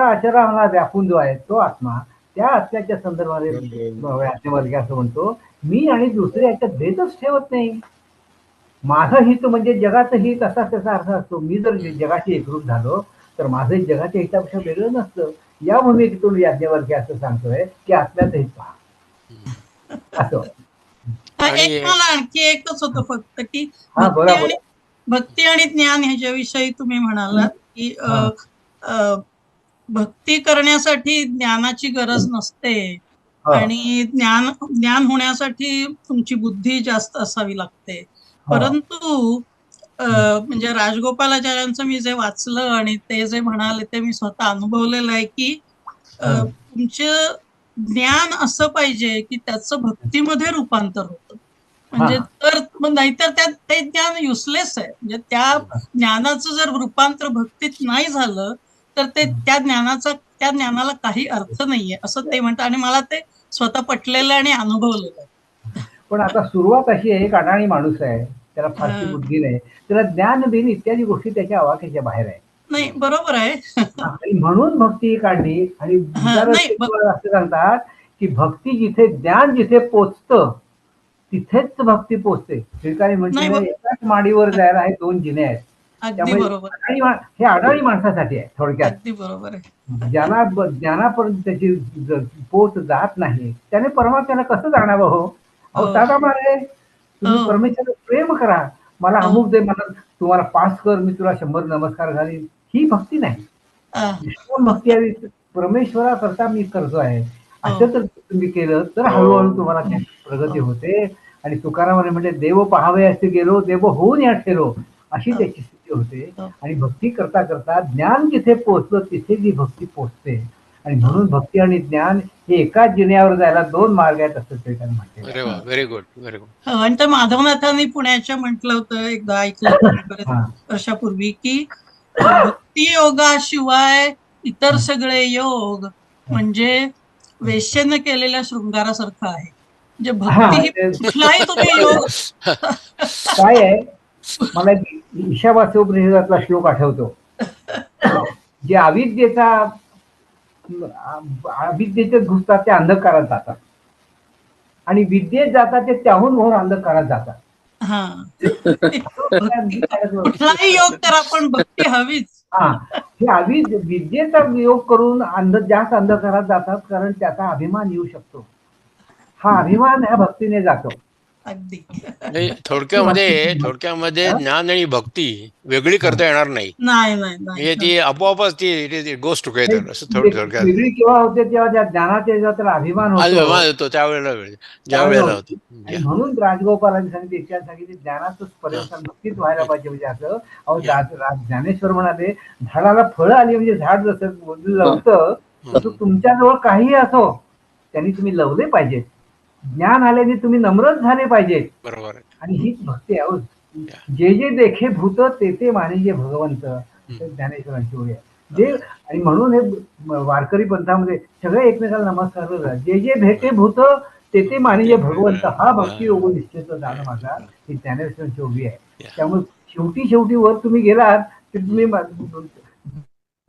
Speaker 3: अचरा मला व्यापून जो आहे तो आत्मा, त्या आत्म्याच्या संदर्भात याज्ञवल्क्य असं म्हणतो मी आणि दुसरे याच्यात भेदच ठेवत नाही. माझं हित म्हणजे जगाचं हित असा त्याचा अर्थ असतो. मी जर जगाशी एकरूप झालो तर माझं जगाच्या हितापेक्षा वेगळं नसतं. या भूमिकेतून याज्ञवल्क्य असं सांगतोय की आत्म्याचं हित पहा. असं.
Speaker 7: एक मला आणखी एकच होतं फक्त की
Speaker 3: हा, बोला, बोला.
Speaker 7: भक्ती आणि ज्ञान ह्याच्याविषयी तुम्ही म्हणालात की भक्ती करण्यासाठी ज्ञानाची गरज नसते आणि ज्ञान होण्यासाठी तुमची बुद्धी जास्त असावी लागते. परंतु म्हणजे राजगोपालाचार्यांचं मी जे वाचलं आणि ते जे म्हणाले ते मी स्वतः अनुभवलेलं आहे की तुमचं ज्ञान असं पाहिजे की त्याचं भक्तीमध्ये रूपांतर होतं. म्हणजे तर नाहीतर त्यात ते ज्ञान युसलेस आहे. म्हणजे त्या ज्ञानाचं जर रूपांतर भक्तीत नाही झालं तर ते त्या ज्ञानाला काही अर्थ नाहीये असं ते म्हणतात आणि मला ते स्वतः पटलेलं आणि अनुभवलेलं आहे.
Speaker 3: पण आता सुरुवात अशी आहे, एक अडाणी माणूस आहे, त्याला फारशी बुद्धी नाही, त्याला ज्ञान बिन इत्यादी गोष्टी त्याच्या आवाक्याच्या बाहेर आहे.
Speaker 7: नाही, बरोबर आहे.
Speaker 3: आणि म्हणून भक्ती काढली आणि असं सांगतात की भक्ती जिथे ज्ञान जिथे पोचतं तिथेच भक्ती पोचते. ठिकाणी म्हणजे एकाच माडीवर जायला हे 2 जिने आहेत. त्यामुळे हे अडाणी माणसासाठी आहे थोडक्यात.
Speaker 7: अगदी बरोबर आहे.
Speaker 3: ज्याला ज्ञानापर्यंत त्याची पोच जात नाही त्याने परमात्म्याला कसं जाणावं हो? अहो दादा मारे, तुम्ही परमेश्वराला प्रेम करा, मला अमुक दे, मला तुम्हाला पास कर, मी तुला 100 नमस्कार घालीन, ही भक्ती नाही. निष्काम भक्ती आहे, परमेश्वरा करता मी करतो आहे असं जर तुम्ही केलं तर हळूहळू तुम्हाला त्याची प्रगती होते. आणि तुकारामाने म्हणजे देव पहावे असे गेलो, देव होऊन या ठेरो, अशी त्याची स्थिती होते. आणि भक्ती करता करता ज्ञान जिथे पोहोचलं तिथे जी भक्ती पोहोचते. आणि म्हणून भक्ती आणि ज्ञान हे एकाच जिन्यावर जायला 2 मार्ग आहेत असं ते त्यांना म्हटले.
Speaker 1: Very good, very good.
Speaker 7: आणि तर माधवनाथांनी पुण्याच्या म्हटलं होतं एकदा, ऐकलं वर्षापूर्वी की भक्ती योगाशिवाय इतर सगळे योग म्हणजे वेश्येनं केलेल्या शृंगारासारखं आहे. म्हणजे भक्ती कुठलाही तुम्ही योग
Speaker 3: काय आहे, मला ईशावास्य उपनिषदातला श्लोक आठवतो, जे अविद्येचे घुसतात ते अंधकारात जातात आणि विद्येत जातात ते त्याहून मोहर अंधकारात जातात.
Speaker 7: कुठलाही योग करा पण भक्ती हवीच.
Speaker 3: हे विद्येचा योग करून जास्त अंधकारात जातात कारण त्याचा अभिमान येऊ शकतो. हा अभिमान ह्या भक्तीने जातो.
Speaker 7: अगदी
Speaker 1: थोडक्यामध्ये ज्ञान आणि भक्ती वेगळी करता येणार नाही. म्हणजे ती आपोआपच ती गोष्ट टुगेदर असं थोडक्यात.
Speaker 3: वेगळी केव्हा होते तेव्हा त्या ज्ञानाच्या त्याला अभिमान
Speaker 1: होतो ज्या वेळेला होतो.
Speaker 3: म्हणून राजगोपालांनी सांगितले, इतिहास सांगितले, ज्ञानाचंच पर्यंत भक्तीच व्हायला पाहिजे. म्हणजे असं अहो ज्ञानेश्वर म्हणाले, झाडाला फळं आली म्हणजे झाड जसं लवतं तसं तुमच्याजवळ काहीही असो त्यांनी तुम्ही लवले पाहिजेत. ज्ञान आल्याने तुम्ही नम्रच झाले पाहिजेत.
Speaker 1: बरोबर.
Speaker 3: आणि हीच भक्ती आहे. जे जे देखे भूत ते ते मानिजे भगवंत, ज्ञानेश्वरांची ओळी आहे. जे आणि म्हणून हे वारकरी पंथामध्ये सगळे एकमेकाला नमस्कार करतात. जे जे भेटे भूत ते ते मानिजे भगवंत, हा भक्ती योग निश्चित जाणं माझा ही ज्ञानेश्वरांची ओळी आहे. त्यामुळे शेवटी वर तुम्ही गेलात की तुम्ही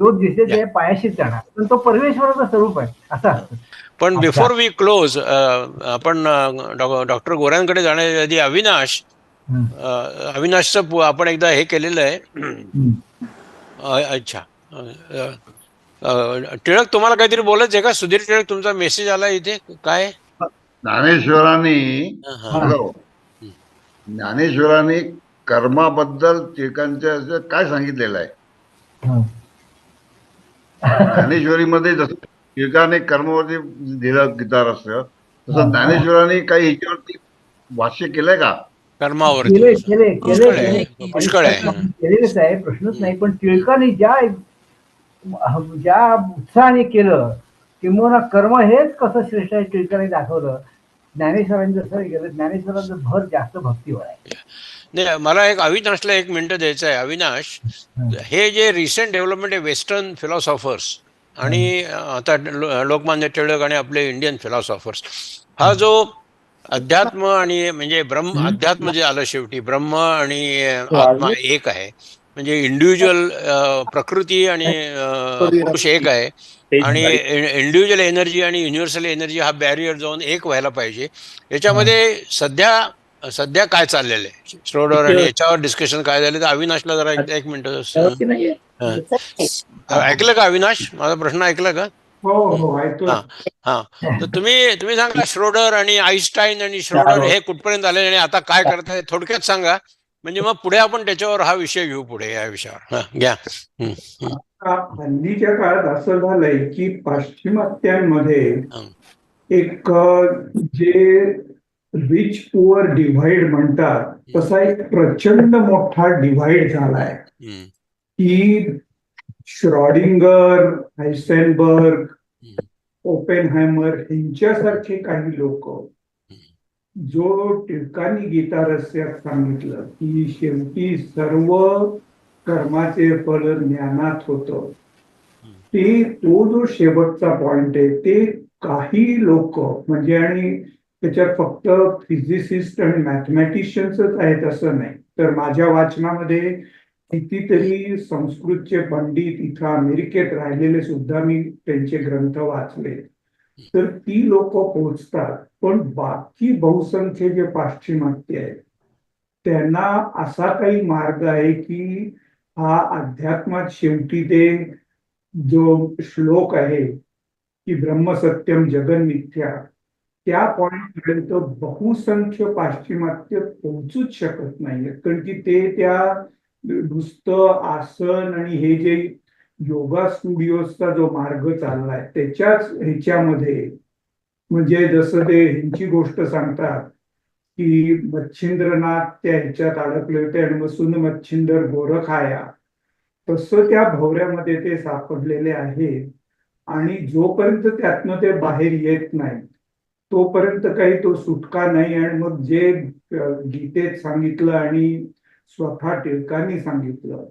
Speaker 3: जो दिसते ते पायाशीच जाणार, पण तो परमेश्वराचं स्वरूप आहे असं असतं.
Speaker 1: पण बिफोर वी क्लोज, आपण डॉक्टर गोऱ्यांकडे जाण्याच्या आधी अविनाशचं आपण एकदा हे केलेलं आहे. अच्छा, टिळक तुम्हाला काहीतरी बोलायचं आहे का? सुधीर टिळक, तुमचा मेसेज आला इथे. काय
Speaker 8: ज्ञानेश्वरांनी कर्माबद्दल टिळकांच्या काय सांगितलेलं आहे? ज्ञानेश्वरीमध्ये जसं टिळकाने कर्मावरती दिलं गीतार असतं तसं ज्ञानेश्वरांनी काही ह्याच्यावरती भाष्य केलंय का?
Speaker 1: कर्मावर
Speaker 3: केलेलंच आहे, प्रश्नच नाही. पण टिळकाने ज्या उत्साहाने केलं किंवा कर्म हेच कसं श्रेष्ठ आहे टिळकाने दाखवलं. ज्ञानेश्वरांनी जसं केलं, ज्ञानेश्वरांचं भर जास्त भक्तीवर आहे.
Speaker 1: नाही, मला एक अविनाशला 1 मिनिट द्यायचं आहे. अविनाश, हे जे रिसेंट डेव्हलपमेंट आहे वेस्टर्न फिलॉसॉफर्स आणि आता लोकमान्य टिळक आणि आपले इंडियन फिलॉसॉफर्स, हा जो अध्यात्म आणि म्हणजे अध्यात्म जे आलं शेवटी, ब्रह्म आणि आत्मा एक आहे, म्हणजे इंडिव्हिज्युअल प्रकृती आणि पुरुष एक आहे आणि इंडिव्हिज्युअल एनर्जी आणि युनिव्हर्सल एनर्जी हा बॅरियर जाऊन एक व्हायला पाहिजे. याच्यामध्ये सध्या काय चाललेलं आहे श्रोडर आणि याच्यावर डिस्कशन काय झालं तर अविनाशला जरा 1 मिनिट ऐकलं का? अविनाश, माझा प्रश्न ऐकला का?
Speaker 4: हो हो ऐकतो.
Speaker 1: हा हा तर तुम्ही सांगा, श्रोडर आणि आईन्स्टाईन आणि श्रोडर हे कुठपर्यंत आले आणि आता काय करताय थोडक्यात सांगा, म्हणजे मग पुढे आपण त्याच्यावर हा विषय घेऊ, पुढे या विषयावर. हा घ्या.
Speaker 4: हल्लीच्या काळात असं झालंय की पाश्चिमात्यांमध्ये एक जे रिच पुअर डिव्हाइड म्हणतात तसा एक प्रचंड मोठा डिव्हाइड झालाय की श्रॉडिंगर, हायसेनबर्ग, ओपेनहायमर यांच्यासारखे काही लोक जो टिळकांनी गीतारहस्यात सांगितलं की शेवटी सर्व कर्माचे फळ ज्ञानात होतं, ते तो जो शेवटचा पॉइंट आहे ते काही लोक म्हणजे, आणि त्याच्यात फक्त फिजिसिस्ट आणि मॅथमॅटिशियन्सच आहेत असं नाही, तर माझ्या वाचनामध्ये कितीतरी संस्कृतचे पंडित इथं अमेरिकेत राहिलेले सुद्धा मी त्यांचे ग्रंथ वाचले, तर ती लोक पोहोचतात. पण बाकी बहुसंख्य जे पाश्चिमात्य आहेत त्यांना असा काही मार्ग आहे की हा अध्यात्मात शेवटी ते जो श्लोक आहे की ब्रह्मसत्यम जगन मिथ्या, त्या पॉइंट पर्यंत बहुसंख्य पाश्चिमात्य पोहोचूच शकत नाहीये, कारण की ते त्या नुसतं आसन आणि हे जे योगा स्टुडिओजचा जो मार्ग चाललाय त्याच्याच ह्याच्यामध्ये, म्हणजे जसं ते ह्यांची गोष्ट सांगतात की मच्छिंद्रनाथ त्या ह्याच्यात अडकले होते आणि मसून मच्छिंदर गोरखाया, तसं त्या भवऱ्यामध्ये ते सापडलेले आहेत. आणि जोपर्यंत त्यातनं ते बाहेर येत नाही तोपर्यंत काही तो सुटका नाही. आणि मग जे गीतेत सांगितलं आणि स्वतः टिळकांनी सांगितलं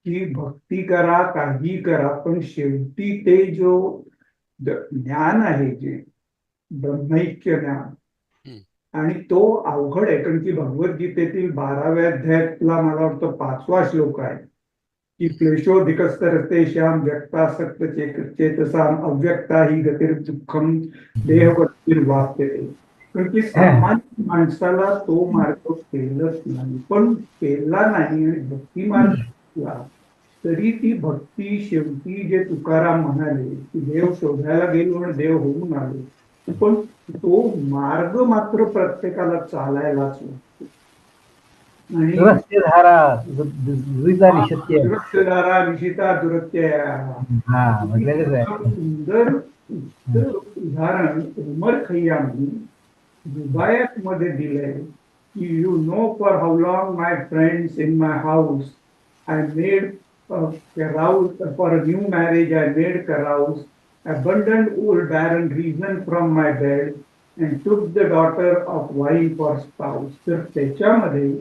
Speaker 4: की भक्ती करा, काही करा, पण शेवटी ते जो ज्ञान आहे जे ब्रह्मैक्य ज्ञान, आणि तो अवघड आहे, कारण की भगवद्गीतेतील 12व्या अध्यायातला मला वाटतं 5वा श्लोक आहे की क्लेशोधिकस्तरते श्याम व्यक्तासक्त चेतसाम अव्यक्ता ही गतिर दुःखम देहवृत्तिर्वाप्यते. कारण की सामान्य माणसाला तो मार्ग केलंच नाही, पण केला नाही आणि भक्ती मार्ग केला तरी ती भक्ती शेवटी जे तुकाराम म्हणाले की देव शोधायला गेलो आणि देव होऊन आलो, पण तो मार्ग मात्र प्रत्येकाला चालायलाच लागतो. आणि रक्तधारा निशिता दुरत्या सुंदर उदाहरण उमर खय्यामनी दुबायात मध्ये दिलंय की you know for how long my friends in my house I made carouse for a new marriage. I made carouse, abandoned old barren reason from my bed, and took the daughter of wine for spouse. तर त्याच्यामध्ये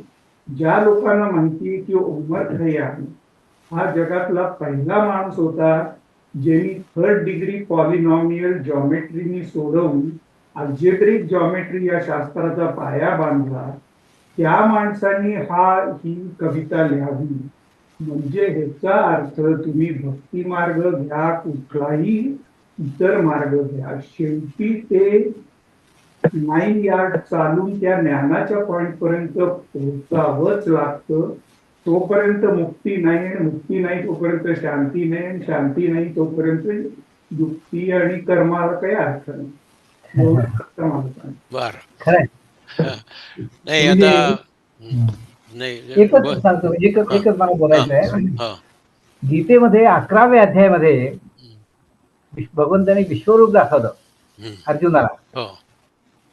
Speaker 4: ज्या लोकांना माहिती की उमर खय्याम हा जगातला पहिला माणूस होता ज्यांनी 3rd डिग्री पॉलिनॉमियल जॉमेट्रीनी सोडवून अल्जेब्रिक जॉमेट्री या शास्त्राचा पाया बांधला, त्या माणसांनी ही कविता लिहावी. म्हणजे ह्याचा अर्थ तुम्ही भक्ती मार्ग घ्या, कुठलाही इतर मार्ग घ्या, शेवटी ते 9 यार्ड चालून त्या ज्ञानाच्या पॉइंट पर्यंत पोहोचावंच लागतं. तोपर्यंत मुक्ती नाही, आणि मुक्ती नाही तोपर्यंत शांती नाही, आणि शांती नाही तोपर्यंत युक्ती आणि कर्माला काही अर्थ नाही.
Speaker 1: बर
Speaker 3: नाही आता एकच सांगतो, एकच मला बोलायचं आहे. गीतेमध्ये 11व्या अध्यायामध्ये भगवंताने विश्वरूप दाखवलं अर्जुनाला.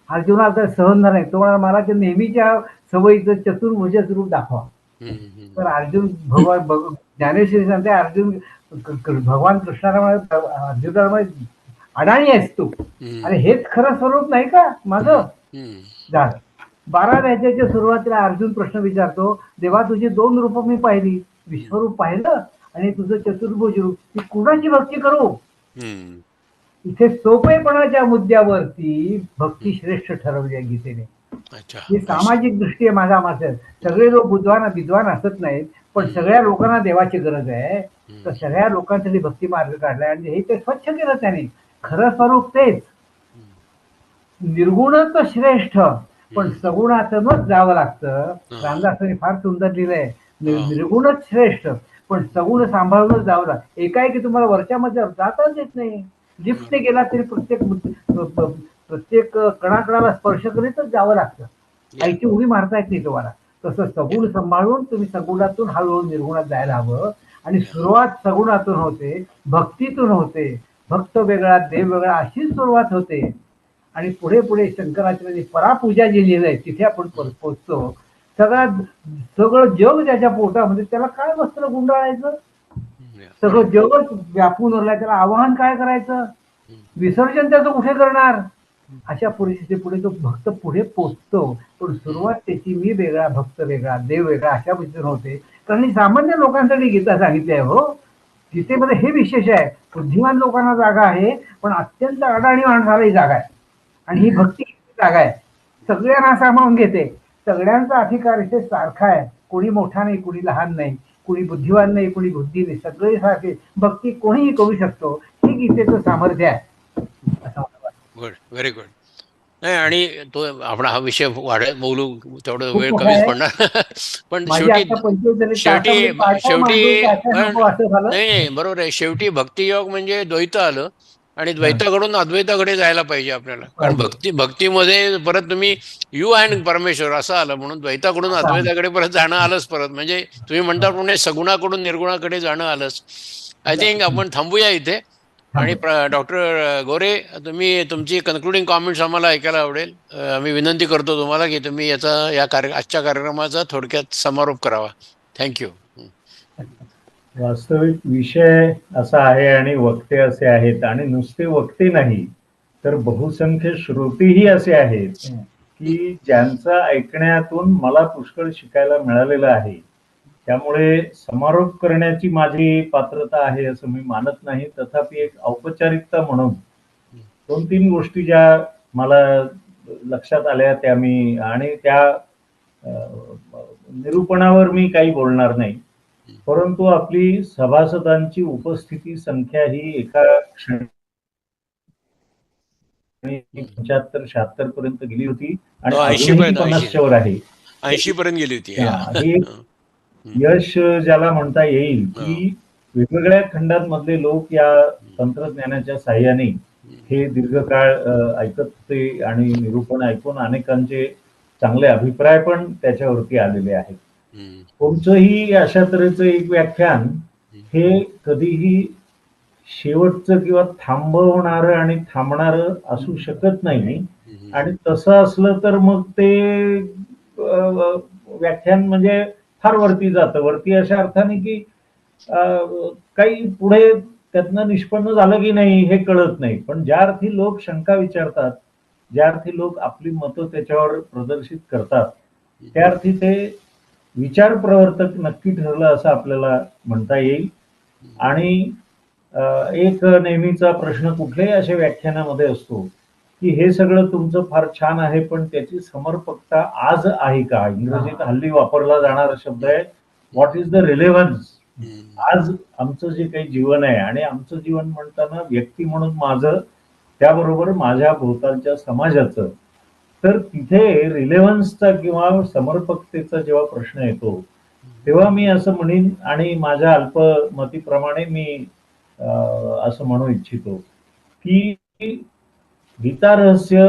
Speaker 3: अर्जुनाला तर सहन झालं नाही, तो म्हणाला मला ते नेहमीच्या सवयीचं चतुर्भुज रूप दाखवा. तर अर्जुन भगवान ज्ञानेश्वरी सांगते, अर्जुन भगवान कृष्णाला अर्जुनाला अडाणी आहेस तू, आणि हेच खरं स्वरूप नाही का माझं. झालं 12व्या अध्यायाच्या सुरुवातीला अर्जुन प्रश्न विचारतो, देवा तुझी 2 रूप मी पाहिली, विश्वरूप पाहिलं आणि तुझं चतुर्भुज रूप, ती कुणाची भक्ती करू. इथे सोपेपणाच्या मुद्द्यावरती भक्ती श्रेष्ठ ठरवली आहे गीतेने. ही सामाजिक दृष्टी आहे माझा मात्र. सगळे लोक विद्वान असत नाहीत, पण सगळ्या लोकांना देवाची गरज आहे, तर सगळ्या लोकांसाठी भक्ती मार्ग काढलाय आणि हे ते स्वच्छ केलं त्याने. खरं स्वरूप तेच निर्गुणच श्रेष्ठ, पण सगुणातूनच जावं लागतं. रामदासांनी फार सुंदर लिहिलंय, निर्गुणच श्रेष्ठ पण सगुण सांभाळूनच जावं लागतं. एकाएकी तुम्हाला वरच्या मध्ये जाताच येत नाही. लिफ्टने गेला तरी प्रत्येक कणाकणाला स्पर्श करीतच जावं लागतं. आईची उडी मारता येत नाही तुम्हाला. तसं सगुण सांभाळून तुम्ही सगुणातून हळूहळू निर्गुणात जायला हवं. आणि सुरुवात सगुणातून होते, भक्तीतून होते. भक्त वेगळा देव वेगळा अशी सुरुवात होते. आणि पुढे पुढे शंकराचार्य परापूजा जे लिहिलंय तिथे आपण पोचतो. सगळं जग ज्याच्या पोटामध्ये त्याला काय वस्त्र गुंडाळायचं, सगळं जगच व्यापून उरलाय, त्याला आवाहन काय करायचं, विसर्जन त्याचं कुठे करणार. अशा परिस्थितीपुढे तो भक्त पुढे पोचतो. पण सुरुवात त्याची मी वेगळा भक्त वेगळा देव वेगळा अशा पद्धतीने होते. कारण सामान्य लोकांसाठी गीता सांगितली आहे. हो, गीतेमध्ये हे विशेष आहे. बुद्धिमान लोकांना जागा आहे, पण अत्यंत अडाणी माणसालाही जागा आहे. आणि ही भक्ती जागा आहे, सगळ्यांना सामावून घेते. सगळ्यांचा अधिकार इथे सारखा आहे. कोणी मोठा नाही, कोणी लहान नाही, कोणी बुद्धिवान नाही, कोणी बुद्धी नाही, सगळे सारखे. भक्ती कोणीही करू शकतो. हे गीतेचं सामर्थ्य आहे.
Speaker 1: Good, very good. नाही, आणि तो आपण हा विषय बोलू तेवढं वेळ कमीच पडणार. पण शेवटी नाही, बरोबर आहे. शेवटी भक्तियोग म्हणजे द्वैत आलं आणि द्वैताकडून अद्वैताकडे जायला पाहिजे आपल्याला. कारण भक्तीमध्ये परत तुम्ही यू अँड परमेश्वर असं आलं, म्हणून द्वैताकडून अद्वैताकडे परत जाणं आलंच परत. म्हणजे तुम्ही म्हणता म्हणजे सगुणाकडून निर्गुणाकडे जाणं आलंच. आय थिंक आपण थांबूया इथे. आणि डॉक्टर गोरे, तुम्ही तुमची कन्क्लुडिंग कॉमेंट्स आम्हाला ऐकायला आवडेल. आम्ही विनंती करतो तुम्हाला की तुम्ही आजच्या कार्यक्रमाचा थोडक्यात समारोप करावा. थँक्यू.
Speaker 2: वास्तविक विषय असा आहे आणि वक्ते असे आहेत, आणि नुसते वक्ते नाही तर बहुसंख्य श्रोतेही असे आहेत की ज्यांचं ऐकण्यातून मला पुष्कळ शिकायला मिळालेलं आहे. त्यामुळे समारोप करण्याची माझी पात्रता आहे असं मी मानत नाही. तथापि एक औपचारिकता म्हणून 2-3 गोष्टी ज्या मला लक्षात आल्या त्या मी, आणि त्या निरूपणावर मी काही बोलणार नाही. परंतु आपली सभासदांची उपस्थिती संख्या ही एका क्षणी 75-76 पर्यंत गेली होती आणि 50च्या वर आहे.
Speaker 1: 80 पर्यंत गेली होती.
Speaker 2: हे यश ज्याला म्हणता येईल की वेगवेगळ्या खंडांमधले लोक या तंत्रज्ञानाच्या साह्याने हे दीर्घकाळ ऐकत होते आणि निरूपण ऐकून अनेकांचे चांगले अभिप्राय पण त्याच्यावरती आलेले आहेत. तुमचंही अशा तऱ्हेचं एक व्याख्यान हे कधीही शेवटचं किंवा थांबवणारं आणि थांबणारं असू शकत नाही. आणि तसं असलं तर मग ते व्याख्यान म्हणजे फार वरती जातं. वरती अशा अर्थाने की काही पुढे त्यातनं निष्पन्न झालं की नाही हे कळत नाही. पण ज्या अर्थी लोक शंका विचारतात, ज्या अर्थी लोक आपली मतं त्याच्यावर प्रदर्शित करतात, त्या अर्थी ते विचार प्रवर्तक नक्की ठरलं असं आपल्याला म्हणता येईल. आणि एक नेहमीचा प्रश्न कुठल्याही अशा व्याख्यानामध्ये असतो की हे सगळं तुमचं फार छान आहे, पण त्याची समर्पकता आज आहे का. इंग्रजीत हल्ली वापरला जाणारा शब्द आहे व्हॉट इज द रिलेव्हन्स. आज आमचं जे काही जीवन आहे, आणि आमचं जीवन म्हणताना व्यक्ती म्हणून माझं, त्याबरोबर माझ्या भोवतालच्या समाजाचं, तर तिथे रिलेव्हन्सचा किंवा समर्पकतेचा जेव्हा प्रश्न येतो तेव्हा मी असं म्हणेन, आणि माझ्या अल्पमतीप्रमाणे मी असं म्हणू इच्छितो की गीता रहस्य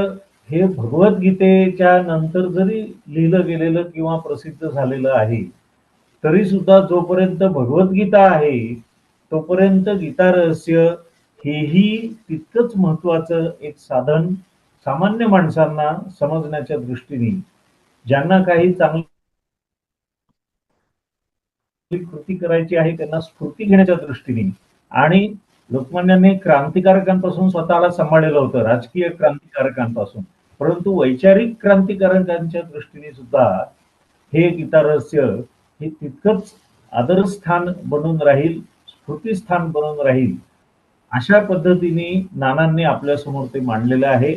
Speaker 2: हे भगवद्गीतेच्या नंतर जरी लिहिलं गेलेलं किंवा प्रसिद्ध झालेलं आहे, तरी सुद्धा जोपर्यंत भगवद्गीता आहे तोपर्यंत गीता रहस्य हेही तितकंच महत्वाचं एक साधन सामान्य माणसांना समजण्याच्या दृष्टीने, ज्यांना काही चांगली कृती करायची आहे त्यांना स्फूर्ती घेण्याच्या दृष्टीने. आणि लोकमान्यांनी क्रांतिकारकांपासून स्वतःला सांभाळलेलं होतं, राजकीय क्रांतिकारकांपासून, परंतु वैचारिक क्रांतिकारकांच्या दृष्टीने सुद्धा हे गीता रहस्य हे तितकंच आदरस्थान बनून राहील, स्फूर्तीस्थान बनून राहील. अशा पद्धतीने नानांनी आपल्यासमोर ते मांडलेलं आहे.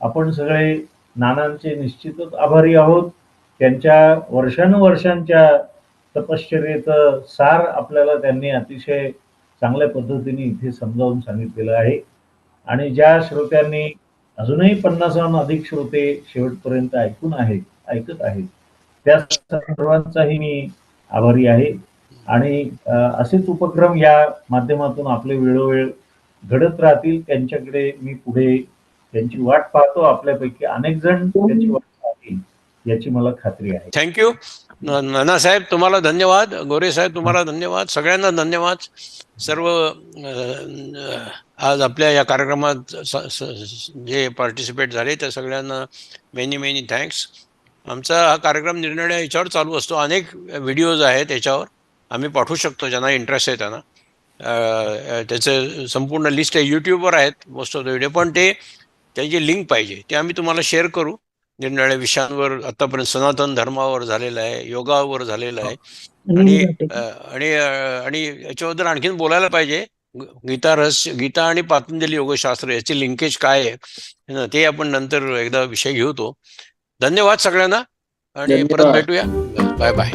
Speaker 2: आपण सगळे नानांचे निश्चितच आभारी आहोत. त्यांच्या वर्षानुवर्षांच्या तपश्चर्येचं सार आपल्याला त्यांनी अतिशय चांगल्या पद्धतीने इथे समजावून सांगितलेलं आहे. आणि ज्या श्रोत्यांनी, अजूनही 50हून अधिक श्रोते शेवटपर्यंत ऐकत आहेत, त्या सर्वांचाही मी आभारी आहे. आणि असेच उपक्रम या माध्यमातून आपले वेळोवेळ घडत राहतील. त्यांच्याकडे मी पुढे त्यांची वाट पाहतो. आपल्यापैकी अनेक जण त्याची वाट पाहतील याची मला खात्री आहे.
Speaker 1: थँक्यू. नानासाहेब तुम्हाला धन्यवाद, गोरे साहेब तुम्हाला धन्यवाद, सगळ्यांना धन्यवाद. सर्व आज आपल्या या कार्यक्रमात जे पार्टिसिपेट झाले त्या सगळ्यांना मेनी मेनी थँक्स. आमचा हा कार्यक्रम निरनिराळ्या याच्यावर चालू असतो. अनेक व्हिडिओज आहेत याच्यावर, आम्ही पाठवू शकतो ज्यांना इंटरेस्ट आहे त्यांना. त्याचं संपूर्ण लिस्ट आहे, यूट्यूबवर आहेत मोस्ट ऑफ द व्हिडिओ, पण ते त्याची लिंक पाहिजे, ते आम्ही तुम्हाला शेअर करू. निरनिराळ्या विषयांवर आतापर्यंत सनातन धर्मावर झालेलं आहे, योगावर झालेलं आहे, आणि याच्याबद्दल आणखीन बोलायला पाहिजे. गीता आणि पातंजली योगशास्त्र याची लिंकेज काय आहे ते आपण नंतर एकदा विषय घेऊ. तो धन्यवाद सगळ्यांना आणि परत भेटूया. Bye bye.